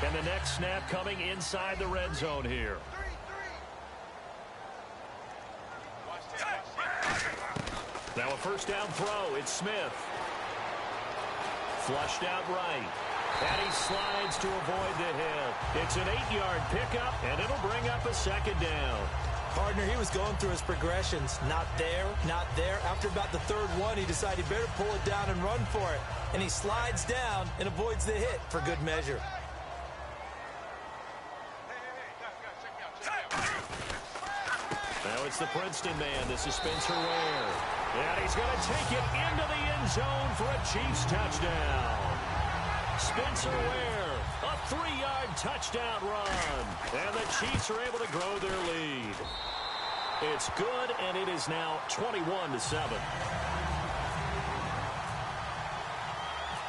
S2: And the next snap coming inside the red zone here. Now a first down throw. It's Smith. Flushed out right. And he slides to avoid the hit. It's an 8-yard pickup, and it'll bring up a second down.
S4: Partner, he was going through his progressions. Not there, not there. After about the 3rd one, he decided he better pull it down and run for it. And he slides down and avoids the hit for good measure.
S2: Now it's the Princeton man. This is Spencer Ware. And he's going to take it into the end zone for a Chiefs touchdown. Spencer Ware, a 3-yard touchdown run. And the Chiefs are able to grow their lead. It's good, and it is now 21-7.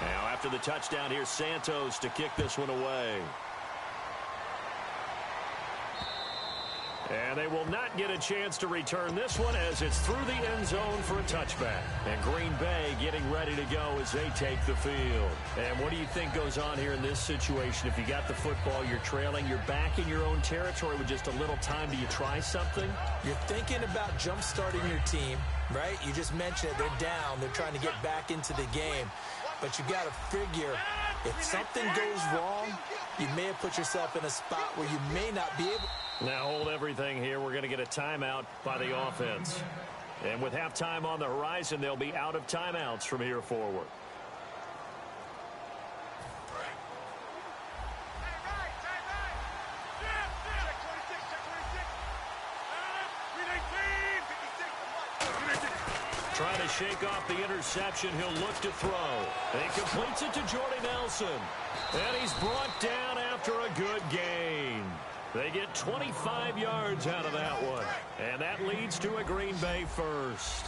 S2: Now after the touchdown, here's Santos to kick this one away. And they will not get a chance to return this one as it's through the end zone for a touchback. And Green Bay getting ready to go as they take the field. And what do you think goes on here in this situation? If you got the football, you're trailing, you're back in your own territory with just a little time. Do you try something?
S4: You're thinking about jump-starting your team, right? You just mentioned it. They're down. They're trying to get back into the game. But you got to figure if something goes wrong, you may have put yourself in a spot where you may not be able.
S2: Now hold everything here. We're going to get a timeout by the offense. And with halftime on the horizon, they'll be out of timeouts from here forward. Trying to shake off the interception. He'll look to throw. And he completes it to Jordy Nelson. And he's brought down after a good gain. They get 25 yards out of that one. And that leads to a Green Bay first.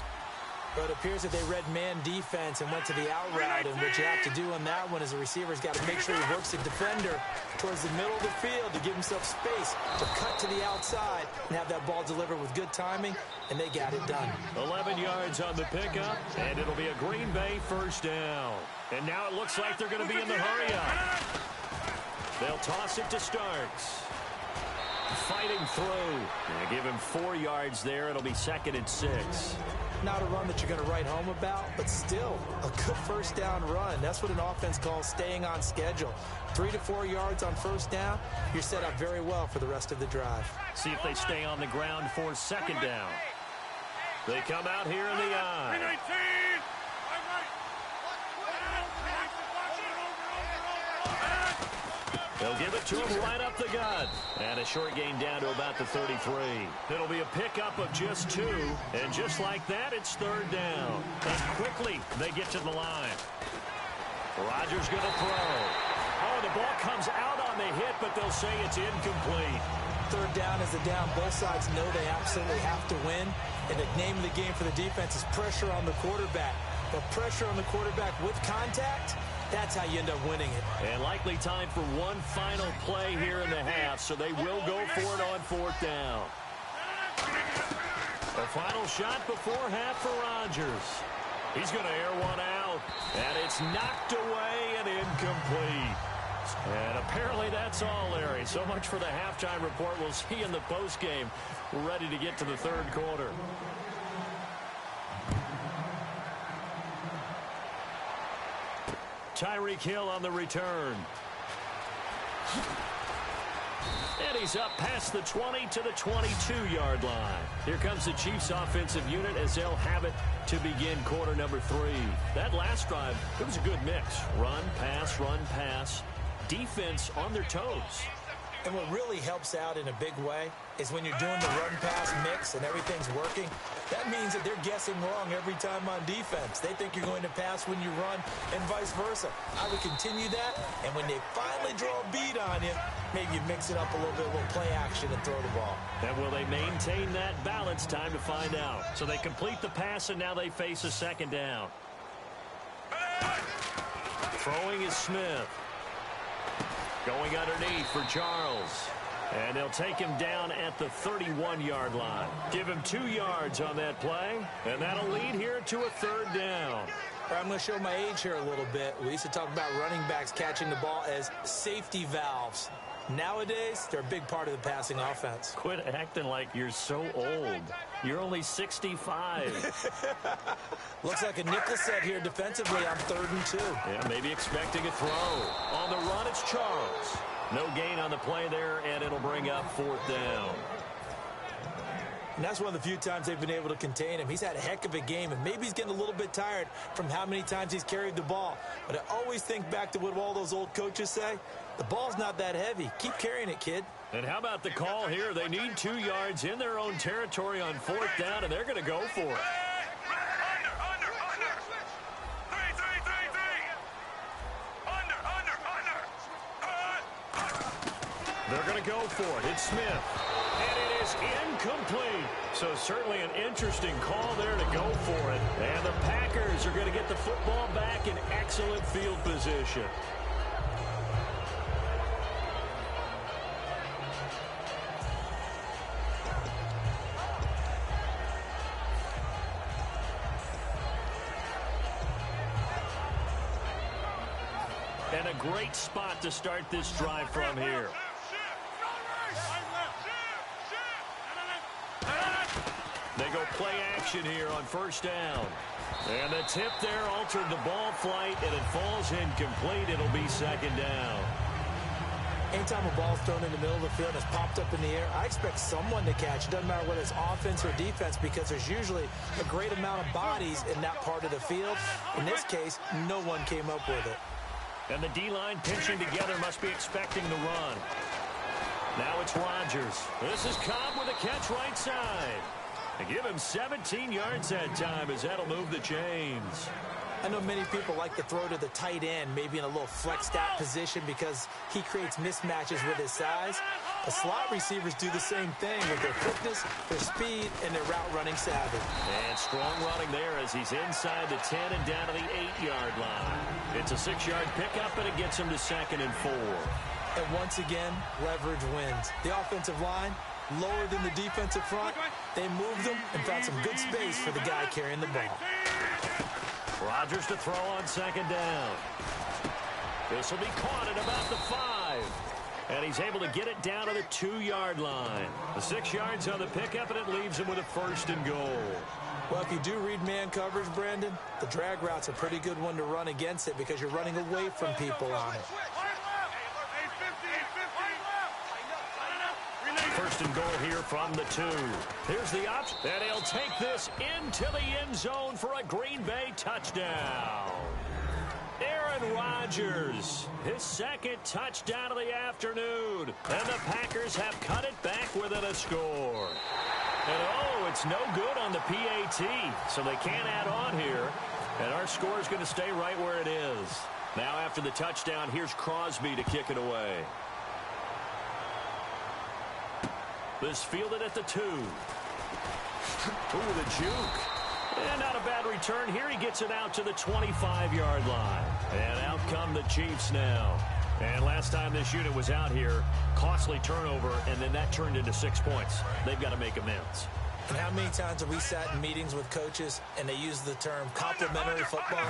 S4: But it appears that they read man defense and went to the out route. And what you have to do on that one is the receiver's got to make sure he works the defender towards the middle of the field to give himself space to cut to the outside and have that ball delivered with good timing, and they got it done.
S2: 11 yards on the pickup, and it'll be a Green Bay first down. And now it looks like they're going to be in the hurry-up. They'll toss it to Starks. Fighting through. Give him 4 yards there. It'll be 2nd and 6.
S4: Not a run that you're going to write home about, but still a good first down run. That's what an offense calls staying on schedule. 3 to 4 yards on first down, you're set up very well for the rest of the drive.
S2: See if they stay on the ground for 2nd down. They come out here in the eye. They'll give it to him right up the gut. And a short gain down to about the 33. It'll be a pickup of just 2. And just like that, it's 3rd down. And quickly, they get to the line. Rodgers going to throw. Oh, the ball comes out on the hit, but they'll say it's incomplete.
S4: 3rd down is the down. Both sides know they absolutely have to win. And the name of the game for the defense is pressure on the quarterback. But pressure on the quarterback with contact, that's how you end up winning it.
S2: And likely time for one final play here in the half, so they will go for it on 4th down. A final shot before half for Rodgers. He's going to air one out, and it's knocked away and incomplete. And apparently that's all, Larry. So much for the halftime report. We'll see in the postgame. We're ready to get to the 3rd quarter. Tyreek Hill on the return. And he's up past the 20 to the 22-yard line. Here comes the Chiefs offensive unit as they'll have it to begin quarter number 3. That last drive, it was a good mix. Run, pass. Defense on their toes.
S4: And what really helps out in a big way is when you're doing the run-pass mix and everything's working, that means that they're guessing wrong every time on defense. They think you're going to pass when you run and vice versa. I would continue that, and when they finally draw a beat on you, maybe you mix it up a little bit, a little play action and throw the ball.
S2: And will they maintain that balance? Time to find out. So they complete the pass, and now they face a 2nd down. Throwing is Smith. Going underneath for Charles. And they'll take him down at the 31-yard line. Give him 2 yards on that play, and that'll lead here to a 3rd down.
S4: I'm going to show my age here a little bit. We used to talk about running backs catching the ball as safety valves. Nowadays, they're a big part of the passing offense.
S2: Quit acting like you're so old. You're only 65.
S4: Looks like a nickel set here defensively on 3rd and 2.
S2: Yeah, maybe expecting a throw. On the run, it's Charles. No gain on the play there, and it'll bring up 4th down.
S4: And that's one of the few times they've been able to contain him. He's had a heck of a game, and maybe he's getting a little bit tired from how many times he's carried the ball. But I always think back to what all those old coaches say. The ball's not that heavy. Keep carrying it, kid.
S2: And how about the call here? They need 2 yards in their own territory on 4th down, and they're going to go for it.
S3: Under. 3.
S2: They're going to go for it. It's Smith. And it is incomplete. So certainly an interesting call there to go for it. And the Packers are going to get the football back in excellent field position. And a great spot to start this drive from here. They go play action here on 1st down. And the tip there altered the ball flight, and it falls incomplete. It'll be 2nd down.
S4: Anytime a ball's thrown in the middle of the field and it's popped up in the air, I expect someone to catch. It doesn't matter whether it's offense or defense, because there's usually a great amount of bodies in that part of the field. In this case, no one came up with it.
S2: And the D-line pinching together must be expecting the run. Now it's Rodgers. This is Cobb with a catch right side. They give him 17 yards that time as that'll move the chains.
S4: I know many people like to throw to the tight end, maybe in a little flexed out position because he creates mismatches with his size. But slot receivers do the same thing with their quickness, their speed, and their route running savvy.
S2: And strong running there as he's inside the 10 and down to the 8-yard line. It's a 6-yard pickup, and it gets him to 2nd and 4.
S4: And once again, leverage wins. The offensive line, lower than the defensive front. They moved them and found some good space for the guy carrying the ball.
S2: Rodgers to throw on 2nd down. This will be caught at about the 5. And he's able to get it down to the 2-yard line. The 6 yards on the pickup, and it leaves him with a 1st and goal.
S4: Well, if you do read man coverage, Brandon, the drag route's a pretty good one to run against it because you're running away from people on it.
S2: 1st and goal here from the 2. Here's the option, and he'll take this into the end zone for a Green Bay touchdown. Aaron Rodgers, his 2nd touchdown of the afternoon. And the Packers have cut it back within a score. And oh, it's no good on the PAT, so they can't add on here. And our score is going to stay right where it is. Now after the touchdown, here's Crosby to kick it away. This fielded at the 2. Ooh, the juke. And not a bad return here. He gets it out to the 25-yard line. And out come the Chiefs now. And last time this unit was out here, costly turnover, and then that turned into 6 points. They've got to make amends.
S4: And how many times have we sat in meetings with coaches and they use the term complementary football?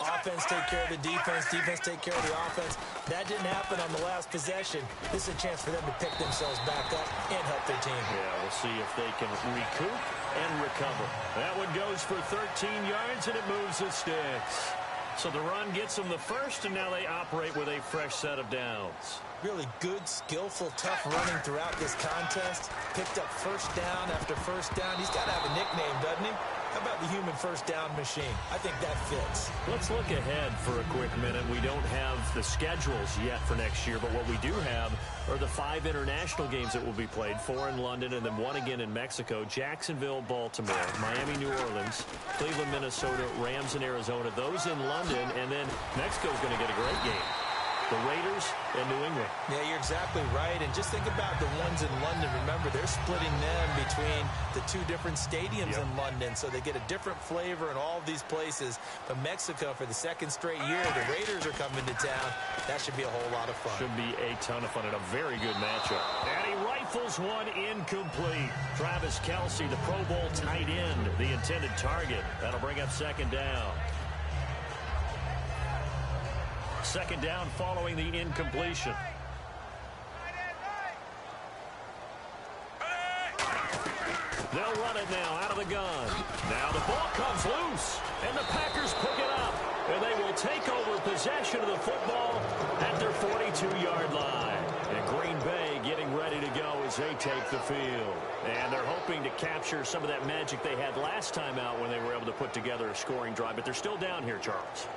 S4: Offense take care of the defense, defense take care of the offense. That didn't happen on the last possession. This is a chance for them to pick themselves back up and help their team.
S2: Yeah, we'll see if they can recoup and recover. That one goes for 13 yards, and it moves the sticks. So the run gets them the 1st, and now they operate with a fresh set of downs.
S4: Really good, skillful, tough running throughout this contest. Picked up 1st down after 1st down. He's got to have a nickname, doesn't he? How about the human 1st down machine? I think that fits.
S2: Let's look ahead for a quick minute. We don't have the schedules yet for next year, but what we do have are the 5 international games that will be played, 4 in London and then 1 again in Mexico, Jacksonville, Baltimore, Miami, New Orleans, Cleveland, Minnesota, Rams in Arizona, those in London, and then Mexico's going to get a great game. The Raiders and New England.
S4: Yeah, you're exactly right. And just think about the ones in London. Remember, they're splitting them between the 2 different stadiums in London, so they get a different flavor in all of these places. But Mexico, for the 2nd straight year, the Raiders are coming to town. That should be a whole lot of fun.
S2: Should be a ton of fun and a very good matchup. And he rifles one incomplete. Travis Kelce, the Pro Bowl tight end, the intended target. That'll bring up 2nd down. 2nd down following the incompletion. They'll run it now out of the gun. Now the ball comes loose, and the Packers pick it up. And they will take over possession of the football at their 42-yard line. And Green Bay getting ready to go as they take the field. And they're hoping to capture some of that magic they had last time out when they were able to put together a scoring drive. But they're still down here, Charles.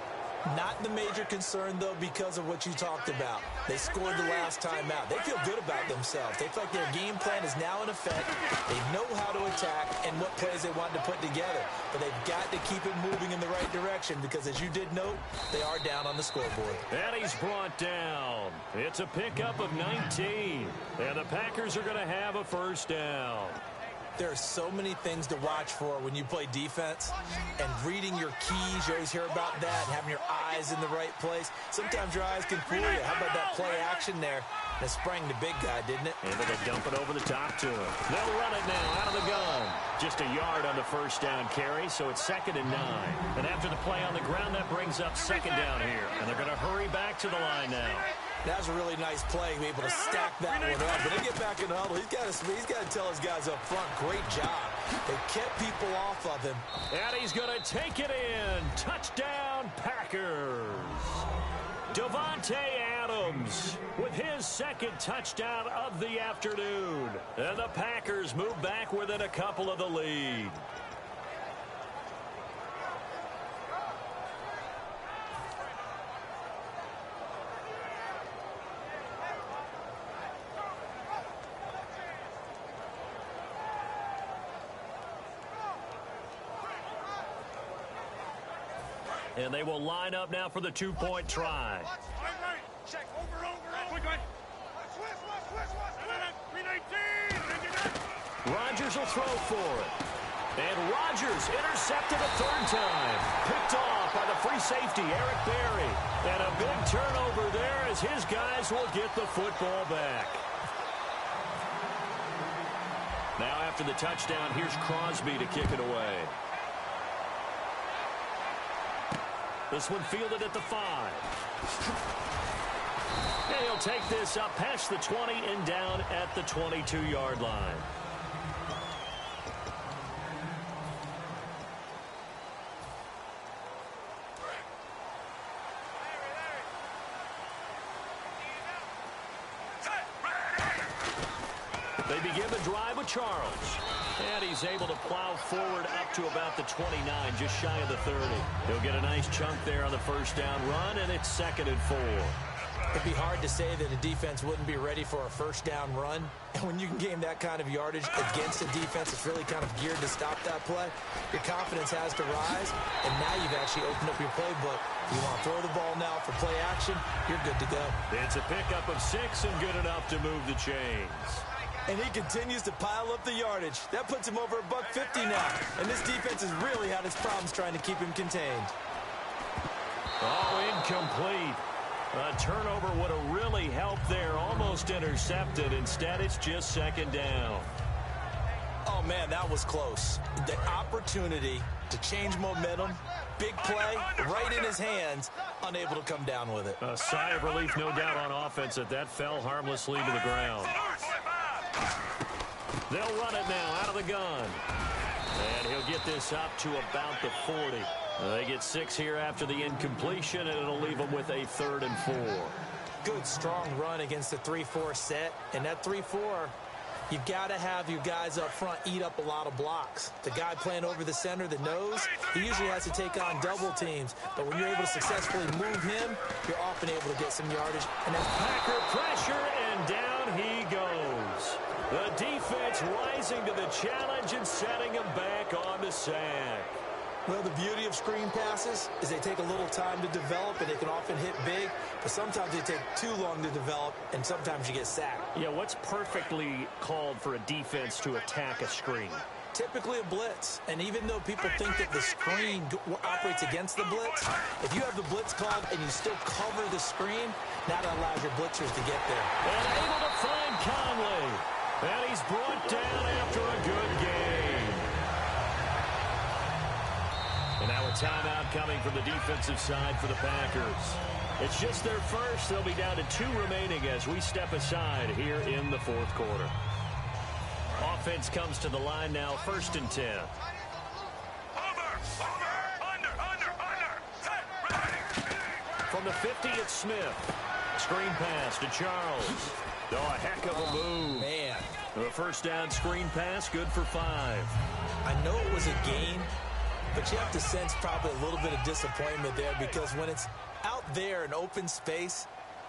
S4: Not the major concern, though, because of what you talked about. They scored the last time out. They feel good about themselves. They feel like their game plan is now in effect. They know how to attack and what plays they want to put together. But they've got to keep it moving in the right direction because, as you did note, they are down on the scoreboard.
S2: And he's brought down. It's a pickup of 19. And the Packers are going to have a 1st down.
S4: There are so many things to watch for when you play defense, and reading your keys, you always hear about that, and having your eyes in the right place. Sometimes your eyes can fool you. How about that play action there? That sprang the big guy, didn't it?
S2: And then they dump it over the top to him. They'll run it now out of the gun. Just a yard on the 1st down carry, so it's 2nd and 9. And after the play on the ground, that brings up 2nd down here. And they're going to hurry back to the line now.
S4: That was a really nice play, be able to stack that one up. But they get back in the huddle. He's got to tell his guys up front, great job. They kept people off of him.
S2: And he's going to take it in. Touchdown, Packers. Davante Adams with his 2nd touchdown of the afternoon. And the Packers move back within a couple of the lead. And they will line up now for the two-point try.
S3: Check, over.
S2: Rodgers will throw for it. And Rodgers intercepted a third time. Picked off by the free safety, Eric Berry. And a big turnover there as his guys will get the football back. Now after the touchdown, here's Crosby to kick it away. This one fielded at the 5. And he'll take this up past the 20 and down at the 22-yard line. They begin the drive with Charles. And he's able to plow forward up to about the 29, just shy of the 30. He'll get a nice chunk there on the first down run, and it's 2nd and 4.
S4: It'd be hard to say that a defense wouldn't be ready for a first down run. And when you can gain that kind of yardage against a defense that's really kind of geared to stop that play, your confidence has to rise. And now you've actually opened up your playbook. You want to throw the ball now for play action, you're good to go.
S2: It's a pickup of 6 and good enough to move the chains.
S4: And he continues to pile up the yardage. That puts him over $150 now. And this defense has really had its problems trying to keep him contained.
S2: Oh, incomplete. A turnover would have really helped there. Almost intercepted. Instead, it's just 2nd down.
S4: Oh, man, that was close. The opportunity to change momentum, big play, right in his hands, unable to come down with it.
S2: A sigh of relief, no doubt, on offense that fell harmlessly to the ground. They'll run it now out of the gun. And he'll get this up to about the 40. They get 6 here after the incompletion, and it'll leave them with a 3rd and 4.
S4: Good, strong run against the 3-4 set. And that 3-4, you've got to have your guys up front eat up a lot of blocks. The guy playing over the center, the nose, he usually has to take on double teams. But when you're able to successfully move him, you're often able to get some yardage. And then
S2: Packer pressure, and down he goes. The defense rising to the challenge and setting him back on the sack.
S4: Well, the beauty of screen passes is they take a little time to develop, and they can often hit big, but sometimes they take too long to develop, and sometimes you get sacked.
S2: Yeah, what's perfectly called for a defense to attack a screen?
S4: Typically a blitz, and even though people think that the screen operates against the blitz, if you have the blitz called and you still cover the screen, that allows your blitzers to get there.
S2: And able to find Conley. And he's brought down after a good game. And now a timeout coming from the defensive side for the Packers. It's just their first. They'll be down to 2 remaining as we step aside here in the 4th quarter. Offense comes to the line now, 1st and 10. From the 50, it's Smith. Screen pass to Charles. Oh, a heck of a move.
S4: Man.
S2: A first down screen pass, good for 5.
S4: I know it was a gain, but you have to sense probably a little bit of disappointment there because when it's out there in open space,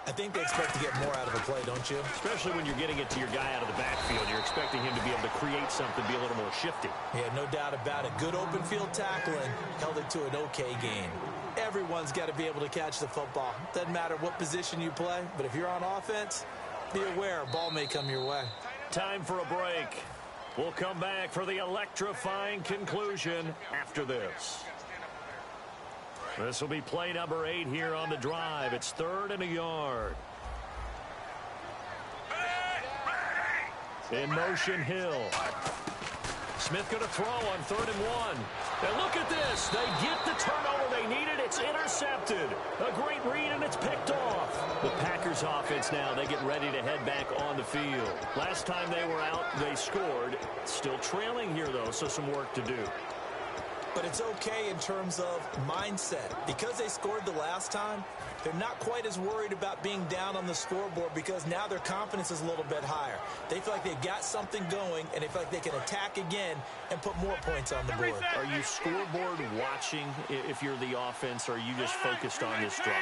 S4: I think they expect to get more out of a play, don't you?
S2: Especially when you're getting it to your guy out of the backfield. You're expecting him to be able to create something, be a little more shifty.
S4: Yeah, no doubt about it. Good open field tackling held it to an okay gain. Everyone's got to be able to catch the football. Doesn't matter what position you play, but if you're on offense, be aware, a ball may come your way.
S2: Time for a break. We'll come back for the electrifying conclusion after this. This will be play number 8 here on the drive. It's 3rd and a yard. In motion, Hill. Smith going to throw on 3rd and 1. And look at this. They get the turnover they needed. It's intercepted. A great read, and it's picked off. The Packers offense now, they get ready to head back on the field. Last time they were out, they scored. Still trailing here, though, so some work to do.
S4: But it's okay in terms of mindset. Because they scored the last time, they're not quite as worried about being down on the scoreboard because now their confidence is a little bit higher. They feel like they've got something going, and they feel like they can attack again and put more points on the board.
S2: Are you scoreboard watching if you're the offense, or are you just focused on this drive?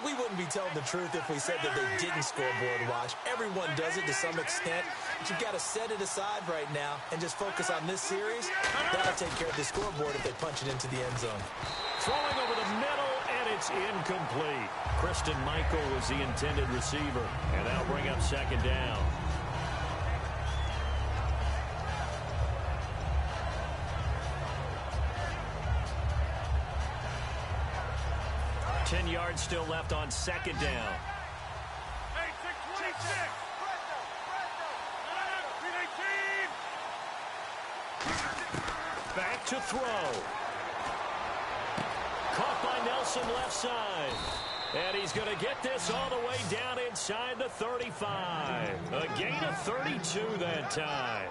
S4: We wouldn't be telling the truth if we said that they didn't scoreboard watch. Everyone does it to some extent. But you've got to set it aside right now and just focus on this series. That'll take care of the scoreboard if they punch it into the end zone.
S2: Throwing over the middle, and it's incomplete. Christian Michael was the intended receiver, and that'll bring up second down. Ten yards still left on second down.
S3: Hey, 626.
S2: Back to throw. Caught by Nelson left side. And he's going to get this all the way down inside the 35. A gain of 32 that time.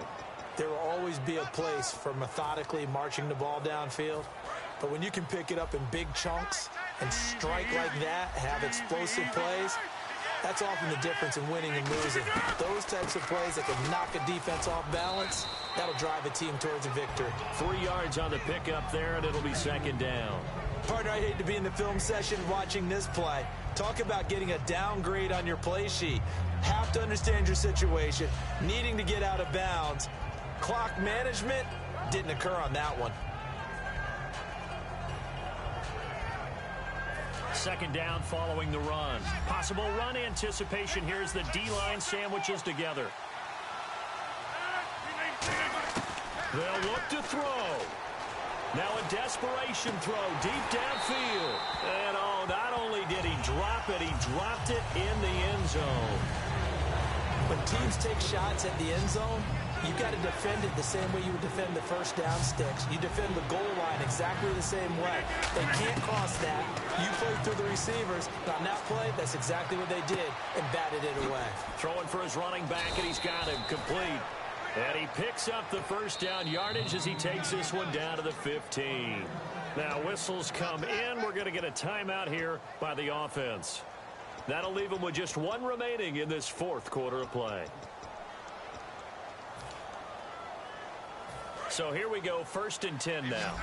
S4: There will always be a place for methodically marching the ball downfield. But when you can pick it up in big chunks and strike like that, have explosive plays, that's often the difference in winning and losing. Those types of plays that can knock a defense off balance, that'll drive a team towards a victory.
S2: 3 yards on the pickup there, and it'll be second down.
S4: Partner, I hate to be in the film session watching this play. Talk about getting a downgrade on your play sheet. Have to understand your situation, needing to get out of bounds. Clock management didn't occur on that one.
S2: Second down following the run. Possible run anticipation here as the D-line sandwiches together. They'll look to throw. Now a desperation throw deep downfield. And oh, not only did he drop it, he dropped it in the end zone.
S4: When teams take shots at the end zone, you got to defend it the same way you would defend the first down sticks. You defend the goal line exactly the same way. They can't cross that. You play through the receivers. On that play, that's exactly what they did and batted it away.
S2: Throwing for his running back, and he's got him complete. And he picks up the first down yardage as he takes this one down to the 15. Now whistles come in. We're going to get a timeout here by the offense. That'll leave them with just one remaining in this fourth quarter of play. So here we go, 1st and 10 now.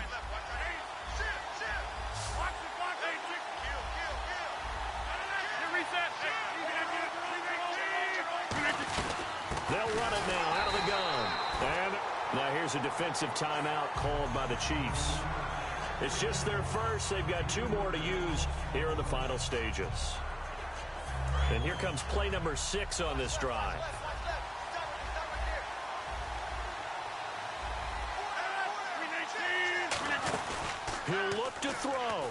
S2: They'll run it now out of the gun. And now here's a defensive timeout called by the Chiefs. It's just their first. They've got 2 more to use here in the final stages. And here comes play number 6 on this drive. He'll look to throw.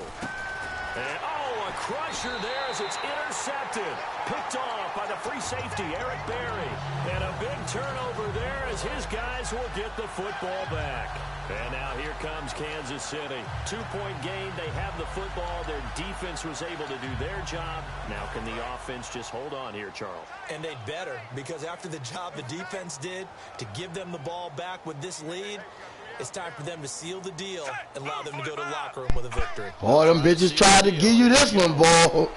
S2: And, oh, a crusher there as it's intercepted. Picked off by the free safety, Eric Berry. And a big turnover there as his guys will get the football back. And now here comes Kansas City. 2-point game. They have the football. Their defense was able to do their job. Now can the offense just hold on here, Charles?
S4: And they'd better, because after the job the defense did to give them the ball back with this lead, it's time for them to seal the deal and allow them to go to the locker room with a victory.
S6: Boy, them bitches tried to give you this one, boy.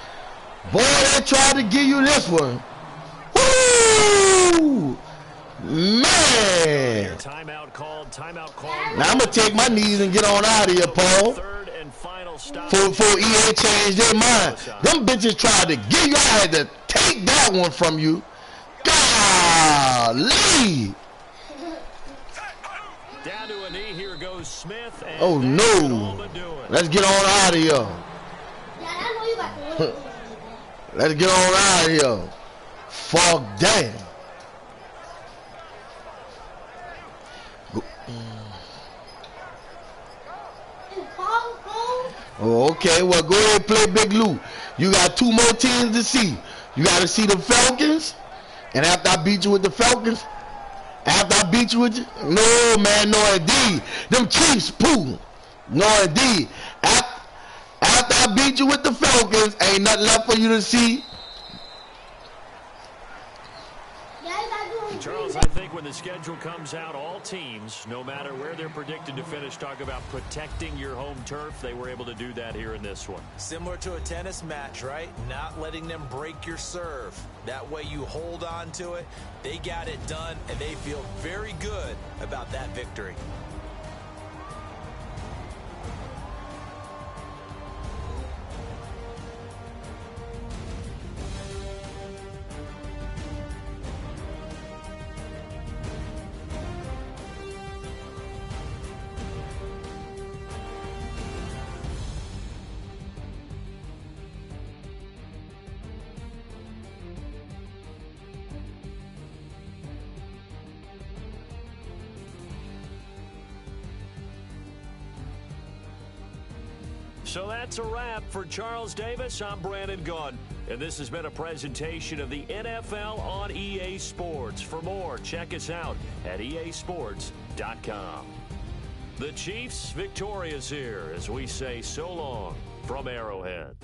S6: Boy, they tried to give you this one. Woo! Man.
S2: Timeout called.
S6: Now I'm going to take my knees and get on out of here, Paul.
S2: Third and final stop.
S6: Before EA changed their mind. Them bitches tried to give you. I had to take that one from you. Golly.
S2: Down to a knee, here goes Smith. And
S6: oh, no. Let's get on out of here. Let's get on out of here. Fuck that. Oh, okay, well, go ahead and play Big Lou. You got 2 more teams to see. You got to see the Falcons, and after I beat you with the Falcons, no, man, no, indeed. Them Chiefs, poo. No, indeed. After I beat you with the Falcons, ain't nothing left for you to see.
S2: Charles, I think when the schedule comes out, all teams, no matter where they're predicted to finish, talk about protecting your home turf. They were able to do that here in this one.
S4: Similar to a tennis match, right? Not letting them break your serve. That way you hold on to it. They got it done, and they feel very good about that victory.
S2: So that's a wrap. For Charles Davis, I'm Brandon Gunn. And this has been a presentation of the NFL on EA Sports. For more, check us out at easports.com. The Chiefs victorious here as we say so long from Arrowhead.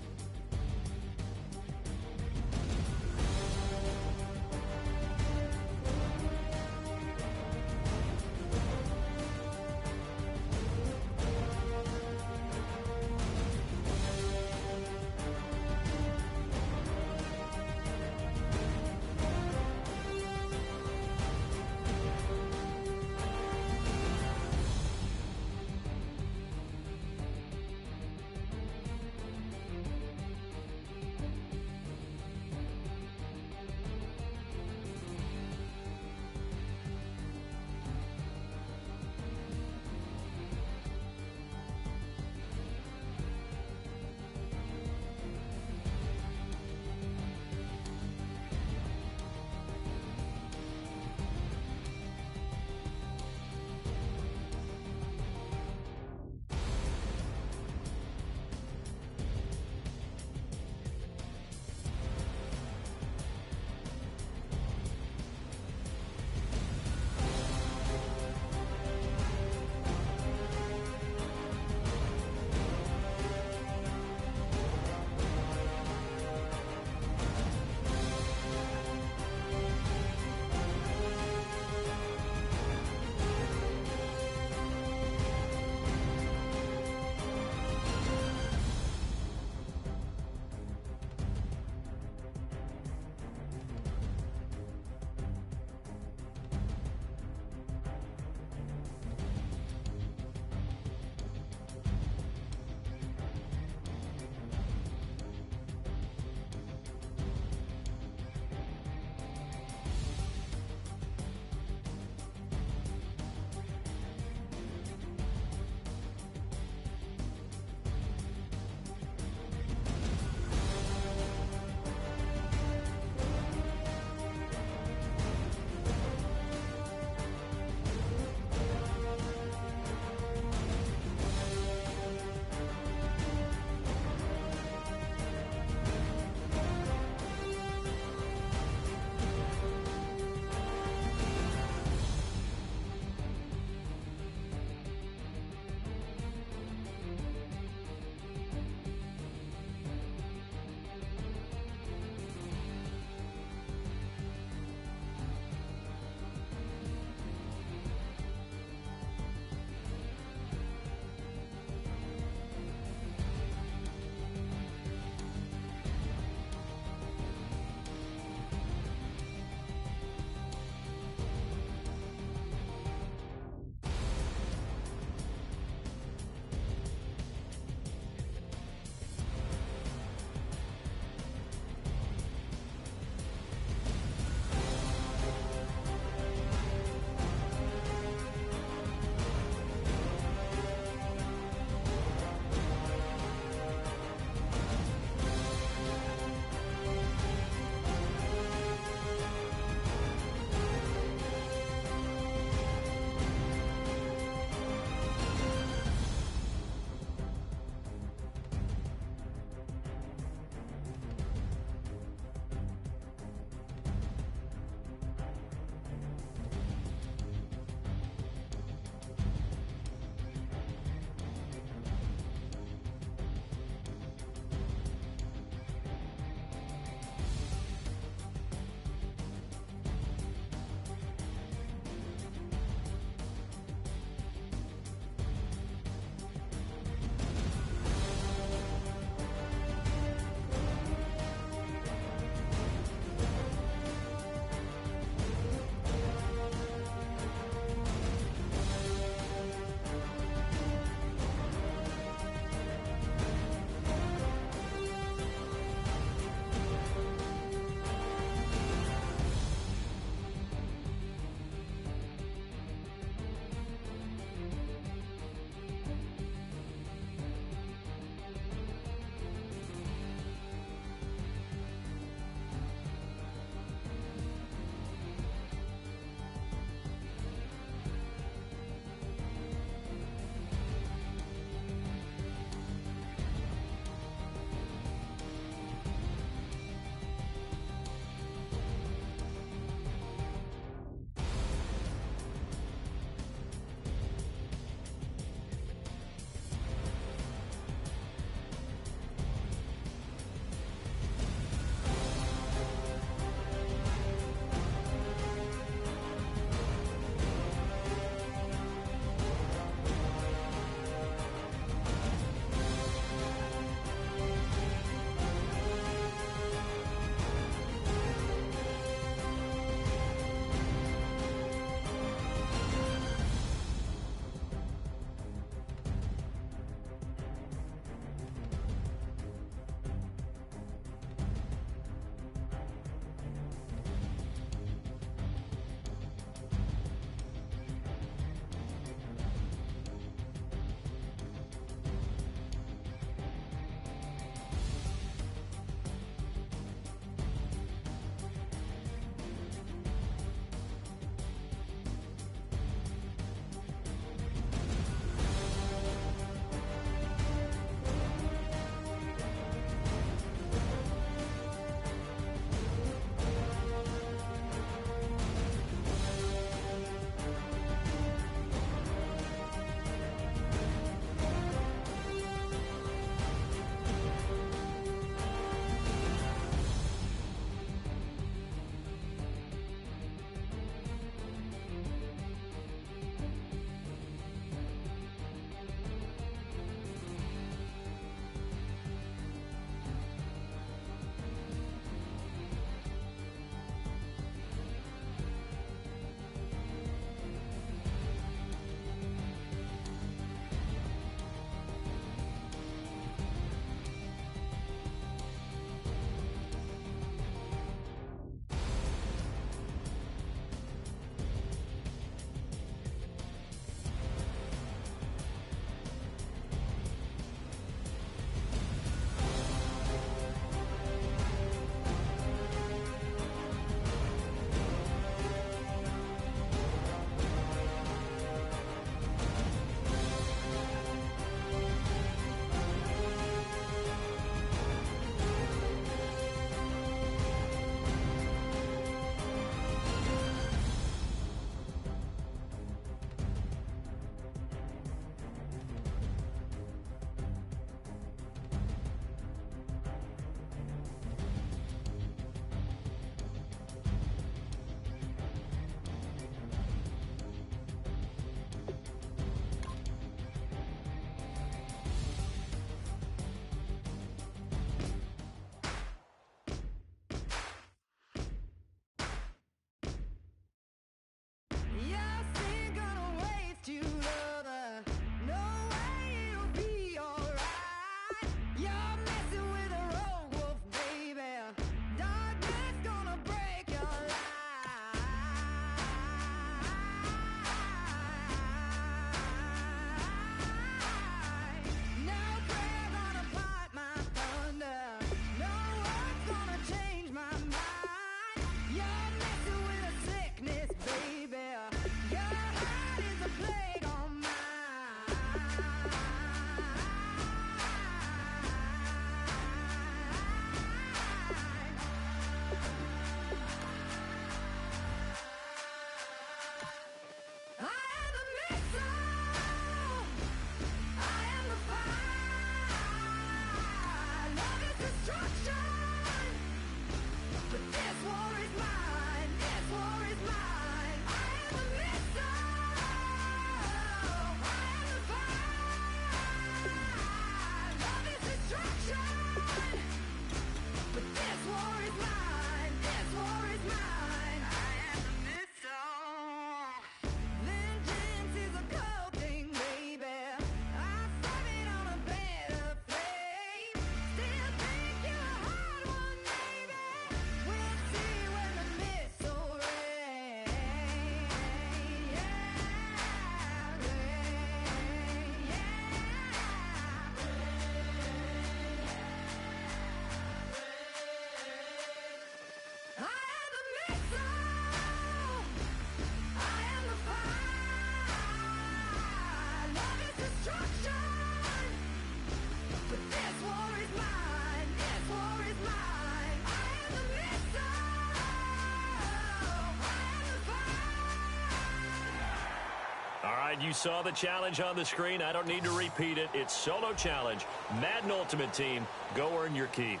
S2: right, you saw the challenge on the screen. I don't need to repeat it. It's solo challenge. Madden Ultimate Team, go earn your keep.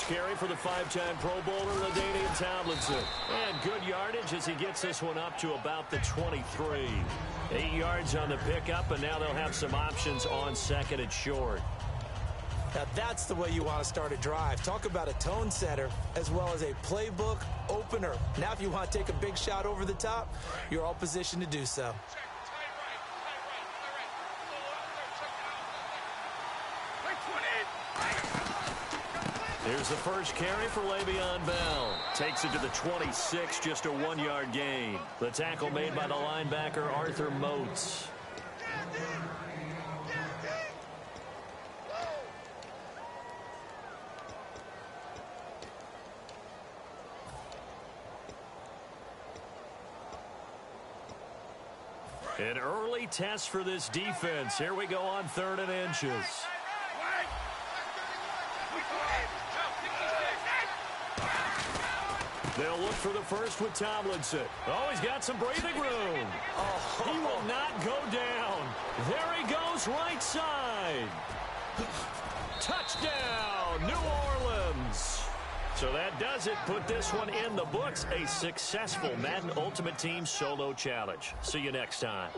S2: Carry for the five-time Pro Bowler, LaDainian Tomlinson. And good yardage as he gets this one up to about the 23. 8 yards on the pickup, and now they'll have some options on second and short.
S4: Now that's the way you want to start a drive. Talk about a tone setter as well as a playbook opener. Now if you want to take a big shot over the top, you're all positioned to do so.
S2: Here's the first carry for Le'Veon Bell. Takes it to the 26, just a 1-yard gain. The tackle made by the linebacker, Arthur Moats. An early test for this defense. Here we go on 3rd and inches. They'll look for the first with Tomlinson. Oh, he's got some breathing room. Oh, he will not go down. There he goes, right side. Touchdown, New Orleans. So that does it. Put this one in the books. A successful Madden Ultimate Team solo challenge. See you next time.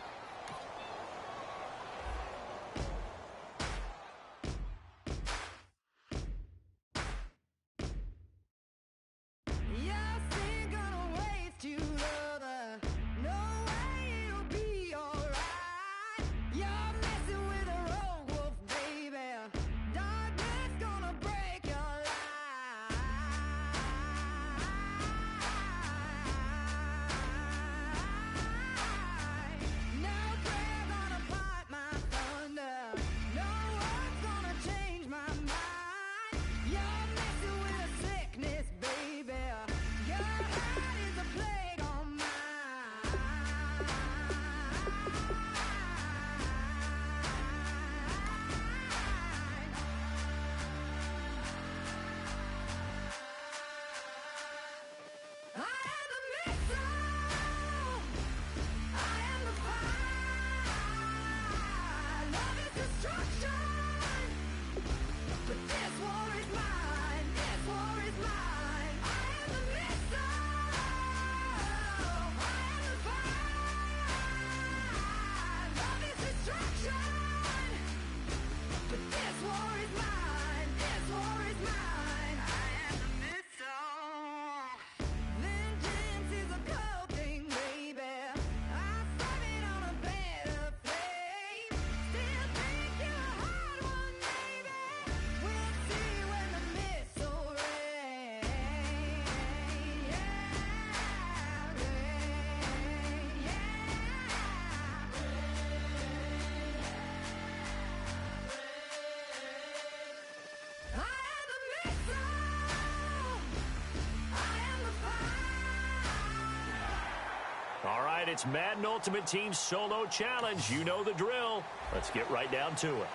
S2: All right, it's Madden Ultimate Team Solo Challenge. You know the drill. Let's get right down to it.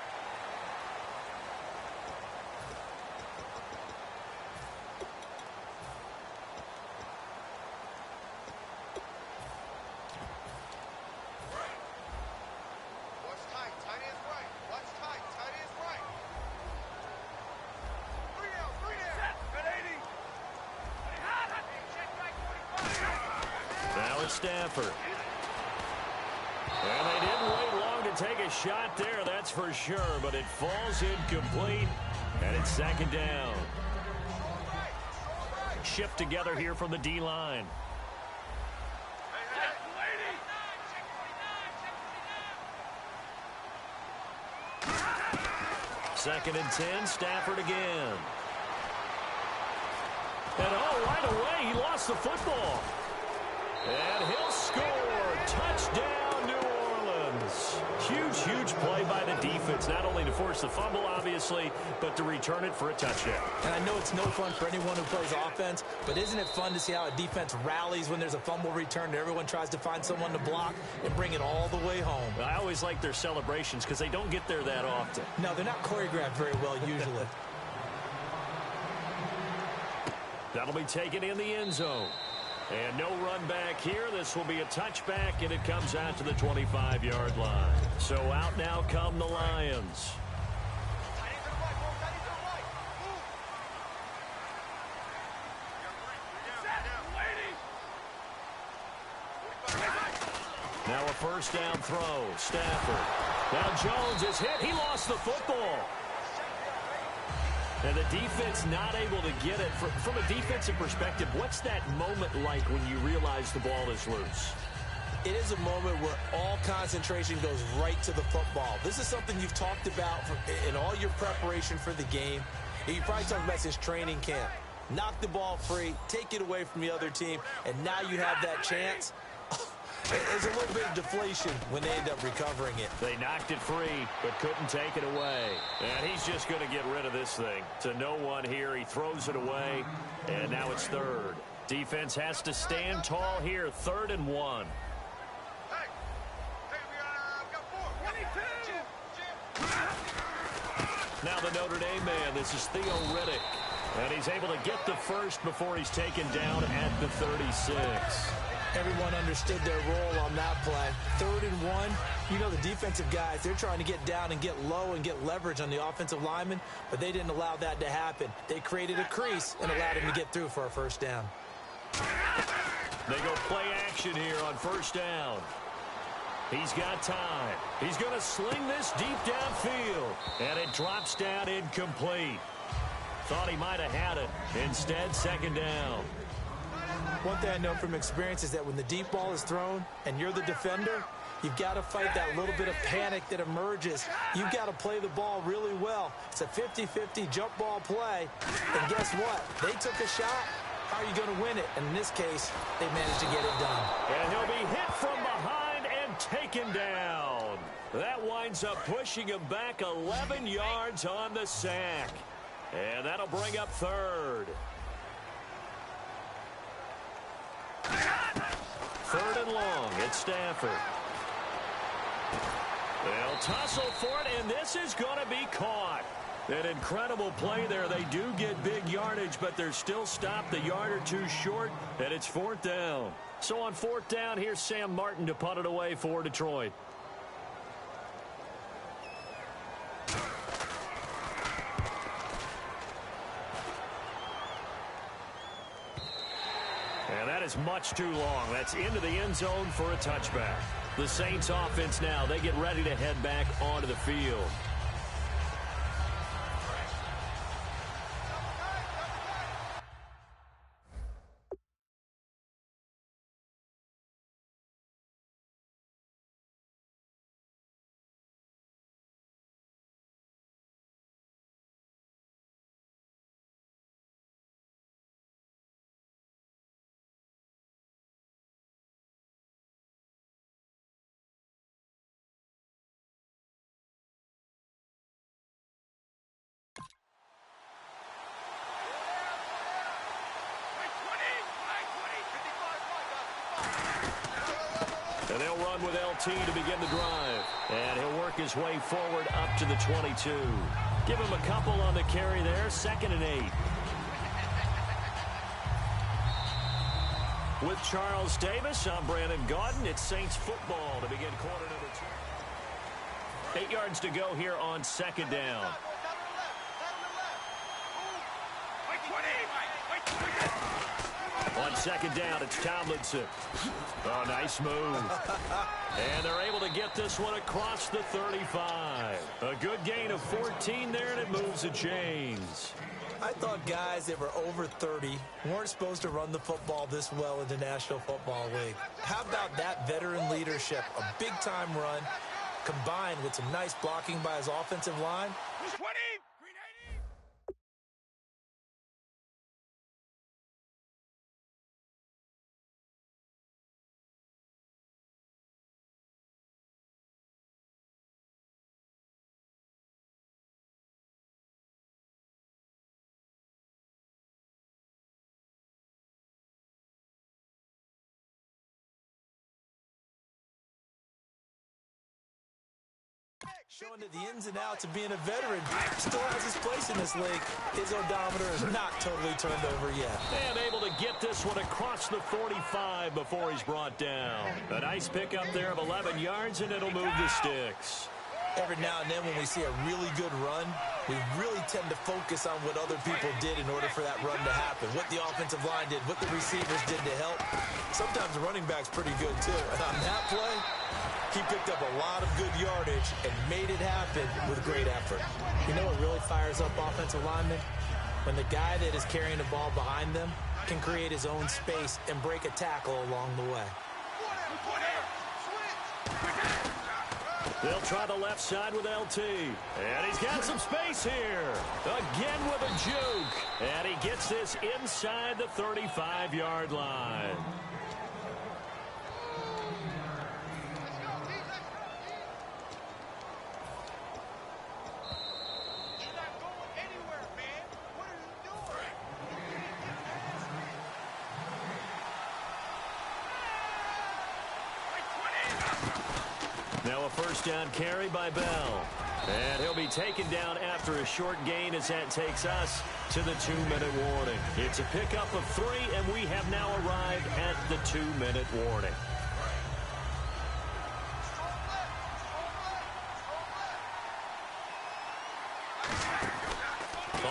S2: Stafford. And they didn't wait long to take a shot there, that's for sure, but it falls incomplete, and it's second down. Shift together here from the D-line. Second and 10, Stafford again. And right away, he lost the football. And he'll score. Touchdown, New Orleans. is. Huge play by the defense, not only to force the fumble, obviously, but to return it for a touchdown.
S4: And I know it's no fun for anyone who plays offense, but isn't it fun to see how a defense rallies when there's a fumble return and everyone tries to find someone to block and bring it all the way home?
S2: I always like their celebrations because they don't get there that often.
S4: No, they're not choreographed very well usually.
S2: That'll be taken in the end zone. And no run back here. This will be a touchback, and it comes out to the 25-yard line. So out now come the Lions. Now a first down throw. Stafford. Now Jones is hit. He lost the football. And the defense not able to get it. From a defensive perspective, what's that moment like when you realize the ball is loose?
S4: It is a moment where all concentration goes right to the football. This is something you've talked about in all your preparation for the game. You probably talked about since training camp. Knock the ball free, take it away from the other team, and now you have that chance. There's a little bit of deflation when they end up recovering it.
S2: They knocked it free, but couldn't take it away. And he's just going to get rid of this thing. To no one here, he throws it away, and now it's third. Defense has to stand tall here, 3rd and 1. Now the Notre Dame man, this is Theo Riddick. And he's able to get the first before he's taken down at the 36.
S4: Everyone understood their role on that play. 3rd and 1. You know the defensive guys, they're trying to get down and get low and get leverage on the offensive lineman, but they didn't allow that to happen. They created a crease and allowed him to get through for a first down.
S2: They go play action here on first down. He's got time. He's going to sling this deep downfield, and it drops down incomplete. Thought he might have had it. Instead, 2nd down.
S4: One thing I know from experience is that when the deep ball is thrown and you're the defender, you've got to fight that little bit of panic that emerges. You've got to play the ball really well. It's a 50-50 jump ball play. And guess what? They took a shot. How are you going to win it? And in this case, they managed to get it done.
S2: And he'll be hit from behind and taken down. That winds up pushing him back 11 yards on the sack. And that'll bring up 3rd. 3rd and long. It's Stafford. They'll tussle for it, and this is going to be caught. An incredible play there. They do get big yardage, but they're still stopped a yard or two short, and it's 4th down. So on 4th down, here's Sam Martin to punt it away for Detroit. And that is much too long. That's into the end zone for a touchback. The Saints offense now, they get ready to head back onto the field. And they'll run with LT to begin the drive. And he'll work his way forward up to the 22. Give him a couple on the carry there. 2nd and 8. With Charles Davis, I'm Brandon Gaudin. It's Saints football to begin quarter number 2. 8 yards to go here on 2nd down. On 2nd down, it's Tomlinson. Oh, nice move. And they're able to get this one across the 35. A good gain of 14 there, and it moves the chains.
S4: I thought guys that were over 30 weren't supposed to run the football this well in the National Football League. How about that veteran leadership? A big-time run combined with some nice blocking by his offensive line.
S3: 20!
S4: Showing that the ins and outs of being a veteran still has his place in this league. His odometer is not totally turned over yet.
S2: And able to get this one across the 45 before he's brought down. A nice pickup there of 11 yards, and it'll move the sticks.
S4: Every now and then when we see a really good run, we really tend to focus on what other people did in order for that run to happen. What the offensive line did, what the receivers did to help. Sometimes the running back's pretty good too. And on that play, he picked up a lot of good yardage and made it happen with great effort.
S8: You know what really fires up offensive linemen? When the guy that is carrying the ball behind them can create his own space and break a tackle along the way.
S2: They'll try the left side with LT. And he's got some space here. Again with a juke. And he gets this inside the 35-yard line. Now a first down carry by Bell. And he'll be taken down after a short gain as that takes us to the 2-minute warning. It's a pickup of 3, and we have now arrived at the 2-minute warning.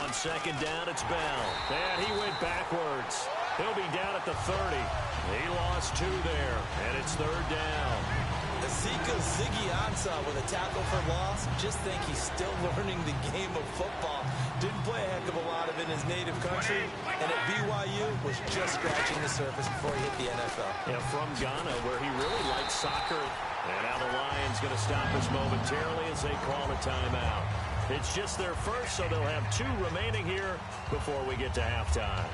S2: On second down, it's Bell. And he went backwards. He'll be down at the 30. He lost 2 there, and it's third down.
S4: Ezekiel Ziggy Ansah with a tackle for loss. Just think he's still learning the game of football. Didn't play a heck of a lot of it in his native country, and at BYU was just scratching the surface before he hit the NFL.
S2: Yeah, from Ghana, where he really likes soccer. And now the Lions going to stop us momentarily as they call a timeout. It's just their first, so they'll have 2 remaining here before we get to halftime.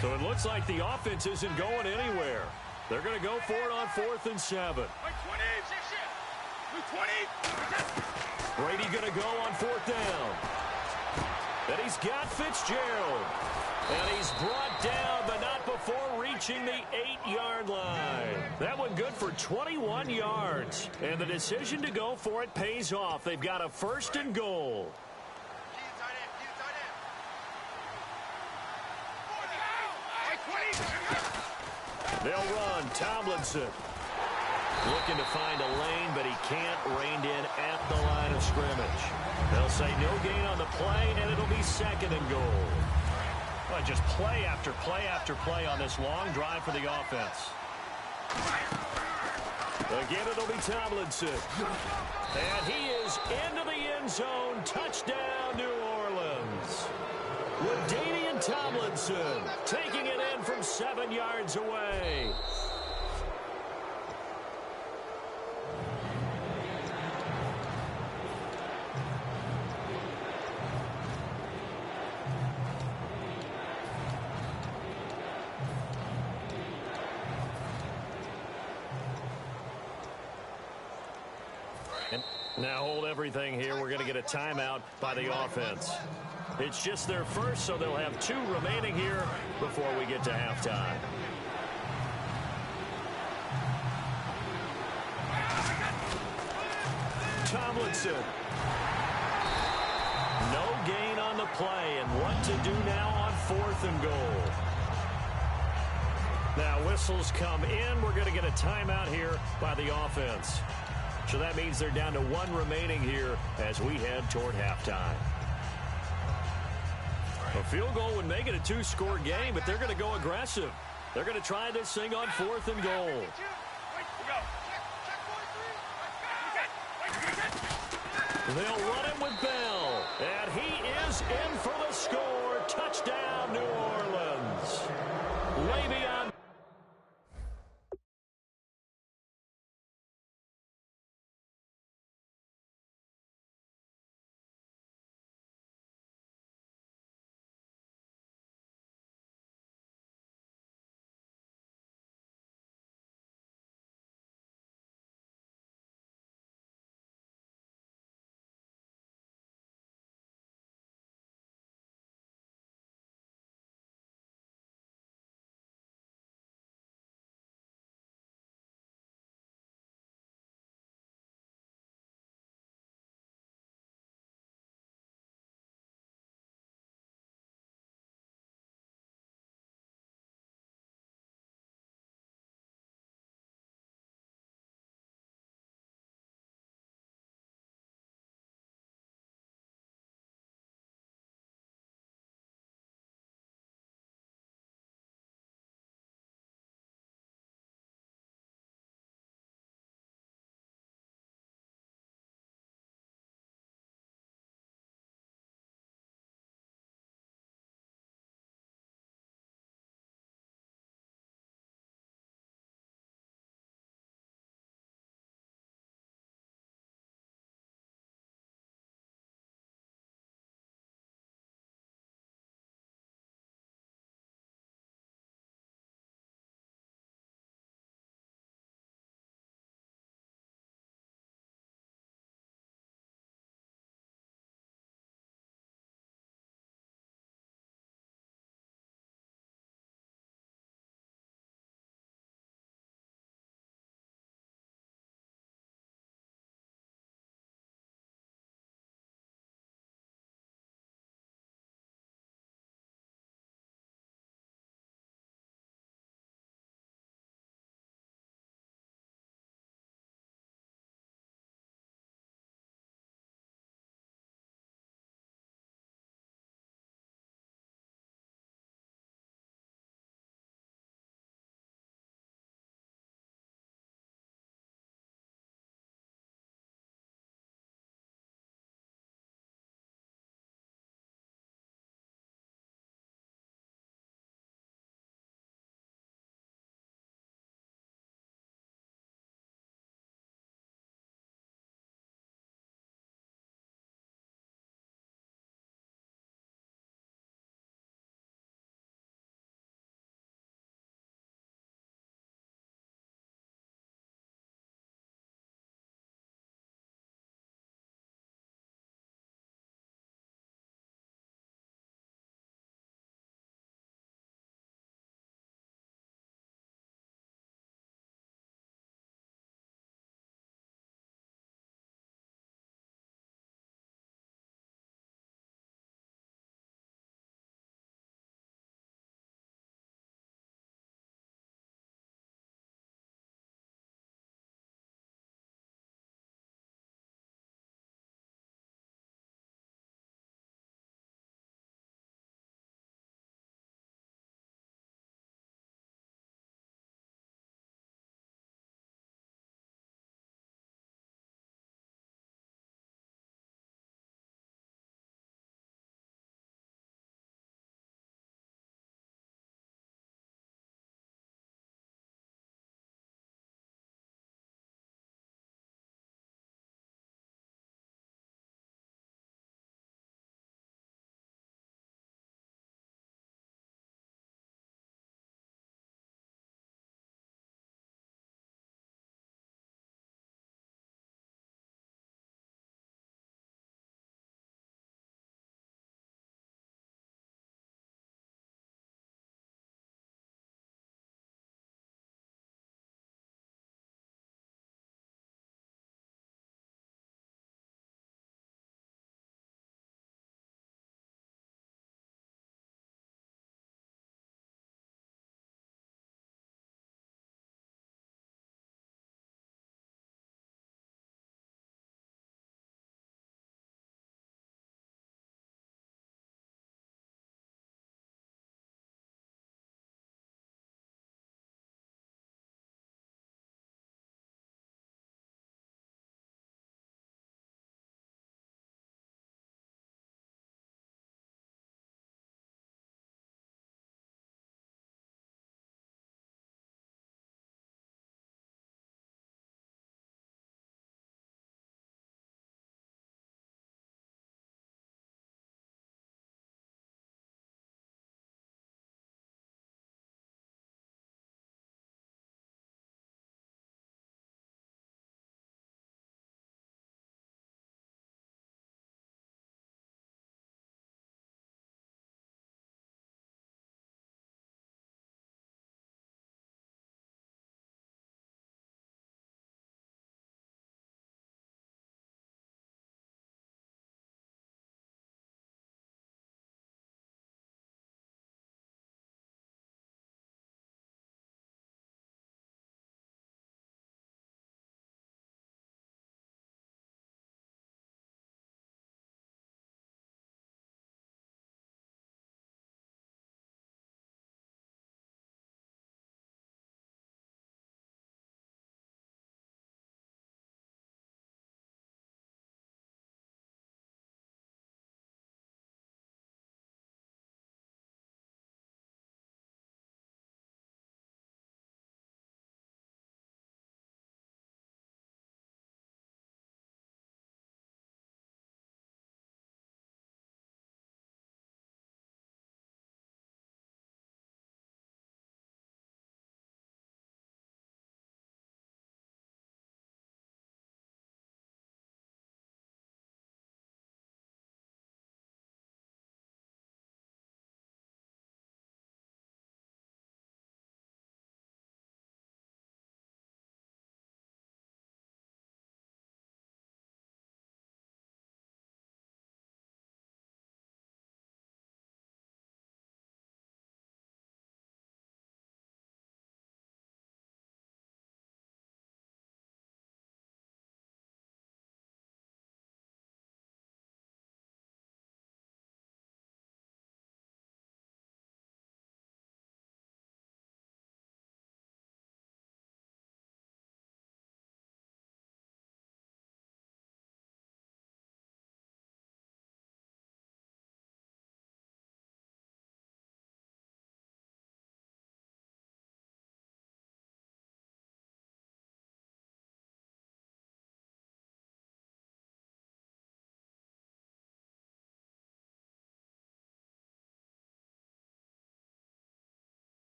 S2: So it looks like the offense isn't going anywhere. They're going to go for it on 4th and 7. Brady going to go on 4th down. And he's got Fitzgerald. And he's brought down, but not before reaching the 8-yard line. That one good for 21 yards. And the decision to go for it pays off. They've got a 1st and goal. They'll run. Tomlinson looking to find a lane, but he can't. Reined in at the line of scrimmage. They'll say no gain on the play, and it'll be 2nd and goal. Well, just play after play after play on this long drive for the offense. Again, it'll be Tomlinson. And he is into the end zone. Touchdown, New Orleans. LaDainian Tomlinson taking it in from 7 yards away. And now hold everything here. We're going to get a timeout by the offense. It's just their first, so they'll have 2 remaining here before we get to halftime. Tomlinson. No gain on the play, and what to do now on 4th and goal. Now whistles come in. We're going to get a timeout here by the offense. So that means they're down to 1 remaining here as we head toward halftime. A field goal would make it a 2-score game, but they're going to go aggressive. They're going to try this thing on 4th and goal. They'll run it with Bell, and he is in for the score. Touchdown, New Orleans. Le'Veon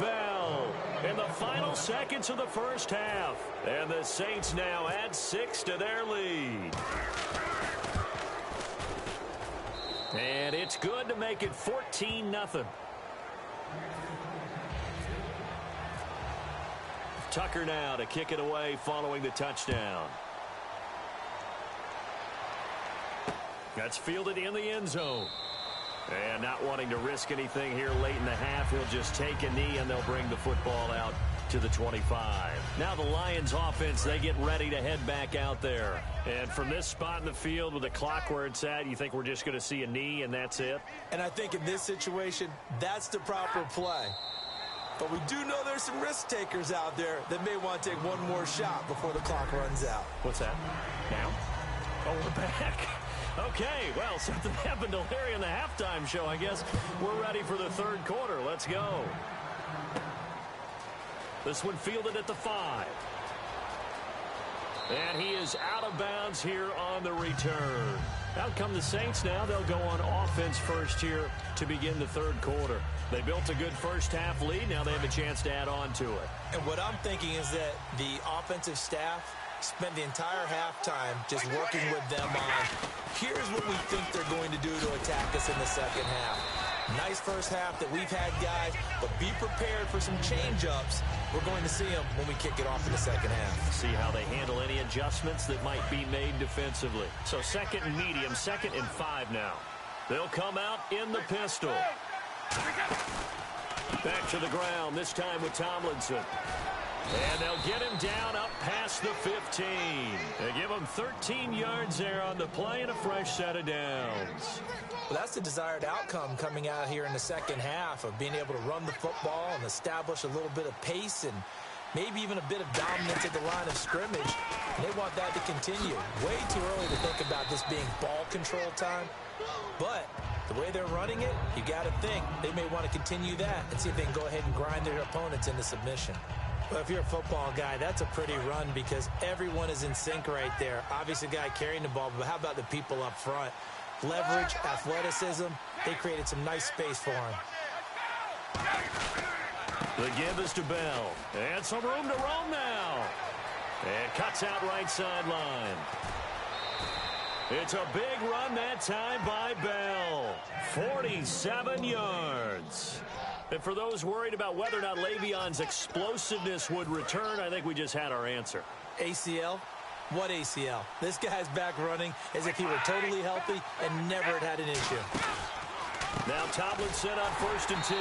S2: Bell in the final seconds of the first half. And the Saints now add 6 to their lead. And it's good to make it 14-0. Tucker now to kick it away following the touchdown. That's fielded in the end zone. And not wanting to risk anything here late in the half, he'll just take a knee and they'll bring the football out to the 25. Now the Lions offense, they get ready to head back out there. And from this spot in the field with the clock where it's at, you think we're just going to see a knee and that's it?
S4: And I think in this situation, that's the proper play. But we do know there's some risk takers out there that may want to take one more shot before the clock runs out.
S2: What's that? Now? Oh, we're back. Okay, well, something happened to Larry in the halftime show, I guess. We're ready for the third quarter. Let's go. This one fielded at the 5. And he is out of bounds here on the return. Out come the Saints now. They'll go on offense first here to begin the third quarter. They built a good first half lead. Now they have a chance to add on to it.
S4: And what I'm thinking is that the offensive staff spent the entire halftime just working with them on, here's what we think they're going to do to attack us in the second half. Nice first half that we've had, guys, but be prepared for some change-ups. We're going to see them when we kick it off in the second half.
S2: See how they handle any adjustments that might be made defensively. So second and medium, 2nd and 5 now. They'll come out in the pistol. Back to the ground, this time with Tomlinson. And they'll get him down up past the 15. They give him 13 yards there on the play and a fresh set of downs.
S4: Well, that's the desired outcome coming out here in the second half of being able to run the football and establish a little bit of pace and maybe even a bit of dominance at the line of scrimmage. And they want that to continue. Way too early to think about this being ball control time. But the way they're running it, you got to think they may want to continue that and see if they can go ahead and grind their opponents into submission. Well, if you're a football guy, that's a pretty run because everyone is in sync right there. Obviously, the guy carrying the ball, but how about the people up front? Leverage, athleticism, they created some nice space for him.
S2: The give is to Bell. And some room to roam now. And cuts out right sideline. It's a big run that time by Bell. 47 yards. And for those worried about whether or not Le'Veon's explosiveness would return, I think we just had our answer.
S4: ACL? What ACL? This guy's back running as if he were totally healthy and never had an issue.
S2: Now Tomlinson on 1st and 10.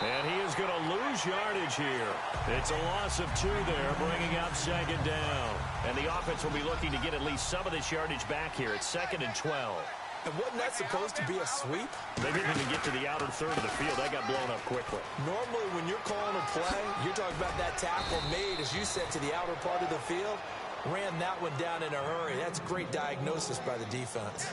S2: And he is going to lose yardage here. It's a loss of 2 there, bringing out 2nd down. And the offense will be looking to get at least some of this yardage back here. It's 2nd and 12.
S4: And wasn't that supposed to be a sweep?
S2: They didn't even get to the outer third of the field. That got blown up quickly.
S4: Normally, when you're calling a play, you're talking about that tackle made, as you said, to the outer part of the field. Ran that one down in a hurry. That's great diagnosis by the defense.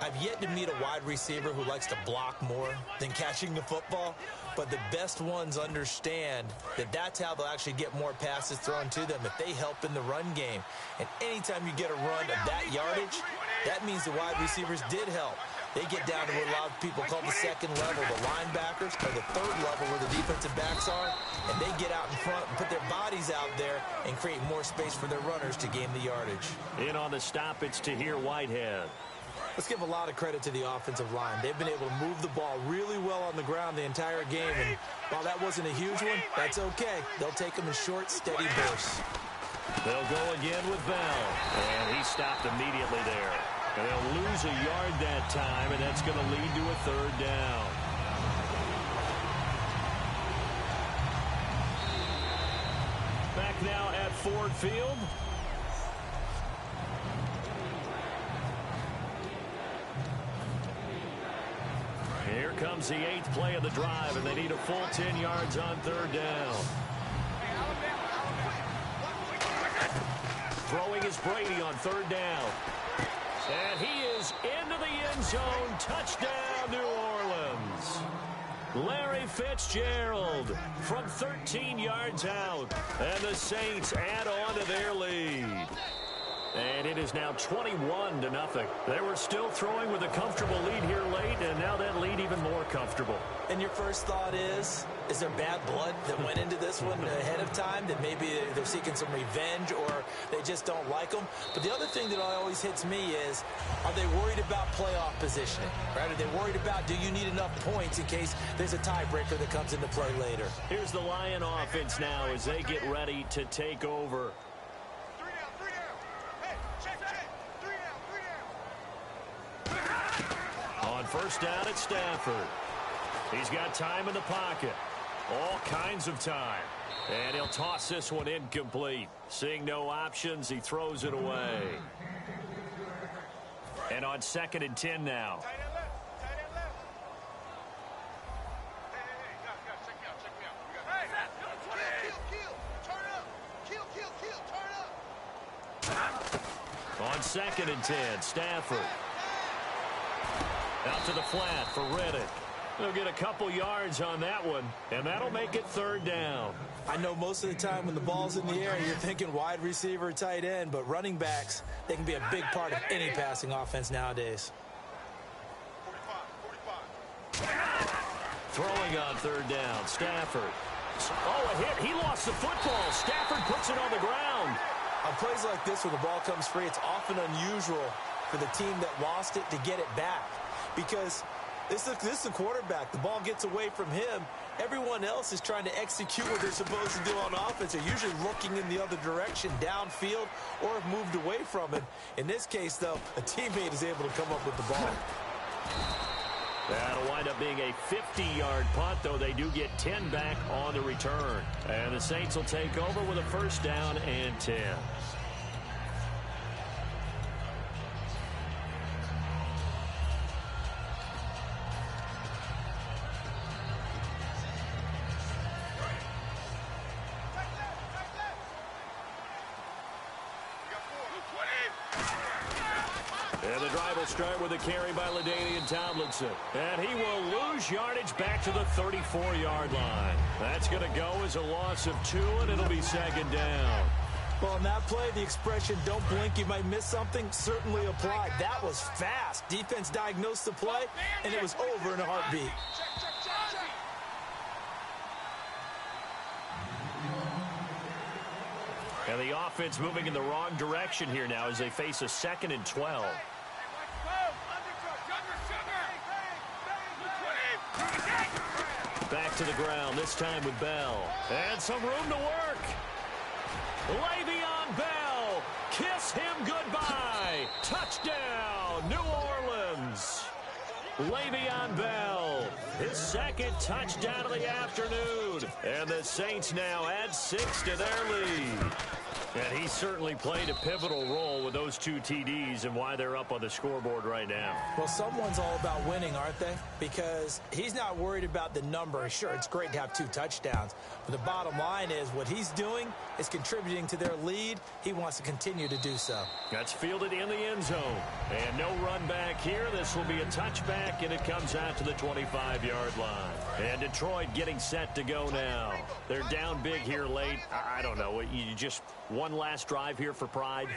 S4: I've yet to meet a wide receiver who likes to block more than catching the football, but the best ones understand that that's how they'll actually get more passes thrown to them if they help in the run game. And anytime you get a run of that yardage, that means the wide receivers did help. They get down to what a lot of people call the second level, the linebackers, or the third level where the defensive backs are, and they get out in front and put their bodies out there and create more space for their runners to gain the yardage.
S2: In on the stop, it's Tahir Whitehead.
S4: Let's give a lot of credit to the offensive line. They've been able to move the ball really well on the ground the entire game, and while that wasn't a huge one, that's okay. They'll take them in short, steady bursts.
S2: They'll go again with Bell, and he stopped immediately there. And they'll lose a yard that time, and that's going to lead to a 3rd down. Back now at Ford Field. Here comes the 8th play of the drive, and they need a full 10 yards on 3rd down. Throwing is Brady on 3rd down. And he is into the end zone. Touchdown, New Orleans. Larry Fitzgerald from 13 yards out. And the Saints add on to their lead. And it is now 21-0. They were still throwing with a comfortable lead here late, and now that lead even more comfortable.
S4: And your first thought is there bad blood that went into this one ahead of time, that maybe they're seeking some revenge or they just don't like them? But the other thing that always hits me is, are they worried about playoff positioning? Right? Are they worried about, do you need enough points in case there's a tiebreaker that comes into play later?
S2: Here's the Lion offense now as they get ready to take over. On first down at Stafford. He's got time in the pocket. All kinds of time. And he'll toss this one incomplete. Seeing no options, he throws it away. And on 2nd and 10 now. On 2nd and 10, Stafford. Out to the flat for Reddick. They'll get a couple yards on that one, and that'll make it 3rd down.
S4: I know most of the time when the ball's in the air, you're thinking wide receiver, tight end, but running backs, they can be a big part of any passing offense nowadays.
S2: Throwing on 3rd down, Stafford. Oh, a hit. He lost the football. Stafford puts it on the ground.
S4: On plays like this where the ball comes free, it's often unusual for the team that lost it to get it back. Because this is the quarterback. The ball gets away from him. Everyone else is trying to execute what they're supposed to do on offense. They're usually looking in the other direction, downfield, or have moved away from it. In this case, though, a teammate is able to come up with the ball.
S2: That'll wind up being a 50-yard punt, though they do get 10 back on the return. And the Saints will take over with a 1st down and 10. And the drive will start with a carry by LaDainian Tomlinson. And he will lose yardage back to the 34-yard line. That's going to go as a loss of 2, and it'll be 2nd down.
S4: Well, on that play, the expression, don't blink, you might miss something, certainly applied. That was fast. Defense diagnosed the play, and it was over in a heartbeat.
S2: And the offense moving in the wrong direction here now as they face a 2nd and 12. Back to the ground, this time with Bell. And some room to work. Le'Veon Bell, kiss him goodbye. Touchdown, New Orleans. Le'Veon Bell, his 2nd touchdown of the afternoon. And the Saints now add 6 to their lead. And he certainly played a pivotal role with those 2 TDs and why they're up on the scoreboard right now.
S4: Well, someone's all about winning, aren't they? Because he's not worried about the number. Sure, it's great to have 2 touchdowns. But the bottom line is what he's doing is contributing to their lead. He wants to continue to do so.
S2: That's fielded in the end zone. And no run back here. This will be a touchback, and it comes out to the 25-yard line. And Detroit getting set to go now. They're down big here late. I don't know. You just one last drive here for pride.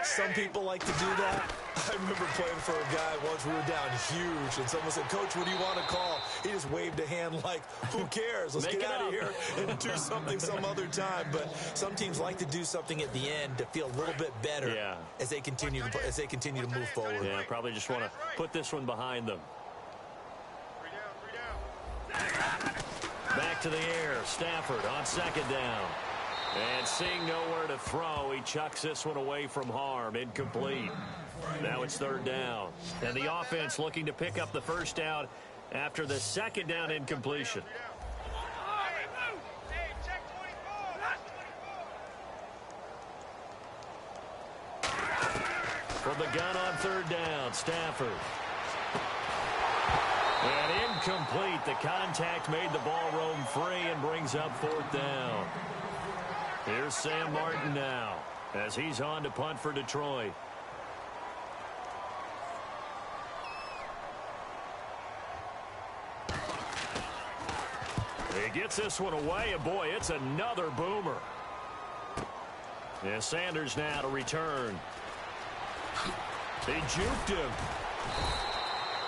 S4: Some people like to do that. I remember playing for a guy once. We were down huge, and someone said, "Coach, what do you want to call?" He just waved a hand like, who cares? Let's get out of here and do something some other time. But some teams like to do something at the end to feel a little bit better as they continue to move forward.
S2: Yeah, probably just want to put this one behind them. Back to the air. Stafford on 2nd down. And seeing nowhere to throw, he chucks this one away from harm. Incomplete. Now it's 3rd down. And the offense looking to pick up the 1st down after the 2nd down incompletion. From the gun on 3rd down, Stafford. And incomplete. The contact made the ball roam free and brings up 4th down. Here's Sam Martin now as he's on to punt for Detroit. He gets this one away, and boy, it's another boomer. And Sanders now to return. They juked him.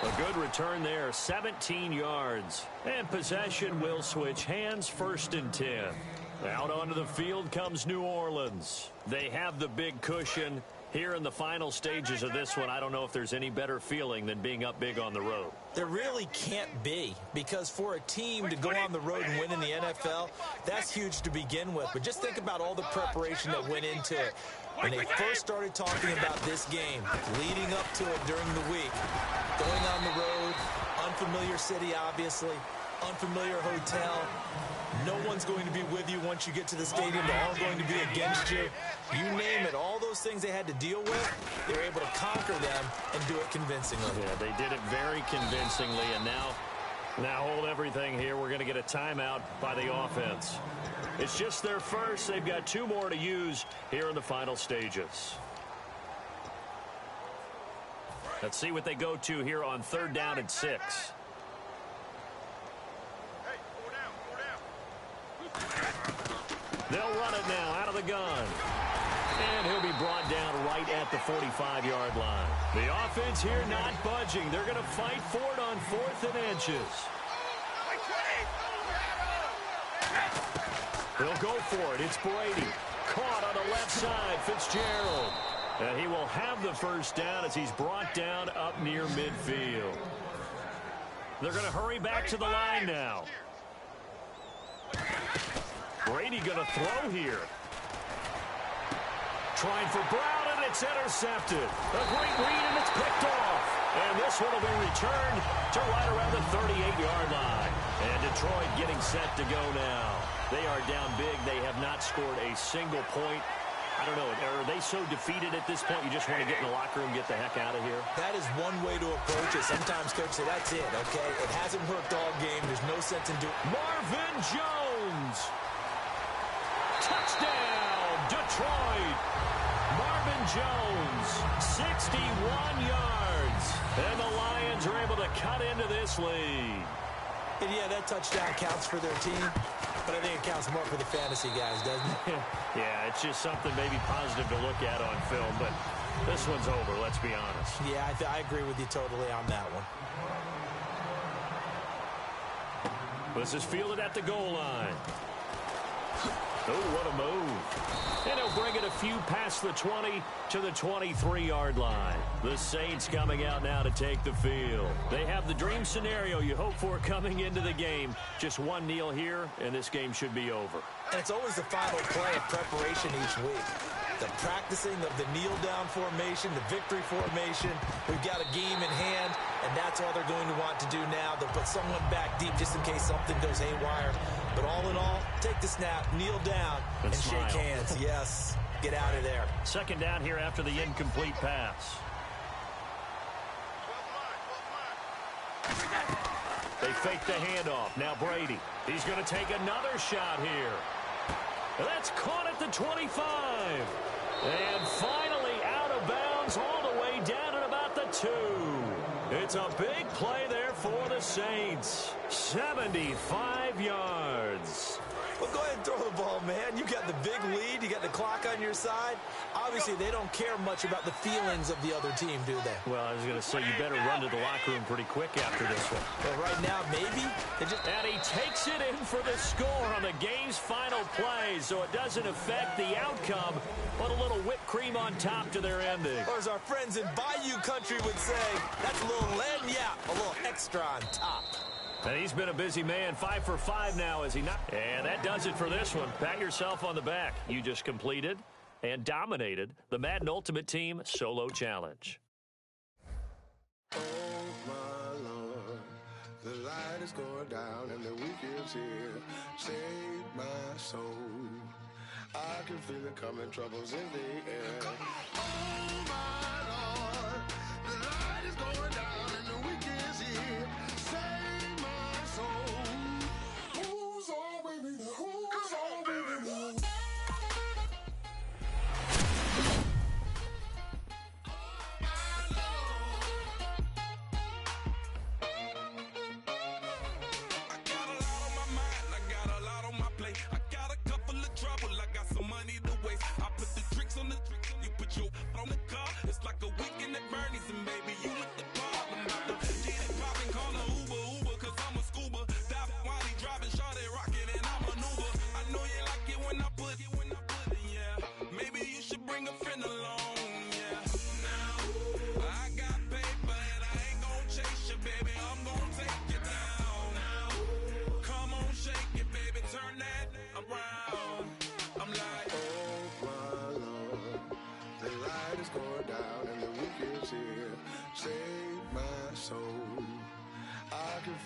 S2: A good return there, 17 yards. And possession will switch hands, 1st and 10. Out onto the field comes New Orleans. They have the big cushion. Here in the final stages of this one, I don't know if there's any better feeling than being up big on the road.
S4: There really can't be, because for a team to go on the road and win in the NFL, that's huge to begin with. But just think about all the preparation that went into it. When they first started talking about this game, leading up to it during the week, going on the road, unfamiliar city, obviously, unfamiliar hotel. No one's going to be with you once you get to the stadium. They're all going to be against you. You name it, all those things they had to deal with, they were able to conquer them and do it convincingly.
S2: Yeah, they did it very convincingly, and now hold everything here. We're going to get a timeout by the offense. It's just their first. They've got 2 more to use here in the final stages. Let's see what they go to here on 3rd down and 6. They'll run it now out of the gun. And he'll be brought down right at the 45-yard line. The offense here not budging. They're going to fight for it on 4th and inches. They'll go for it. It's Brady. Caught on the left side. Fitzgerald. And he will have the 1st down as he's brought down up near midfield. They're going to hurry back to the line now. Brady going to throw here. Trying for Brown, and it's intercepted. A great read, and it's picked off. And this one will be returned to right around the 38-yard line. And Detroit getting set to go now. They are down big. They have not scored a single point. I don't know, are they so defeated at this point you just want to get in the locker room, get the heck out of here?
S4: That is one way to approach it. Sometimes coach say, that's it, okay? It hasn't worked all game. There's no sense in doing it.
S2: Marvin Jones. Touchdown, Detroit. Marvin Jones, 61 yards. And the Lions are able to cut into this lead.
S4: And yeah, that touchdown counts for their team, but I think it counts more for the fantasy guys, doesn't it?
S2: Yeah, it's just something maybe positive to look at on film, but this one's over, let's be honest.
S4: Yeah, I agree with you totally on that one.
S2: This is fielded at the goal line. Oh, what a move. And he'll bring it a few past the 20 to the 23-yard line. The Saints coming out now to take the field. They have the dream scenario you hope for coming into the game. Just one kneel here, and this game should be over.
S4: And it's always the final play of preparation each week. The practicing of the kneel-down formation, the victory formation. We've got a game in hand, and that's all they're going to want to do now. They'll put someone back deep just in case something goes haywire. But all in all, take the snap, kneel down, and shake hands. Yes, get out of there.
S2: 2nd down here after the incomplete pass. They fake the handoff. Now Brady. He's going to take another shot here. That's caught at the 25. And finally out of bounds all the way down at about the 2. It's a big play there for the Saints. 75 yards.
S4: Well, go ahead and throw the ball, man. You got the big lead. You got the clock on your side. Obviously, they don't care much about the feelings of the other team, do they?
S2: Well, I was going to say you better run to the locker room pretty quick after this one.
S4: Well, right now, maybe.
S2: And he takes it in for the score on the game's final play, so it doesn't affect the outcome, but a little whipped cream on top to their ending.
S4: Or as our friends in Bayou Country would say, that's a little lagniappe, a little extra on top.
S2: And he's been a busy man, 5 for 5 now, is he not? And that does it for this one. Pat yourself on the back. You just completed and dominated the Madden Ultimate Team Solo Challenge.
S9: Oh, my Lord, the light is going down and the week is here. Save my soul. I can feel it coming, troubles in the air. Oh, my Lord, the light is going down and the week is here. Save my soul. Who's all with me? Who's all with me?
S10: On the car, it's like a weekend at Bernie's.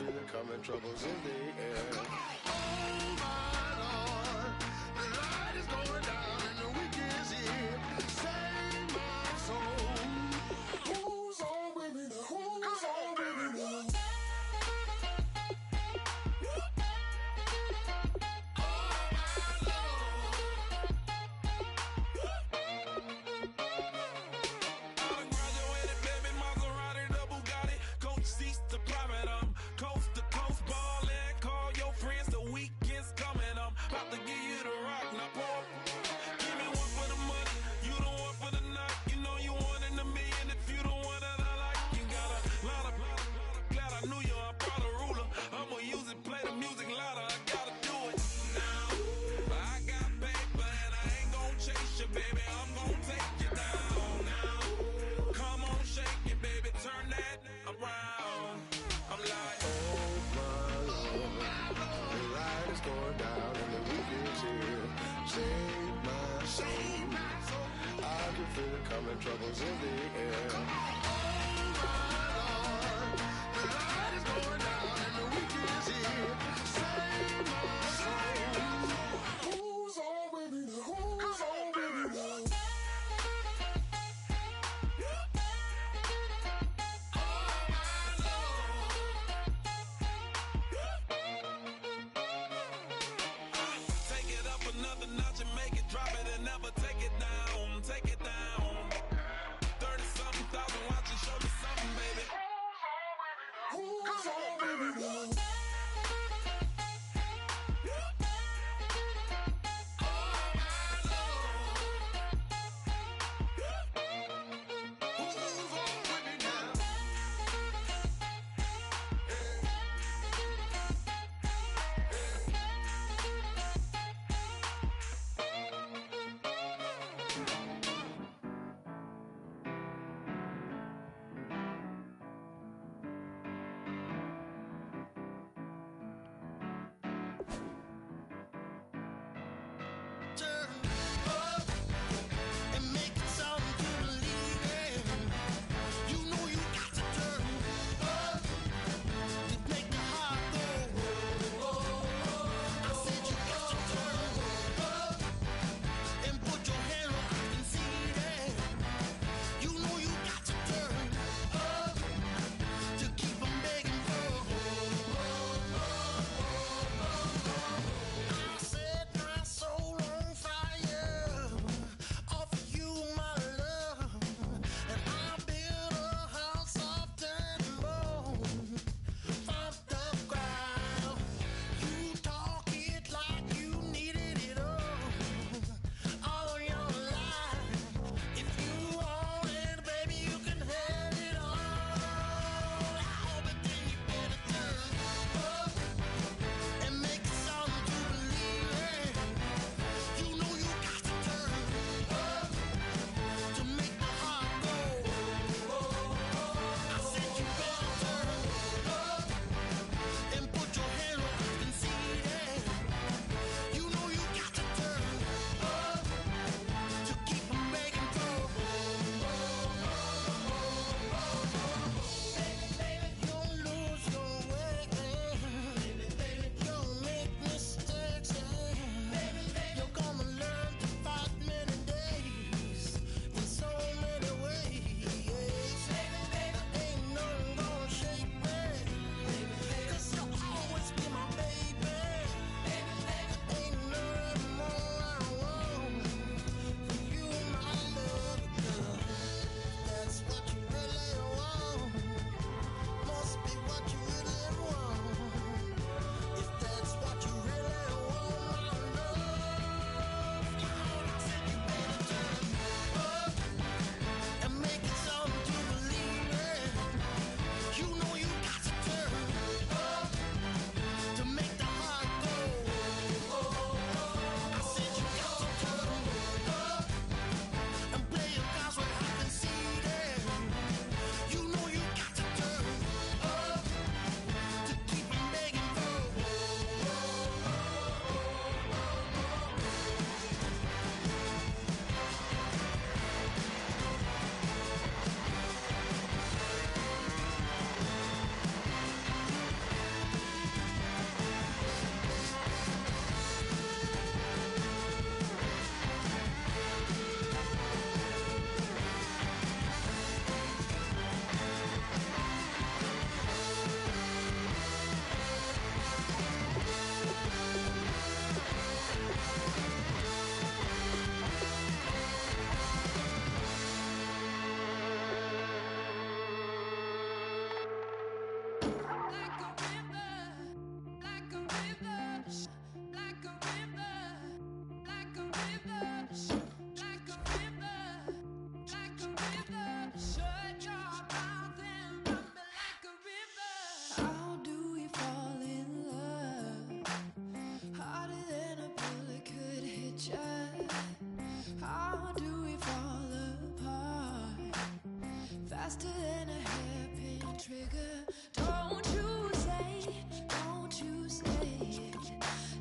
S9: feel it coming, troubles in the air. Oh my Lord, the light is going down and the week is here. Save my soul. Who's on with me now? Who's on with me now? Coming, troubles in the air. Oh my Lord, the light is going down and the week is here. Save my soul. Who's on with me now? Who's on with me now? Take it up another notch and make it drop it and never take it down. Take it down. 30-something thousand
S5: Faster than a hairpin trigger. Don't you say, don't you say,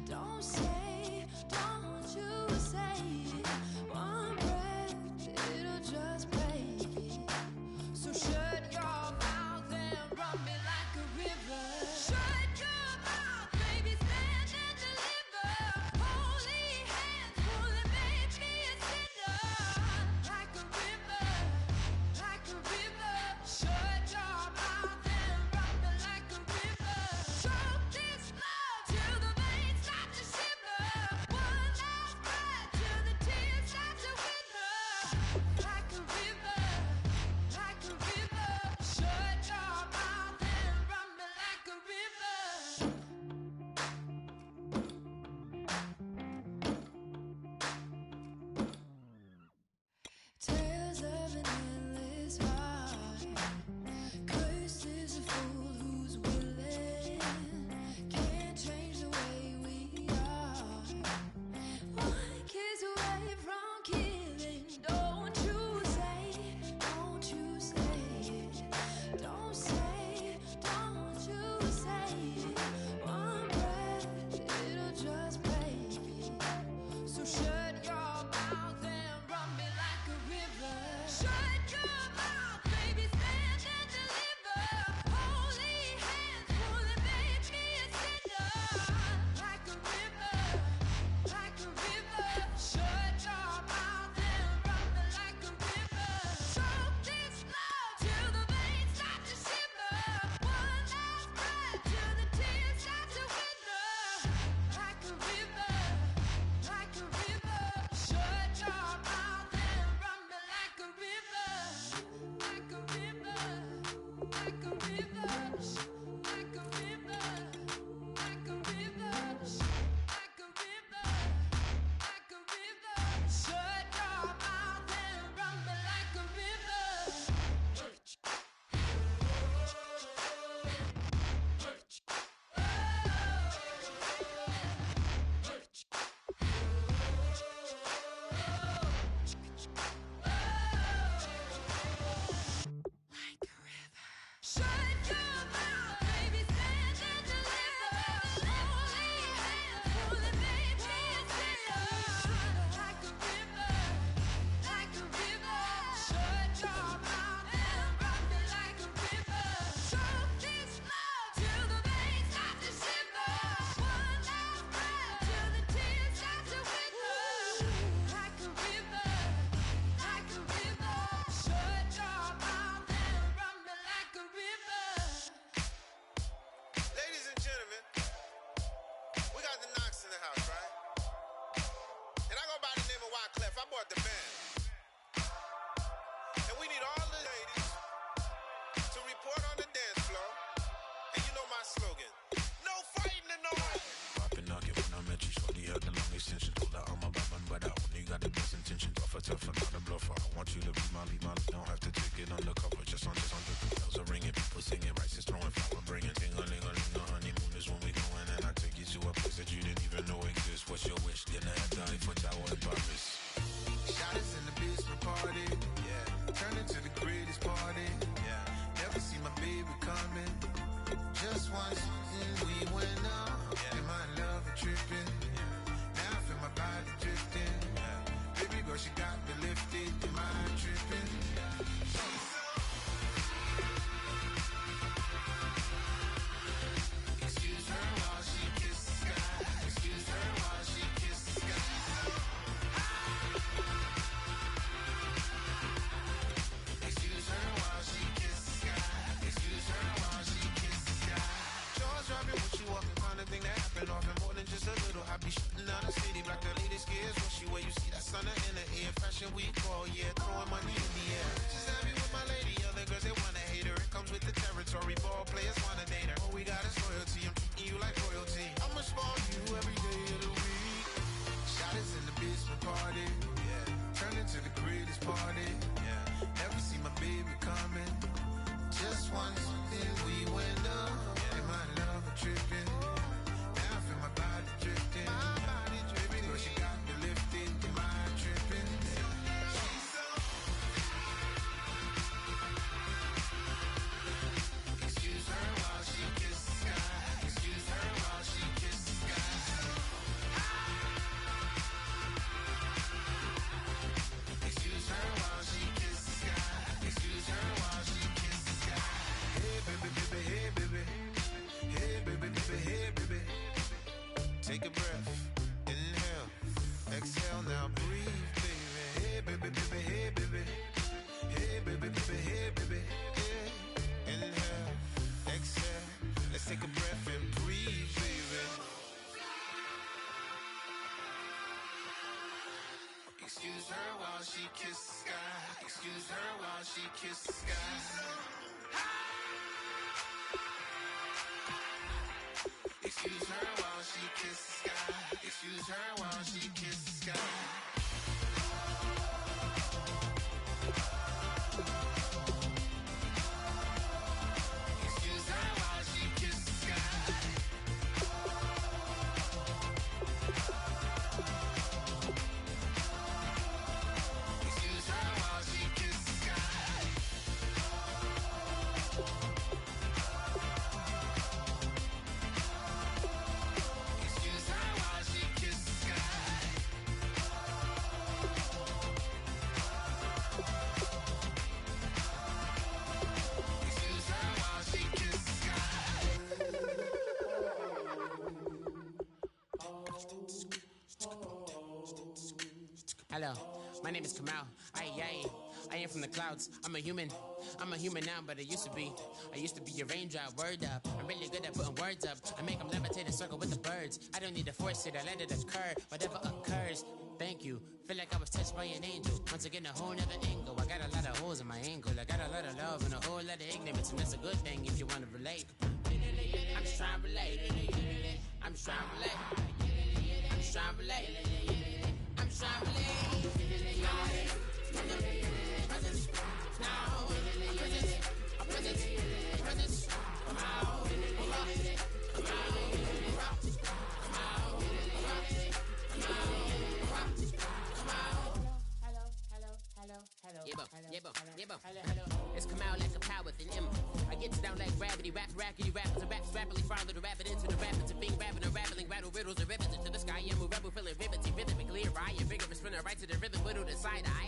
S5: don't say, don't you say. One breath, it'll just break. So shut your mouth and run me like a river. Shut your mouth, baby, stand and deliver. Holy hands, pull and make me a sinner. Like a river, like a river. Shut your mouth and run me like a river. Choke this love till the veins start to shiver. One last breath till the tears start to wither. Like a river, like a river. Shut your mouth and run me like a river. Tales of an endless ride. Cursed is a fool who's willing. Can't change the way we are. One kiss away from killing. Don't you say, don't you say, don't say, don't you say. One breath, it'll just break. So shut your mouth and run me like a river. Shut your mouth, baby, stand and deliver. Holy hands, pull and make me a sinner. Like a river, like a river. Shut your mouth and run me like a river. Choke this love till the veins start to shiver. One last breath till the tears start to wither. Like a river, like a river. Shut your mouth and run me like a river. Like a river, like a river. Like a river, like a river. Like a river, like a river. Shut your mouth and run me like a river. Shut your mouth, baby, stand and deliver. Holy hands, pull and make me a sinner. Like a river, like a river. Shut your mouth and run me like a river. Choke this love till the veins start to shiver. One last breath till the tears start to wither. Like a river, like a river. Shut your mouth and run me like a river.
S9: Ladies and gentlemen, we got the Knox in the house, right? And I go by the name of Wyclef. I bought the band. And we need all the ladies to report on the dance floor. And you know my slogan. No fighting in no way.
S10: Popping knock it when I met you, shorty had the long extension. Told her I'm a bad man, but I only got the best intention. Tougher, tougher, not a bluffer. I want you to be my lead, don't have to take it undercover. Just on the bells are ringing, people singing, rice is throwing, flower bringing. Ting-a-ling-a-ling, the honeymoon is when we going, and I take you to a place that you didn't even know exists. What's your wish? Dinner at the Eiffel Tower in Paris.
S9: Shot us in the basement party. Yeah. Turn into the greatest party. Yeah. Never see my baby coming. Just once we went up. Yeah. And my love is tripping. Yeah. Now I feel my body drifting. Yeah. Baby girl, she got me lifted. Am I tripping? Excuse her while she kisses the sky. Excuse her while she kisses the sky. Excuse her while she kisses the sky. Excuse her while she kisses the sky. Jaws dropping when she walking, kind of thing that happen often. More than just a little. I be shooting down the city, black the latest gears. When she where you see that sun in the air. Fashion week all year, throwing money in the air. She's happy with my lady, other girls they wanna hate her. It comes with the territory, ball players wanna date her. All we got is loyalty, I'm treating you like royalty. I'm a
S10: party. Yeah. Turn into the greatest party. Yeah. Never see my baby coming. Just once, then we went up. Yeah. And my love tripping. Now I feel my body drifting. My body dripping. Girl, she got me lifted. Your mind tripping. She's so. Excuse her while she kisses the sky. Excuse her while she kisses the sky. Excuse her while she kisses the sky. Excuse her while she kisses the sky. Hey baby, baby, hey baby. Hey baby, baby, hey baby. Take a breath, inhale, exhale, now breathe, baby. Hey baby, baby, hey baby. Hey baby, baby, hey baby. Yeah. Inhale, exhale, let's take a breath and breathe, baby. Excuse her while she kisses the sky. Excuse her while she kisses the sky. Excuse her while she kisses the sky. Excuse her while she kisses the sky. Excuse her while she kisses the sky. Excuse her while she kisses the sky. Excuse her while she kisses the sky. Excuse her while she kisses the sky.
S11: Hello, my name is Kamal. I am from the clouds. I'm a human now, but I used to be a raindrop. Word up, I'm really good at putting words up. I make them levitate and circle with the birds. I don't need to force it, I let it occur. Whatever occurs, thank you. Feel like I was touched by an angel. Once again, a whole nother angle. I got a lot of holes in my angle. I got a lot of love and a whole lot of ignorance, and that's a good thing if you want to relate. I'm just trying to relate. I'm just trying to relate. I'm just trying to relate. I'm just trying to relate. It's come out like a power with an M. I get down like gravity, rackety rappers and raps rapidly follow the rapid into the rapids and being rapping and rattling, rattle riddles and rivets into the sky. I'm a rebel feeling rhythmically right and vigorous spinner right to the rhythm, widow to side eye.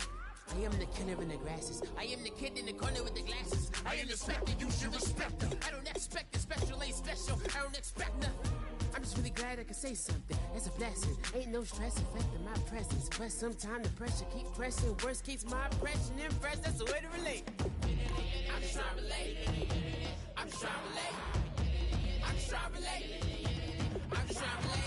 S11: I am the killer in the grasses. I am the kid in the corner with the glasses. I am the specter, you should respect them. I don't expect the special, ain't special. I don't expect nothing. I'm just really glad I can say something. It's a blessing. Ain't no stress affecting my presence. But sometimes the pressure keep pressing. Worst keeps my impression impressed. That's the way to relate. I'm just trying to relate. I'm just trying to relate. I'm just trying to relate. I'm just trying to relate.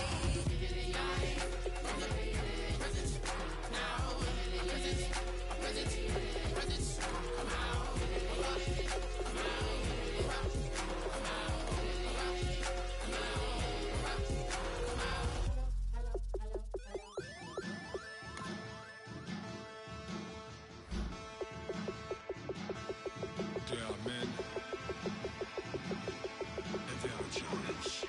S10: They are men, and they are challenged.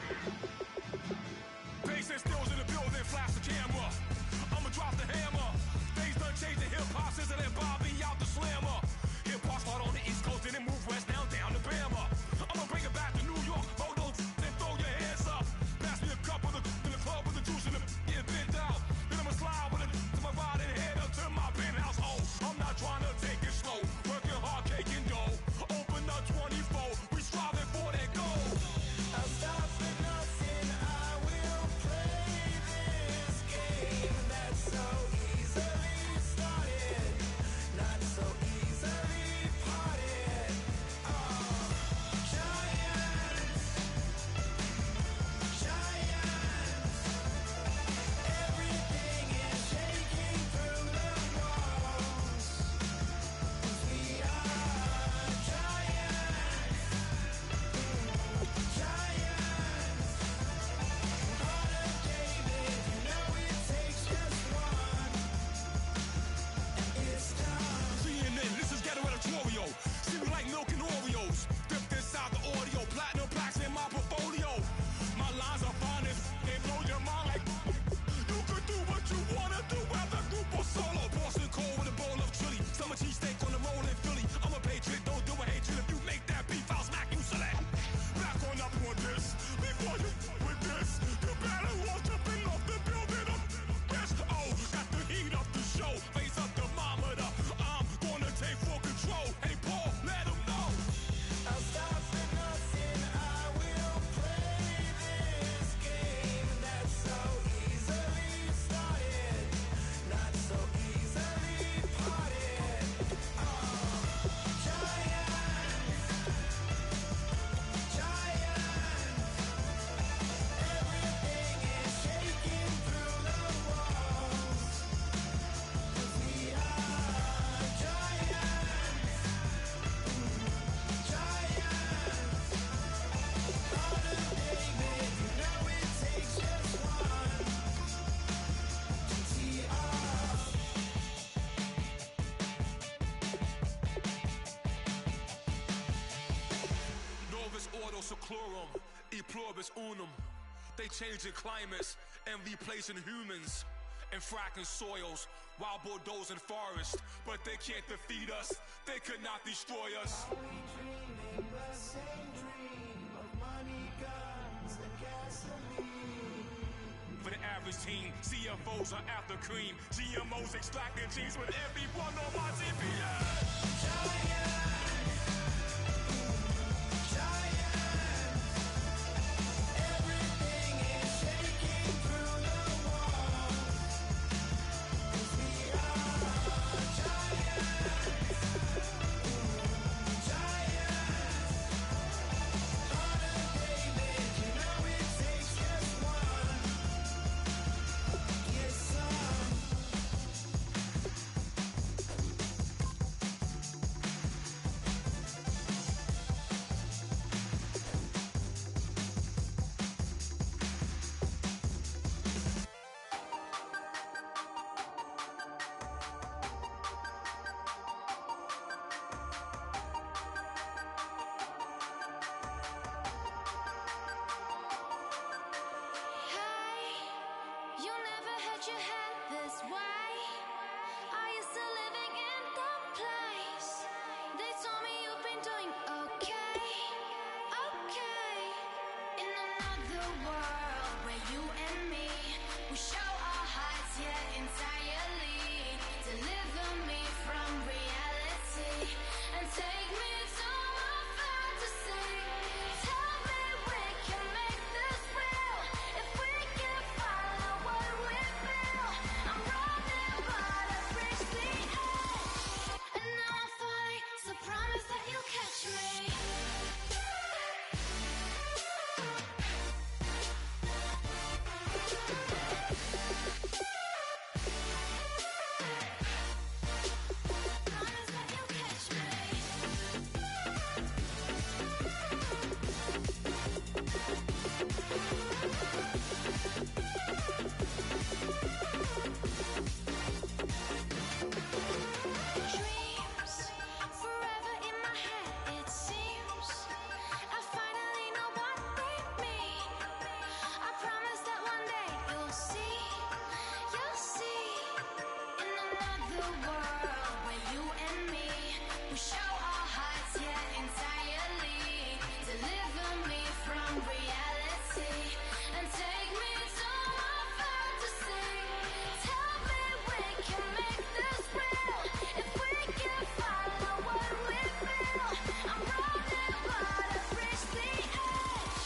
S10: chlorum, e pluribus unum. They changing climates and replacing humans and fracking soils while bulldozing forests. But they can't defeat us, they could not destroy us.
S5: Are we dreaming the same dream of money, guns, and gasoline?
S10: For the average team, CFOs are after cream. GMOs extracting genes with everyone on my TV.
S5: Everything is shaking through the walls. 'Cause we are giants. Harder, David, you know it takes just one. Get some. Hey, you never had your head this way. Are you still living in the place? They told me you've been doing okay, okay. In another world where you and me, we show our hearts yet entirely. Deliver me from reality and take me to my fantasy. Tell me we can make this real if we can follow what we feel. I'm running but I've reached the edge, and now I'm falling, so promise that you'll catch me. Promise that you'll catch me. Dreams forever in my head, it seems. I finally know what they mean. I promise that one day you'll see. In another world where you and me, we show our hearts yet entirely. Deliver me from reality and take me to my fantasy. Tell me we can make this real if we can follow what we feel. I'm running but I've reached the edge,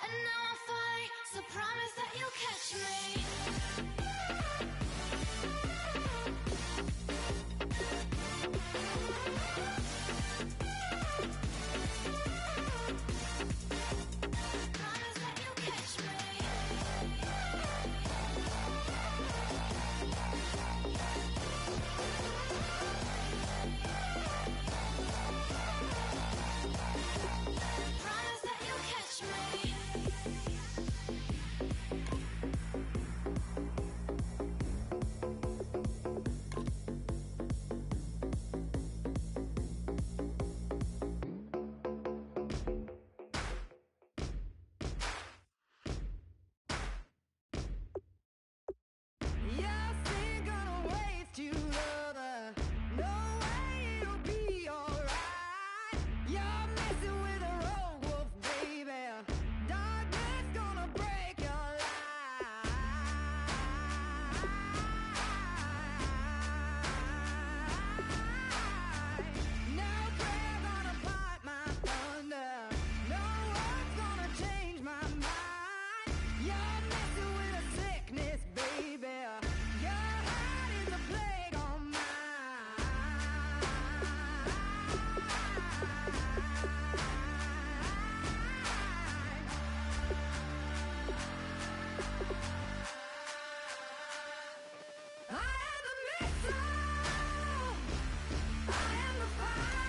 S5: and now I'm falling, so promise that you'll catch me. Promise that you'll catch me. Promise that you'll catch me. You're still gonna waste you, lover. No way it'll be alright. You're messing with a rogue wolf, baby. Darkness gonna break your life. No prayer gonna fight my thunder. No one's gonna change my mind. You're messing with a sickness, baby. Your heart is a plague on I am the missile. I am the fire.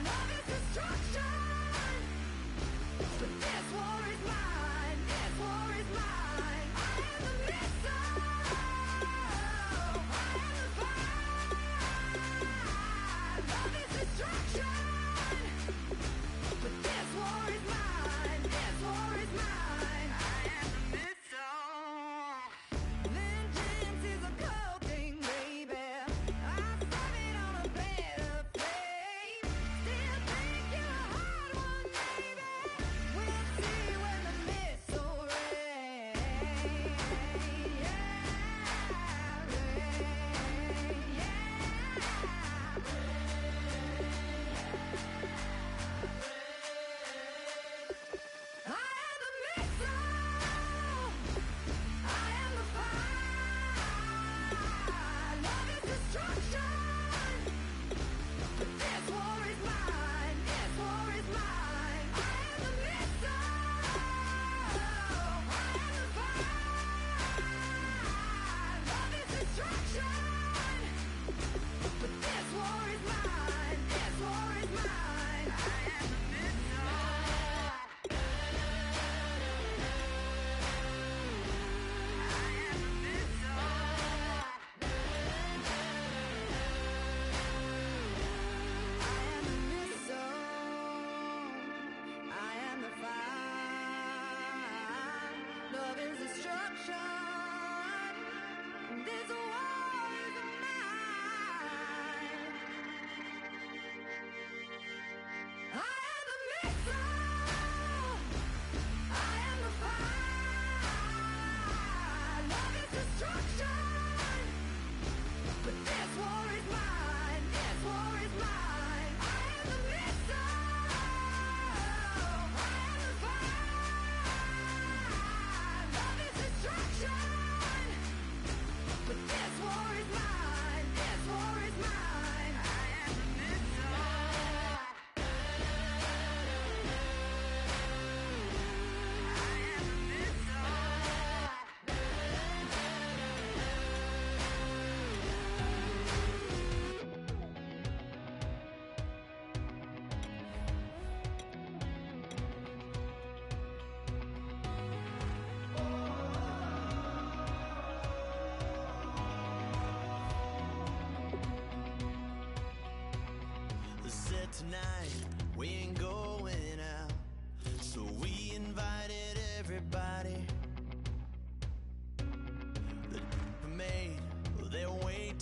S5: Love is destruction. But this war is mine. This war is mine. I am the missile. I am the fire. Love is destruction. But this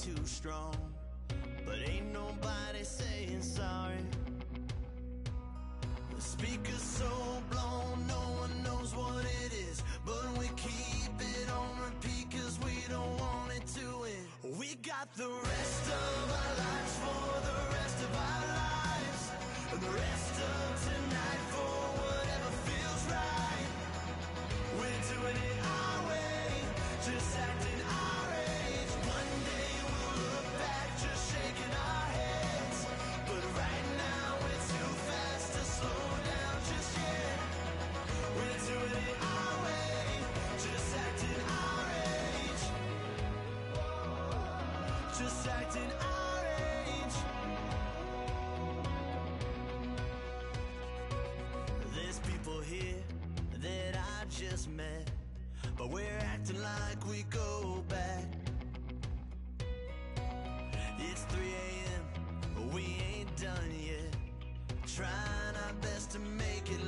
S12: too strong, but ain't nobody saying sorry. The speaker's so blown, no one knows what it is, but we keep it on repeat cause we don't want it to end. We got the rest of our lives for the rest of our lives, and the rest of tonight for whatever feels right. We're doing it our way, just acting our age. One day we'll look back just shaking our heads, but right now we're too fast to slow down just yet. We're doing it our way, just acting our age. Just acting our age. There's people here that I just met, but we're acting like we go back. It's 3 a.m., but we ain't done yet. Trying our best to make it